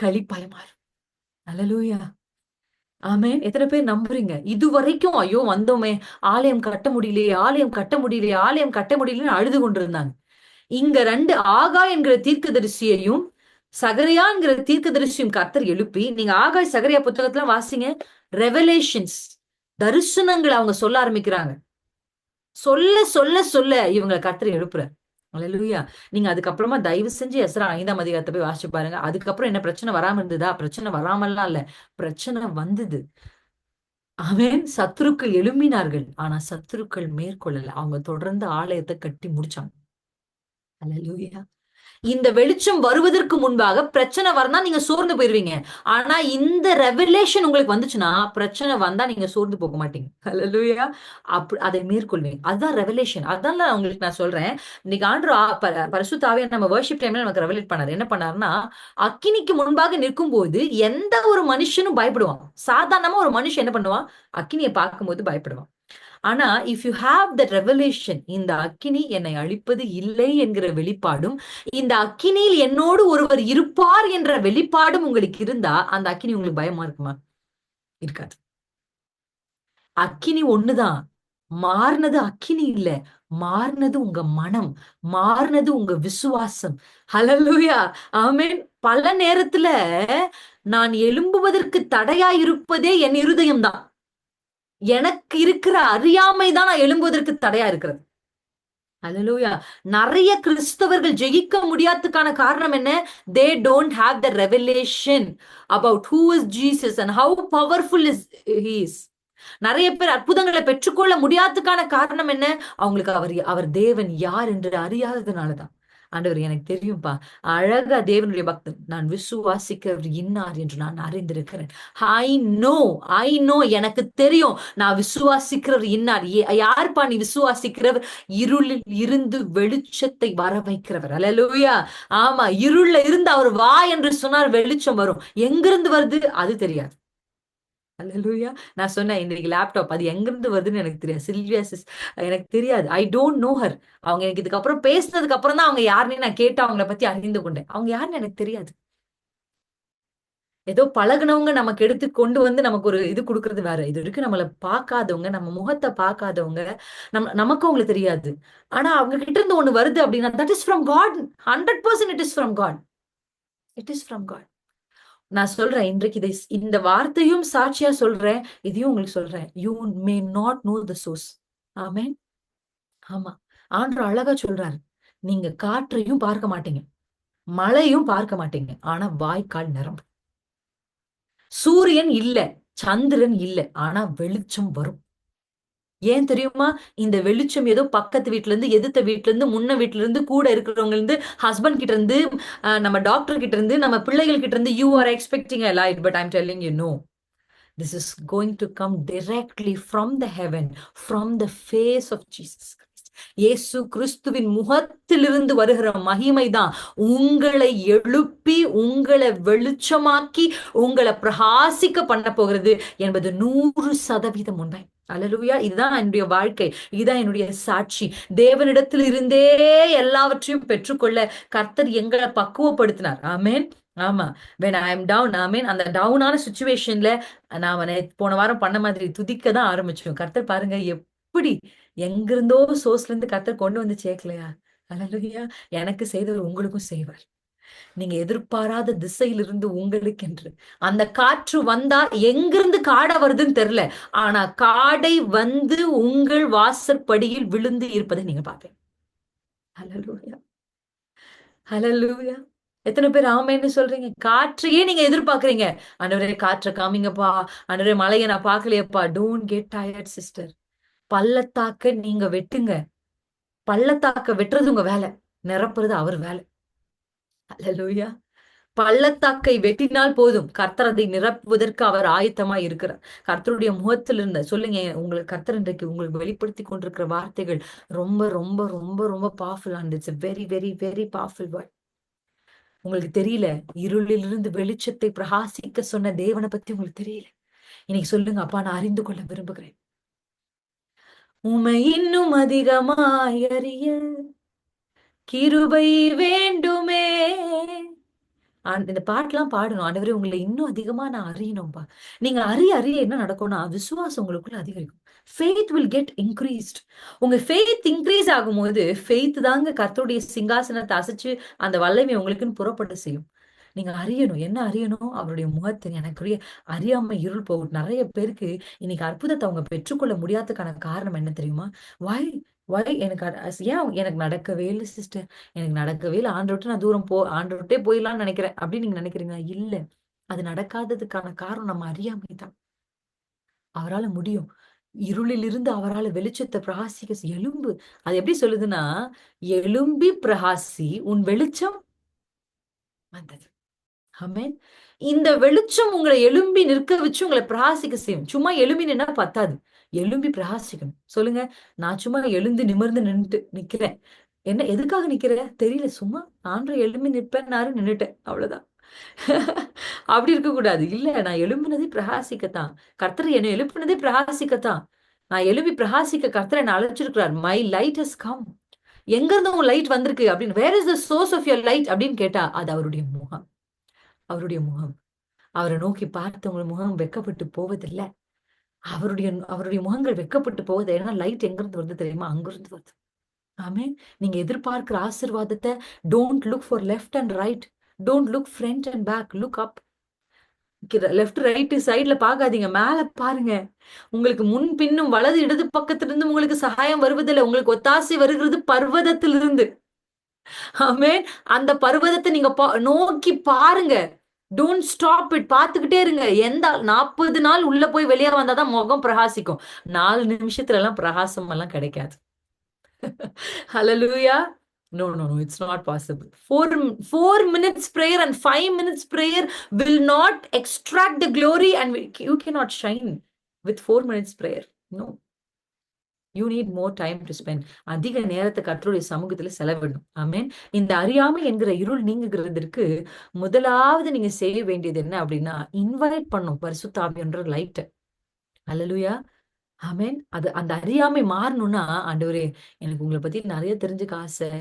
களிப்பாய் மாறும். அல்லேலூயா. ஆமென். எத்தனை பேர் நம்புறீங்க? இதுவரைக்கும் ஐயோ வந்தோமே, ஆலயம் கட்ட முடியலையே, ஆலயம் கட்ட முடியலையே, ஆலயம் கட்ட முடியலன்னு அழுது கொண்டிருந்தாங்க. இங்க 2 ஆகாய் என்கிற தீர்க்கதரிசியையும் சகரியா என்கிற தீர்க்கதரிசியும் கர்த்தர் எழுப்பி, நீங்க ஆகாய் சகரியா புத்தகத்துல வாசிங்க. ரெவலேஷன்ஸ், தரிசனங்கள் அவங்க சொல்ல ஆரம்பிக்கிறாங்க. சொல்ல சொல்ல சொல்ல இவங்களை கர்த்தர் எழுப்புறார். அல்லேலூயா. நீங்க அதுக்கப்புறமா தயவு செஞ்சு எஸ்றா 5ஆம் அதிகாரத்தை போய் வாசிச்சு பாருங்க. அதுக்கப்புறம் என்ன பிரச்சனை வராம இருந்ததா? பிரச்சனை வராமல்லாம் இல்ல, பிரச்சனை வந்தது. ஆமென். சத்துருக்கள் எழும்பினார்கள், ஆனா சத்துருக்கள் மேற்கொள்ளல. அவங்க தொடர்ந்து ஆலயத்தை கட்டி முடிச்சாங்க. அல்லேலூயா. இந்த வெளிச்சம் வருவதற்கு முன்பாக பிரச்சனை வரனா நீங்க சோர்ந்து போயிருவீங்க. ஆனா இந்த ரெவலேஷன் உங்களுக்கு வந்துச்சுன்னா, பிரச்சனை வந்தா நீங்க சோர்ந்து போக மாட்டீங்க. ஹல்லேலூயா. அதை மேற்கொள்வீங்க. அதுதான் ரெவலேஷன். அதான் உங்களுக்கு நான் சொல்றேன். இன்னைக்கு ஆண்டவர் பரிசுத்த ஆவியானவர் நம்ம வொர்ஷிப் டைம்ல நமக்கு ரெவலேட் பண்ணாரு. என்ன பண்ணாருன்னா, அக்கினிக்கு முன்பாக நிற்கும்போது எந்த ஒரு மனுஷனும் பயப்படுவான். சாதாரணமா ஒரு மனுஷன் என்ன பண்ணுவான்? அக்கினியை பார்க்கும்போது பயப்படுவான். ஆனா if you have that revelation, இந்த அக்கினி என்னை அழிப்பது இல்லை என்கிற வெளிப்பாடும், இந்த அக்கினியில் என்னோடு ஒருவர் இருப்பார் என்ற வெளிப்பாடும் உங்களுக்கு இருந்தா, அந்த அக்கினி உங்களுக்கு பயமா இருக்குமா? இருக்காது. அக்கினி ஒண்ணுதான். மாறினது அக்கினி இல்ல, மாறினது உங்க மனம், மாறினது உங்க விசுவாசம். ஹல்லேலூயா. ஆமென். பல நேரத்துல நான் எழும்புவதற்கு தடையா இருப்பதே என் இருதயம் தான். எனக்கு இருக்கிற அறியாமை தான் நான் எழும்புவதற்கு தடையா இருக்கிறது. அல்லேலூயா. நிறைய கிறிஸ்தவர்கள் ஜெயிக்க முடியாததுக்கான காரணம் என்ன? They don't have the revelation about who is Jesus and how powerful he is. நிறைய பேர் அற்புதங்களை பெற்றுக்கொள்ள முடியாததுக்கான காரணம் என்ன? அவங்களுக்கு அவர் தேவன் யார் என்று அறியாததுனாலதான். ஆண்டவர் எனக்கு தெரியும்பா, அழகா தேவனுடைய பக்தன், நான் விசுவாசிக்கிறவர் இன்னார் என்று நான் அறிந்திருக்கிறேன். ஐ நோ எனக்கு தெரியும் நான் விசுவாசிக்கிறவர் இன்னார். யார்ப்பா நீ விசுவாசிக்கிறவர்? இருளில் இருந்து வெளிச்சத்தை வர வைக்கிறவர். அல்லேலூயா. ஆமா, இருள்ல இருந்து அவர் வா என்று சொன்னார், வெளிச்சம் வரும். எங்கிருந்து வருது அது தெரியாது. அல்லேலூயா. நான் சொன்னேன் இன்னைக்கு லேப்டாப் அது எங்கிருந்து வருதுன்னு எனக்கு தெரியாது. சில்வியா சிஸ் எனக்கு தெரியாது. I don't know her. அவங்க எனக்கு இதுக்கப்புறம் பேசினதுக்கு அப்புறம் தான் அவங்க யாருன்னு நான் கேட்டு அவங்கள பத்தி அறிந்து கொண்டேன். அவங்க யாருன்னு எனக்கு தெரியாது. ஏதோ பழகுனவங்க நமக்கு எடுத்து கொண்டு வந்து நமக்கு ஒரு இது கொடுக்கறது வேற. இது வரைக்கும் நம்மள பார்க்காதவங்க, நம்ம முகத்தை பார்க்காதவங்க, நமக்கும் அவங்களுக்கு தெரியாது. ஆனா அவங்க கிட்ட இருந்து ஒண்ணு வருது அப்படின்னா, that is from God. 100% it is from God. It is from God. நான் சொல்றேன் இன்றைக்கு இந்த வார்த்தையும் சாட்சியா சொல்றேன். இதையும் உங்களுக்கு சொல்றேன். You may not know the source. ஆமென். ஆமா. ஆண்டவர் அழகா சொல்றாரு. நீங்க காற்றையும் பார்க்க மாட்டீங்க, மழையும் பார்க்க மாட்டீங்க. ஆனா வாய்க்கால் நிரம்பும். சூரியன் இல்ல, சந்திரன் இல்ல. ஆனா வெளிச்சம் வரும். ஏன் தெரியுமா? இந்த வெளிச்சம் ஏதோ பக்கத்து வீட்ல இருந்து, எதிர்த்த வீட்ல இருந்து, முன்ன வீட்ல இருந்து, கூட இருக்கிறவங்க இருந்து, ஹஸ்பண்ட் கிட்ட இருந்து, நம்ம டாக்டர் கிட்ட இருந்து, நம்ம பிள்ளைகள் கிட்ட இருந்து, you are expecting a light, but I'm telling you no. This is going to come directly from the heaven, from the face of Jesus Christ. இயேசு கிறிஸ்துவின் முகத்திலிருந்து வருகிற மகிமைதான் உங்களை எழுப்பி உங்களை வெளிச்சமாக்கி உங்களை பிரகாசிக்க பண்ண போகிறது என்பது 100% உண்மை. அல்லேலூயா. இதுதான் என்னுடைய வாழ்க்கை, இதுதான் என்னுடைய சாட்சி. தேவனிடத்தில் இருந்தே எல்லாவற்றையும் பெற்றுக்கொள்ள கர்த்தர் எங்களை பக்குவப்படுத்தினார். ஆமென். ஆமா. when I am down, ஆமென், அந்த டவுனான சுச்சுவேஷன்ல நாம போன வாரம் பண்ண மாதிரி துதிக்க தான் ஆரம்பிச்சோம். கர்த்தர் பாருங்க எப்படி எங்கிருந்தோ சோர்ஸ்ல இருந்து கர்த்தர் கொண்டு வந்து சேர்க்கலையா? அல்லேலூயா. எனக்கு செய்தவர் உங்களுக்கும் செய்வார். நீங்க எதிர்பாராத திசையிலிருந்து உங்களுக்கென்று அந்த காற்று வந்தா எங்கிருந்து காடை வருதுன்னு தெரியல. ஆனா காடை வந்து உங்கள் வாசற்படியில் விழுந்து இருப்பதை நீங்க பார்ப்பீங்க. ஹல்லேலூயா. ஹல்லேலூயா. எத்தனை பேர் ஆமென்னு சொல்றீங்க? காற்றையே நீங்க எதிர்பார்க்கறீங்க. ஆண்டவரே காற்றை காமிங்கப்பா. ஆண்டவரே மழையை நான் பார்க்கலையேப்பா. Don't get tired sister. பள்ளத்தாக்க நீங்க வெட்டுங்க. பள்ளத்தாக்க வெட்டுறது உங்க வேலை. நிரப்புறது அவர் வேலை. அல்லேலூயா. பள்ளத்தாக்கை வெட்டினால் போதும். கர்த்தர் அதை நிரப்புவதற்கு அவர் ஆயத்தமாய் இருக்கிறார். கர்த்தருடைய முகத்தில் இருந்த சொல்லுங்க, உங்களுக்கு கர்த்தர் இன்றைக்கு உங்களுக்கு வெளிப்படுத்தி கொண்டிருக்கிற வார்த்தைகள் ரொம்ப ரொம்ப ரொம்ப ரொம்ப powerful and it's very very very powerful word. உங்களுக்கு தெரியல, இருளிலிருந்து வெளிச்சத்தை பிரகாசிக்க சொன்ன தேவனை பத்தி உங்களுக்கு தெரியல. இன்னைக்கு சொல்லுங்க, அப்பா நான் அறிந்து கொள்ள விரும்புகிறேன். உமை இன்னும் அதிகமாய் அறிய கிருபை வேண்டுமே. இந்த பாட்டெல்லாம் பாடணும். ஆண்டவரே உங்களை இன்னும் அதிகமா நான் அறியணும்பா. நீங்க அறிய அறிய என்ன நடக்கும்னா, விசுவாசம் உங்களுக்குள்ள அதிகரிக்கும். Faith will get increased. உங்க ஃபெய்த் இன்கிரீஸ் ஆகும்போது, ஃபெய்த் தாங்க கர்த்தருடைய சிங்காசனத்தை அசைச்சு அந்த வல்லமை உங்களுக்குன்னு புறப்பட செய்யும். நீங்க அறியணும். என்ன அறியணும்? அவருடைய முகத்தை. எனக்குரிய அறியாமை இருள் போகும். நிறைய பேருக்கு இன்னைக்கு அற்புதத்தை அவங்க பெற்றுக்கொள்ள முடியாததுக்கான காரணம் என்ன தெரியுமா? வை வை எனக்கு ஏன் எனக்கு நடக்கவே இல்ல சிஸ்டர். எனக்கு நடக்கவே இல்ல. ஆண்டவர விட்டு நான் தூரம் ஆண்டவர விட்டே போயிடலாம்னு நினைக்கிறேன். அப்படின்னு நீங்க நினைக்கிறீங்களா? இல்ல. அது நடக்காததுக்கான காரணம் நம்ம அறியாமை தான். அவரால முடியும். இருளில் இருந்து அவரால வெளிச்சத்தை பிரகாசிக்க எழும்பு. அது எப்படி சொல்லுதுன்னா, எழும்பி பிரகாசி உன் வெளிச்சம் வந்தது. ஆமென். இந்த வெளிச்சம் உங்களை எழும்பி நிற்க வச்சு உங்களை பிரகாசிக்க செய்யும். சும்மா எழும்பி நின்னா பத்தாது. எழும்பி பிரகாசிக்கணும். சொல்லுங்க, நான் சும்மா எழுந்து நிமிர்ந்து நிக்கிறேன். என்ன எதுக்காக நிக்கிற? தெரியல. சும்மா ஆண்டவர் எழும்பி நிற்பேன்னாரு, நின்னுட்டேன். அவ்வளவுதான். அப்படி இருக்கக்கூடாது. இல்ல, நான் எழும்பினதே பிரகாசிக்கத்தான். கர்த்தர் என்னை எழுப்பினதே பிரகாசிக்கத்தான். நான் எழுப்பி பிரகாசிக்க கர்த்தர் என்னை அழைச்சிருக்கிறார். My light has come. எங்க இருந்து உன் லைட் வந்திருக்கு அப்படின்னு, where is the source of your light அப்படின்னு கேட்டா, அது அவருடைய முகம். அவருடைய முகம். அவரை நோக்கி பார்த்து உங்கள் முகம் வெட்கப்பட்டு போவதில்லை. அவருடைய அவருடைய முகங்கள் வெட்கப்பட்டு போவது. ஏன்னா லைட் எங்கிருந்து வருது தெரியுமா? அங்கிருந்து வருது. ஆமென். நீங்க எதிர்பார்க்கிற ஆசீர்வாதத்தை don't look for left and right. Don't look front and back. Look up. Left right சைடுல பார்க்காதீங்க. மேல பாருங்க. உங்களுக்கு முன் பின்னும் வலது இடது பக்கத்திலிருந்து உங்களுக்கு சகாயம் வருவதில்லை. உங்களுக்கு ஒத்தாசை வருகிறது பர்வதத்திலிருந்து. ஆமென். அந்த பர்வதத்தை நீங்க நோக்கி பாருங்க. Don't stop it. பார்த்துக்கிட்டே இருங்க. 40 நாள் உள்ள போய் வெளியே வந்தாதான் முகம் பிரகாசிக்கும். 4 நிமிஷத்துல எல்லாம் பிரகாசம் எல்லாம் கிடைக்காது. Hallelujah. No, no, no, it's not possible. 4 minutes prayer and 5 minutes prayer will not extract the glory, and you cannot shine with 4 minutes prayer. No. You need more time to spend. அதிக நேரத்தை கர்த்தருடைய சமூகத்துல செலவிடணும். ஆமென். இந்த அறியாமை என்கிற இருள் நீங்குகிறதற்கு முதலாவது நீங்க செய்ய வேண்டியது என்ன அப்படின்னா, இன்வைட் பண்ணும் பரிசுத்த ஆவியானவர் லைட். அல்லேலூயா. ஆமென். அது அந்த அறியாமை மாறணும்னா, ஆண்டவரே எனக்கு உங்களை பத்தி நிறைய தெரிஞ்சுக்க ஆசை.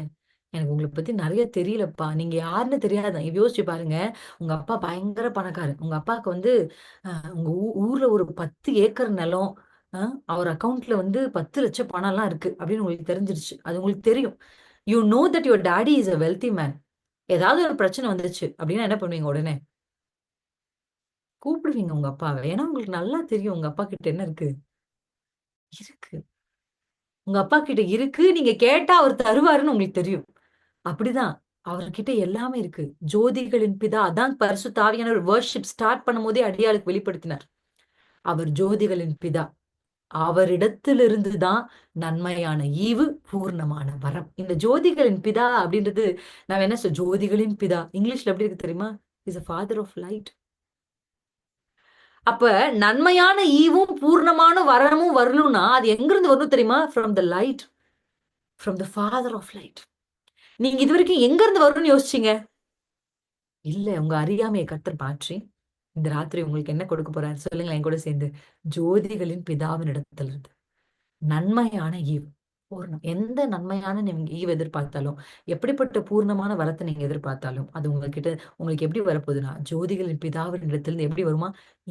எனக்கு உங்களை பத்தி நிறைய தெரியலப்பா. நீங்க யாருன்னு தெரியாத. யோசிச்சு பாருங்க. உங்க அப்பா பயங்கர பணக்காரர். உங்க அப்பாவுக்கு வந்து உங்க ஊர்ல ஒரு 10 ஏக்கர் நிலம், அவர் அக்கவுண்ட்ல வந்து 10 லட்சம் பணம் எல்லாம் இருக்கு அப்படின்னு உங்களுக்கு தெரிஞ்சிருச்சு. அது உங்களுக்கு தெரியும். You know that your daddy is a wealthy man. ஏதாவது ஒரு பிரச்சனை வந்துருச்சு அப்படின்னா என்ன பண்ணுவீங்க? உடனே கூப்பிடுவீங்க உங்க அப்பாவை. ஏன்னா உங்களுக்கு நல்லா தெரியும் உங்க அப்பா கிட்ட என்ன இருக்கு. உங்க அப்பா கிட்ட இருக்கு. நீங்க கேட்டா அவர் தருவாருன்னு உங்களுக்கு தெரியும். அப்படிதான். அவர்கிட்ட எல்லாமே இருக்கு. ஜோதிகளின் பிதா. அதான் பரிசுத்த ஆவியானவர் வொர்ஷிப் ஸ்டார்ட் பண்ணும்போதே அடியாளுக்கு வெளிப்படுத்தினார். அவர் ஜோதிகளின் பிதா. அவரிடத்திலிருந்து தான் நன்மையான ஈவு, பூர்ணமான வரம். இந்த ஜோதிகளின் பிதா அப்படின்றது நான் என்ன ஜோதிகளின் பிதா இங்கிலீஷ்ல எப்படி இருக்கு தெரியுமா? Is a father of light. அப்ப நன்மையான ஈவும் பூர்ணமான வரமும் வரணும்னா அது எங்கிருந்து வரணும் தெரியுமா? From the light. From the father of light. நீங்க இது வரைக்கும் எங்க இருந்து வரும்னு யோசிச்சீங்க? இல்ல, உங்க அறியாமையை கர்த்தர் மாற்றி இந்த ராத்திரி உங்களுக்கு என்ன கொடுக்க போறாரு சொல்லுங்களேன் என் கூட சேர்ந்து. ஜோதிகளின் பிதாவின் இடத்திலிருந்து நன்மையான ஈவ், பூர்ணம். எந்த நன்மையான நீங்க ஈவ் எதிர்பார்த்தாலும், எப்படிப்பட்ட பூர்ணமான வரத்தை நீங்க எதிர்பார்த்தாலும், அது உங்ககிட்ட உங்களுக்கு எப்படி வரப்போகுதுன்னா, ஜோதிகளின் பிதாவின் இடத்திலிருந்து எப்படி வருமா?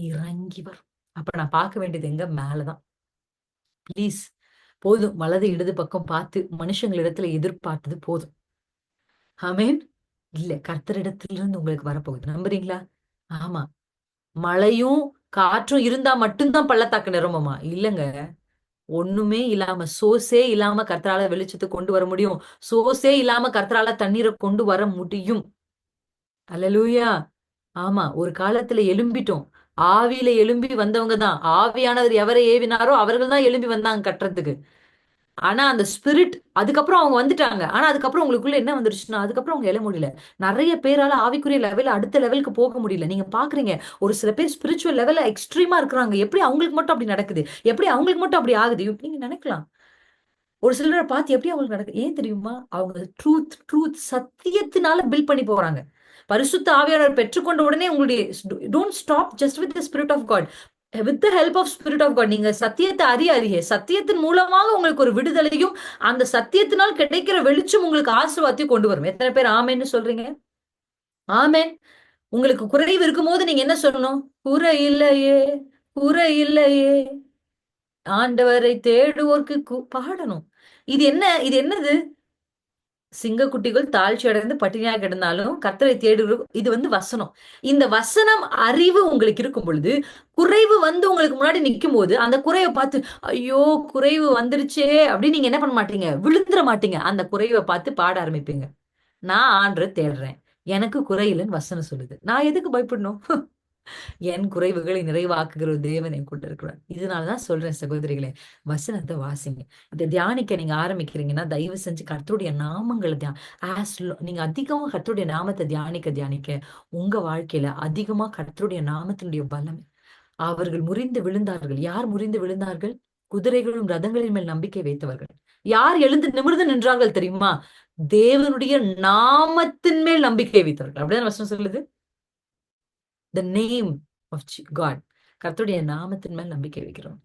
இறங்கி வரும். அப்ப நான் பார்க்க வேண்டியது எங்க? மேலதான். ப்ளீஸ், போதும். வலது இடது பக்கம் பார்த்து மனுஷங்களிடத்துல எதிர்பார்த்தது போதும். ஆமென். இல்ல, கர்த்தரிடத்திலிருந்து உங்களுக்கு வரப்போகுது. நம்புறீங்களா? ஆமா. மழையும் காற்றும் இருந்தா மட்டும் தான் பள்ளத்தாக்கு நிரம்புமா? இல்லங்க. ஒண்ணுமே இல்லாம, சோர்ஸே இல்லாம கர்த்தரால வெளிச்சத்த கொண்டு வர முடியும். சோர்ஸே இல்லாம கர்த்தரால தண்ணீர கொண்டு வர முடியும். அல்லேலூயா! ஆமா. ஒரு காலத்துல எழும்பிட்டோம். ஆவியில எழும்பி வந்தவங்க தான். ஆவியானவர் எவரை ஏவினாரோ அவர்கள் தான் எழும்பி வந்தாங்க கட்டுறதுக்கு. ஆனா அந்த ஸ்பிரிட் அதுக்கப்புறம் அவங்க வந்துட்டாங்க. ஆனா அதுக்கப்புறம் உங்களுக்குள்ள என்ன வந்துருச்சுன்னா, அதுக்கப்புறம் அவங்க எழ முடியல. நெறைய பேரால ஆவிக்குரிய லெவல்ல அடுத்த லெவலுக்கு போக முடியல. நீங்க பார்க்குறீங்க. ஒரு சில பேர் ஸ்பிரிச்சுவல் லெவல்ல எக்ஸ்ட்ரீமா இருக்கிறாங்க. எப்படி அவங்களுக்கு மட்டும் அப்படி நடக்குது? எப்படி அவங்களுக்கு மட்டும் அப்படி ஆகுது? நீங்க நெனைக்கலாம். ஒரு சிலர பார்த்து எப்படி அவங்களுக்கு நடக்குது? ஏன் தெரியுமா? அவங்க ட்ரூத் ட்ரூத் சத்தியத்தினால பில்ட் பண்ணி போறாங்க. பரிசுத்த ஆவியானவர் பெற்றுக்கொண்ட உடனே உங்களுடைய don't stop just with the spirit of God. With the help of spirit of God. நீங்க சத்தியத்த அறிய அறிய, சத்தியத்தின் மூலமாக உங்களுக்கு ஒரு விடுதலையும், அந்த சத்தியத்தினால் கிடைக்கிற வெளிச்சம் உங்களுக்கு ஆசீர்வாதத்தையும் கொண்டு வரும். எத்தனை பேர் ஆமென்னு சொல்றீங்க? ஆமென். உங்களுக்கு குறைவு இருக்கும்போது நீங்க என்ன சொல்லணும்? குறை இல்லையே, குறை இல்லையே. ஆண்டவரை தேடுவோர்க்கு பாடணும். இது என்னது? சிங்கக்குட்டிகள் தாழ்ச்சி அடைந்து பட்டினியா கிடந்தாலும் கர்த்தரை தேடுகிறோம். இது வசனம். இந்த வசனம் அறிவு உங்களுக்கு இருக்கும் பொழுது, குறைவு உங்களுக்கு முன்னாடி நிக்கும்போது, அந்த குறைவ பார்த்து, ஐயோ! குறைவு வந்துருச்சே! அப்படின்னு நீங்க என்ன பண்ண மாட்டீங்க? விழுந்துற மாட்டீங்க. அந்த குறைவ பார்த்து பாட ஆரம்பிப்பீங்க. நான் ஆண்டவர தேடுறேன். எனக்கு குறை இல்லன்னு வசனம் சொல்லுது. நான் எதுக்கு பயப்படணும்? என் குறைவுகளை நிறைவாக்குகிற ஒரு தேவன் என் கூட இருக்கிறார். இதனால தான் சொல்றேன் சகோதரிகளே, வசனத்த வாசிங்க. இத தியானிக்க நீங்க ஆரம்பிக்கிறீங்கன்னா, தயவு செஞ்சு கர்த்தருடைய நாமங்கள நீங்க அதிகமா கர்த்தருடைய நாமத்த தியானிக்க, உங்க வாழ்க்கையில அதிகமா கர்த்தருடைய நாமத்தினுடைய பலம். அவர்கள் முறிந்து விழுந்தார்கள். யார் முறிந்து விழுந்தார்கள்? குதிரைகளும் ரதங்களின் மேல் நம்பிக்கை வைத்தவர்கள். யார் எழுந்து நிமிர்ந்து நின்றார்கள் தெரியுமா? தேவனுடைய நாமத்தின் மேல் நம்பிக்கை வைத்தவர்கள். அப்படிதான் வசனம் சொல்லுது. The name of God. கர்த்தருடைய நாமத்தின் மேல் நம்பிக்கை வைக்கிறோம்.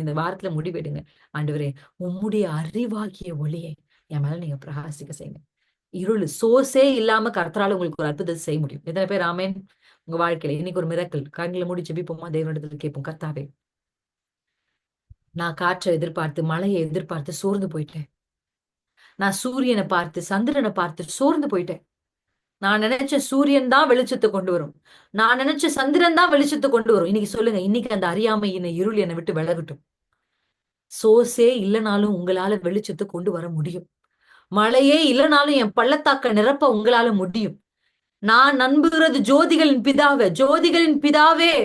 இந்த வாரத்துல முடிவெடுங்க. ஆண்டவரே, உம்முடைய அறிவாகிய ஒளியை என் மேல நீங்க பிரகாசிக்க செய்யுங்க. இருள் சோர்ஸே இல்லாம கர்த்தரால உங்களுக்கு ஒரு அற்புதத்தை செய்ய முடியும். எத்தனை பேர் ஆமென்? உங்க வாழ்க்கையில இன்னைக்கு ஒரு மிரக்கல். கண்களை மூடி ஜெபிப்போமா? தேவனிடத்துல கேட்போம். கர்த்தாவே, நான் காற்றை எதிர்பார்த்து, மழையை எதிர்பார்த்து சோர்ந்து போயிட்டேன். நான் சூரியனை பார்த்து, சந்திரனை பார்த்து சோர்ந்து போயிட்டேன். நான் நினைச்ச சூரியன் தான் வெளிச்சத்தை கொண்டு வரும். நான் நினைச்ச சந்திரன் தான் வெளிச்சத்தை கொண்டு வரும். இன்னைக்கு சொல்லுங்க. இன்னைக்கு அந்த அறியாமையின் இருள் என்னை விட்டு விலகட்டும். சோர்ஸே இல்லனாலும் உங்களால வெளிச்சத்தை கொண்டு வர முடியும். மழையே இல்லனாலும் என் பள்ளத்தாக்க நிரப்ப உங்களால முடியும். நான் நம்புகிறது ஜோதிகளின் பிதாவே. ஜோதிகளின் பிதாவே,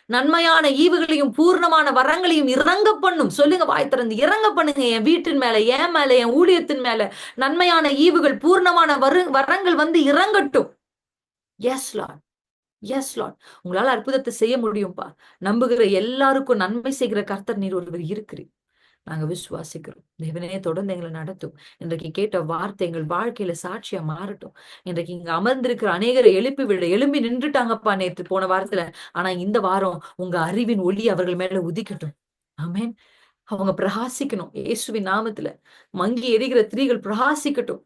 நன்மையான ஈவுகளையும் பூர்ணமான வரங்களையும் இறங்க பண்ணும். சொல்லுங்க வாய் திறந்து. இறங்க பண்ணுங்க என் வீட்டின் மேல, என் மேல, என் ஊழியத்தின் மேல. நன்மையான ஈவுகள், பூர்ணமான வரங்கள் இறங்கட்டும். Yes Lord. Yes Lord. உங்களால அற்புதத்தை செய்ய முடியும்பா. நம்புகிற எல்லாருக்கும் நன்மை செய்கிற கர்த்தர் நீர் ஒருவர் இருக்கிறீர். நாங்க விசுவாசிக்கிறோம். தேவனே, தொடர்ந்து எங்களை நடத்தும். இன்றைக்கு கேட்ட வார்த்தை எங்கள் வாழ்க்கையில சாட்சியா மாறட்டும். இன்றைக்கு இங்க அமர்ந்திருக்கிற அநேகரை எழுப்பி நின்றுட்டாங்கப்பா நேற்று போன வாரத்துல. ஆனா இந்த வாரம் உங்க அறிவின் ஒளி அவர்கள் மேல உதிக்கட்டும். ஆமென். அவங்க பிரகாசிக்கணும். இயேசுவின் நாமத்துல மங்கி எரிகிற திரிகள் பிரகாசிக்கட்டும்.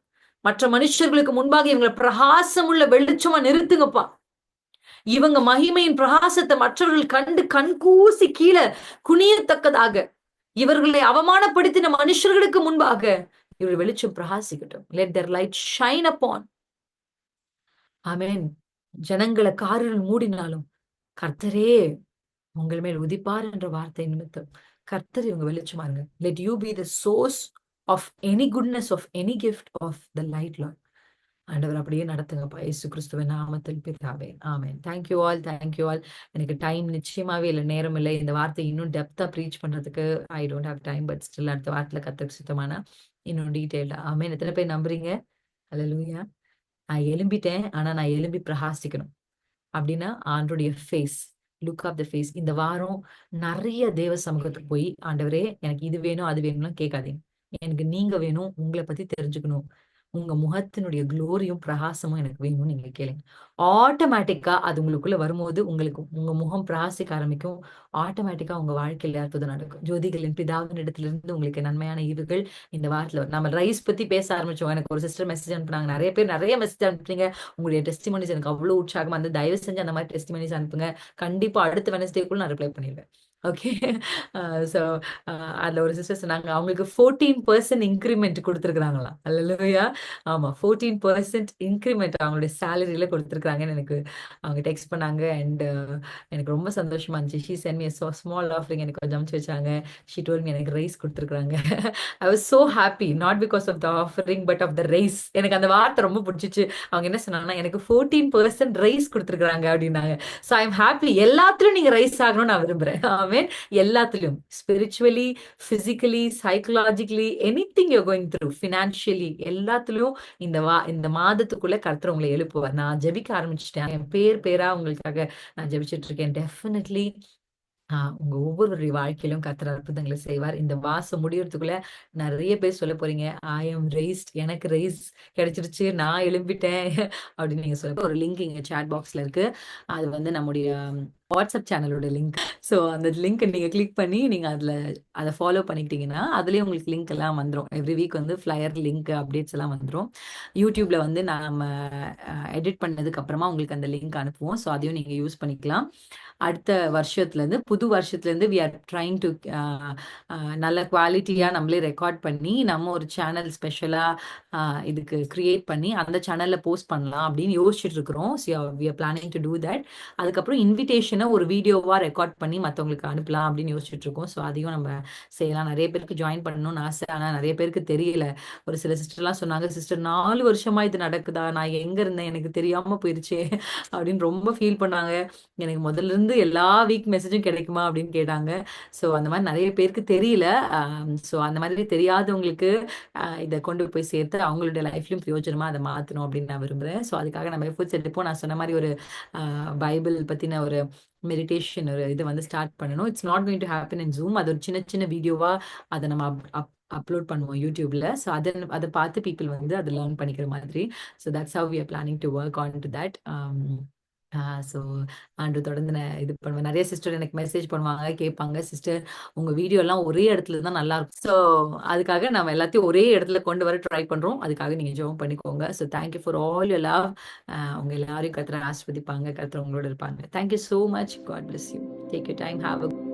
மற்ற மனுஷர்களுக்கு முன்பாக இவங்களை பிரகாசம் உள்ள வெளிச்சமா நிறுத்துங்கப்பா. இவங்க மகிமையின் பிரகாசத்தை மற்றவர்கள் கண்டு கண்கூசி கீழே குனியத்தக்கதாக, இவர்களை அவமானப்படுத்தின மனுஷர்களுக்கு முன்பாக இவர் வெளிச்சம் பிரகாசிக்கட்டும். Let their light shine upon. ஆமென். ஜனங்களை காரில் மூடினாலும் கர்த்தரே உங்கள் மேல் உதிப்பார் என்ற வார்த்தை நிமித்தம் கர்த்தர் இவங்க வெளிச்சமா இருங்க. Let you be the source of any goodness, of any gift of the light, Lord. ஆண்டவர் அப்படியே நடத்துங்கப்பா. இயேசு கிறிஸ்துவின் நாமத்தில் பிதாவே. ஆமென். Thank you all. Thank you all. எனக்கு டைம் நிச்சயமாவே இல்ல, நேரம் இல்ல. இந்த வார்த்தை இன்னும் டெப்தா ப்ரீச் பண்றதுக்கு I don't have time. But still அடுத்த வாரத்துல கர்த்தருக்கு சித்தமானா இன்னும் டீடைல்டா. ஆமென். எத்தனை பேர் நம்புறீங்க? அல்லேலூயா. நான் எழும்பிட்டேன். ஆனா நான் எழும்பி பிரகாசிக்கணும். அப்படின்னா ஆண்டருடைய face, look of the face. இந்த வாரம் நிறைய தேவ சமூகத்துக்கு போய், ஆண்டவரே எனக்கு இது வேணும் அது வேணும்லாம் கேட்காதீங்க. எனக்கு நீங்க வேணும். உங்கள பத்தி தெரிஞ்சுக்கணும். உங்க முகத்தினுடைய குளோரியும், பிரகாசமும் எனக்கு வேணும்னு நீங்க கேளுங்க. ஆட்டோமேட்டிக்கா அது உங்களுக்குள்ள வரும்போது, உங்களுக்கு உங்க முகம் பிரகாசிக்க ஆரம்பிக்கும். ஆட்டோமேட்டிக்கா உங்க வாழ்க்கையில அற்புதம் நடக்கும். ஜோதிகளின் பிதாவின் இடத்திலிருந்து உங்களுக்கு நன்மையான ஈவுகள் இந்த வாரத்துல வரும். நம்ம ரைஸ் பத்தி பேச ஆரம்பிச்சோம். எனக்கு ஒரு சிஸ்டர் மெசேஜ் அனுப்புனாங்க. நெறைய பேர் நெறைய மெசேஜ் அனுப்புறீங்க. உங்களுடைய டெஸ்டிமோனிஸ் எனக்கு அவ்ளோ உற்சாகமா இருந்தது. தயவு செஞ்சு அந்த மாரி டெஸ்டிமோனிஸ் அனுப்புங்க. கண்டிப்பா அடுத்த வெட்னஸ்டேக்குள்ள நான் ரிப்ளை பண்ணிருவேன். ஓகே. சோ அதுல ஒரு சிஸ்டர் சொன்னாங்க, அவங்களுக்கு 14% இன்கிரிமெண்ட் குடுத்துருக்காங்களாம். அல்லேலூயா! ஆமா. 14% இன்கிரிமெண்ட் அவங்களுடைய சேலரில குடுத்துருக்காங்கன்னு எனக்கு அவங்க டெக்ஸ்ட் பண்ணாங்க. எனக்கு ரொம்ப சந்தோஷமா இருந்துச்சு. She sent me small offering எனக்கு கொஞ்சம் அனுப்பிச்சு வச்சாங்க. ஷி டோல்ட் மீ எனக்கு ரைஸ் குடுத்துருக்காங்க. I was so happy. Not because of the offering, but of the raise. எனக்கு அந்த வார்த்தை ரொம்ப புடிச்சுச்சு. அவங்க என்ன சொன்னாங்கன்னா, எனக்கு 14% ரைஸ் குடுத்துருக்காங்க அப்டின்னாங்க. So I am happy. எல்லாத்துலயும் நீங்க ரைஸ் ஆகணும்னு நான் விரும்புறேன். ஆமென். எல்லாத்துலயும். Spiritually, physically, psychologically, anything you are going through, financially எல்லாத்துலயும் இந்த மாதத்துக்குள்ள கர்த்தர் உங்களை எழுப்புவார். நான் ஜெபிக்க ஆரம்பிச்சுட்டேன். என் பேர் பேரா உங்களுக்காக நான் ஜெபிச்சுட்டு இருக்கேன். டெஃபினெட்லி உங்க ஒவ்வொருவருடைய வாழ்க்கையிலும் கர்த்தர் அற்புதங்களை செய்வார். இந்த மாசம் முடியறதுக்குள்ள நெறைய பேர் சொல்லப் போறீங்க, "ஐ அம் ரெய்ஸ்ட். எனக்கு ரெய்ஸ் கிடைச்சிருச்சு. நான் எழும்பிட்டேன்." அப்படின்னு நீங்க சொல்ல ஒரு லிங்க் இங்க சாட் பாக்ஸ்ல இருக்கு. அது வந்து நம்முடைய வாட்ஸ்அப் சேனலோட லிங்க். ஸோ அந்த லிங்க்க நீங்க கிளிக் பண்ணி நீங்க அத ஃபாலோ பண்ணிக்கிட்டீங்கன்னா, அதிலேயே உங்களுக்கு லிங்க் எல்லாம் வந்துரும். எவ்ரி வீக் வந்து ஃப்ளையர் லிங்க் அப்டேட்ஸ் எல்லாம் வந்துரும். YouTubeல வந்து நாம எடிட் பண்ணதுக்கு அப்புறமா உங்களுக்கு அந்த லிங்க் அனுப்புவோம். ஸோ அதையும் நீங்க யூஸ் பண்ணிக்கலாம். அடுத்த வருஷத்துலேருந்து புது வருஷத்துலேருந்து வி ஆர் ட்ரைங் டு நல்ல குவாலிட்டியா நம்மளே ரெக்கார்ட் பண்ணி நம்ம ஒரு சேனல் ஸ்பெஷலா இதுக்கு கிரியேட் பண்ணி அந்த சேனல்ல போஸ்ட் பண்ணலாம் அப்படின்னு யோசிச்சுட்டு இருக்கிறோம். So we are planning to do that. அதுக்கப்புறம் இன்விடேஷனை ஒரு வீடியோவா ரெக்கார்ட் பண்ணி மற்றவங்களுக்கு அனுப்பலாம் அப்படின்னு யோசிச்சுட்டு இருக்கோம். ஸோ அதையும் நம்ம செய்யலாம். நிறைய பேருக்கு ஜாயின் பண்ணணும்னு ஆசை. ஆனால் நிறைய பேருக்கு தெரியல. ஒரு சில சிஸ்டர்லாம் சொன்னாங்க, சிஸ்டர் 4 வருஷமா இது நடக்குதா, நான் எங்க இருந்தேன் எனக்கு தெரியாம போயிருச்சே அப்படின்னு ரொம்ப ஃபீல் பண்ணாங்க. எனக்கு முதல்ல இருந்து எல்லா வீக் மெசேஜும் கிடைக்குமா அப்படின்னு கேட்டாங்க. ஸோ அந்த மாதிரி நிறைய பேருக்கு தெரியல. ஸோ அந்த மாதிரி தெரியாதவங்களுக்கு இதை கொண்டு போய் சேர்த்து அவங்களுடைய லைஃப்லயும் பிரயோஜனமா அதை மாற்றணும் அப்படின்னு நான் விரும்புகிறேன். ஸோ அதுக்காக நம்ம எஃபர்ட்ஸ் எடுப்போம். நான் சொன்ன மாதிரி ஒரு பைபிள் பற்றின ஒரு மெடிடேஷன் ஒரு இது வந்து ஸ்டார்ட் பண்ணணும். It's not going to happen in zoom. அது ஒரு சின்ன சின்ன வீடியோவா அதை நம்ம அப்லோட் பண்ணுவோம் யூடியூப்ல. ஸோ அதை பார்த்து பீப்புள் வந்து அதை லேர்ன் பண்ணிக்கிற மாதிரி. So that's how we are planning to work on to that. So ஆண்டு தொடர்ந்து நான் இது பண்ணுவேன். நிறைய சிஸ்டர் எனக்கு மெசேஜ் பண்ணுவாங்க, கேட்பாங்க, சிஸ்டர் உங்க வீடியோ எல்லாம் ஒரே இடத்துல தான் நல்லா இருக்கும். ஸோ அதுக்காக நம்ம எல்லாத்தையும் ஒரே இடத்துல கொண்டு வர ட்ரை பண்றோம். அதுக்காக நீங்க ஜெபம் பண்ணிக்கோங்க. So thank you for all your love. உங்க எல்லாரையும் கர்த்தர் ஆஸ்வதிப்பாங்க. கர்த்தர் உங்களோட இருப்பாங்க. Thank you so much. God bless you. Take your time. Have a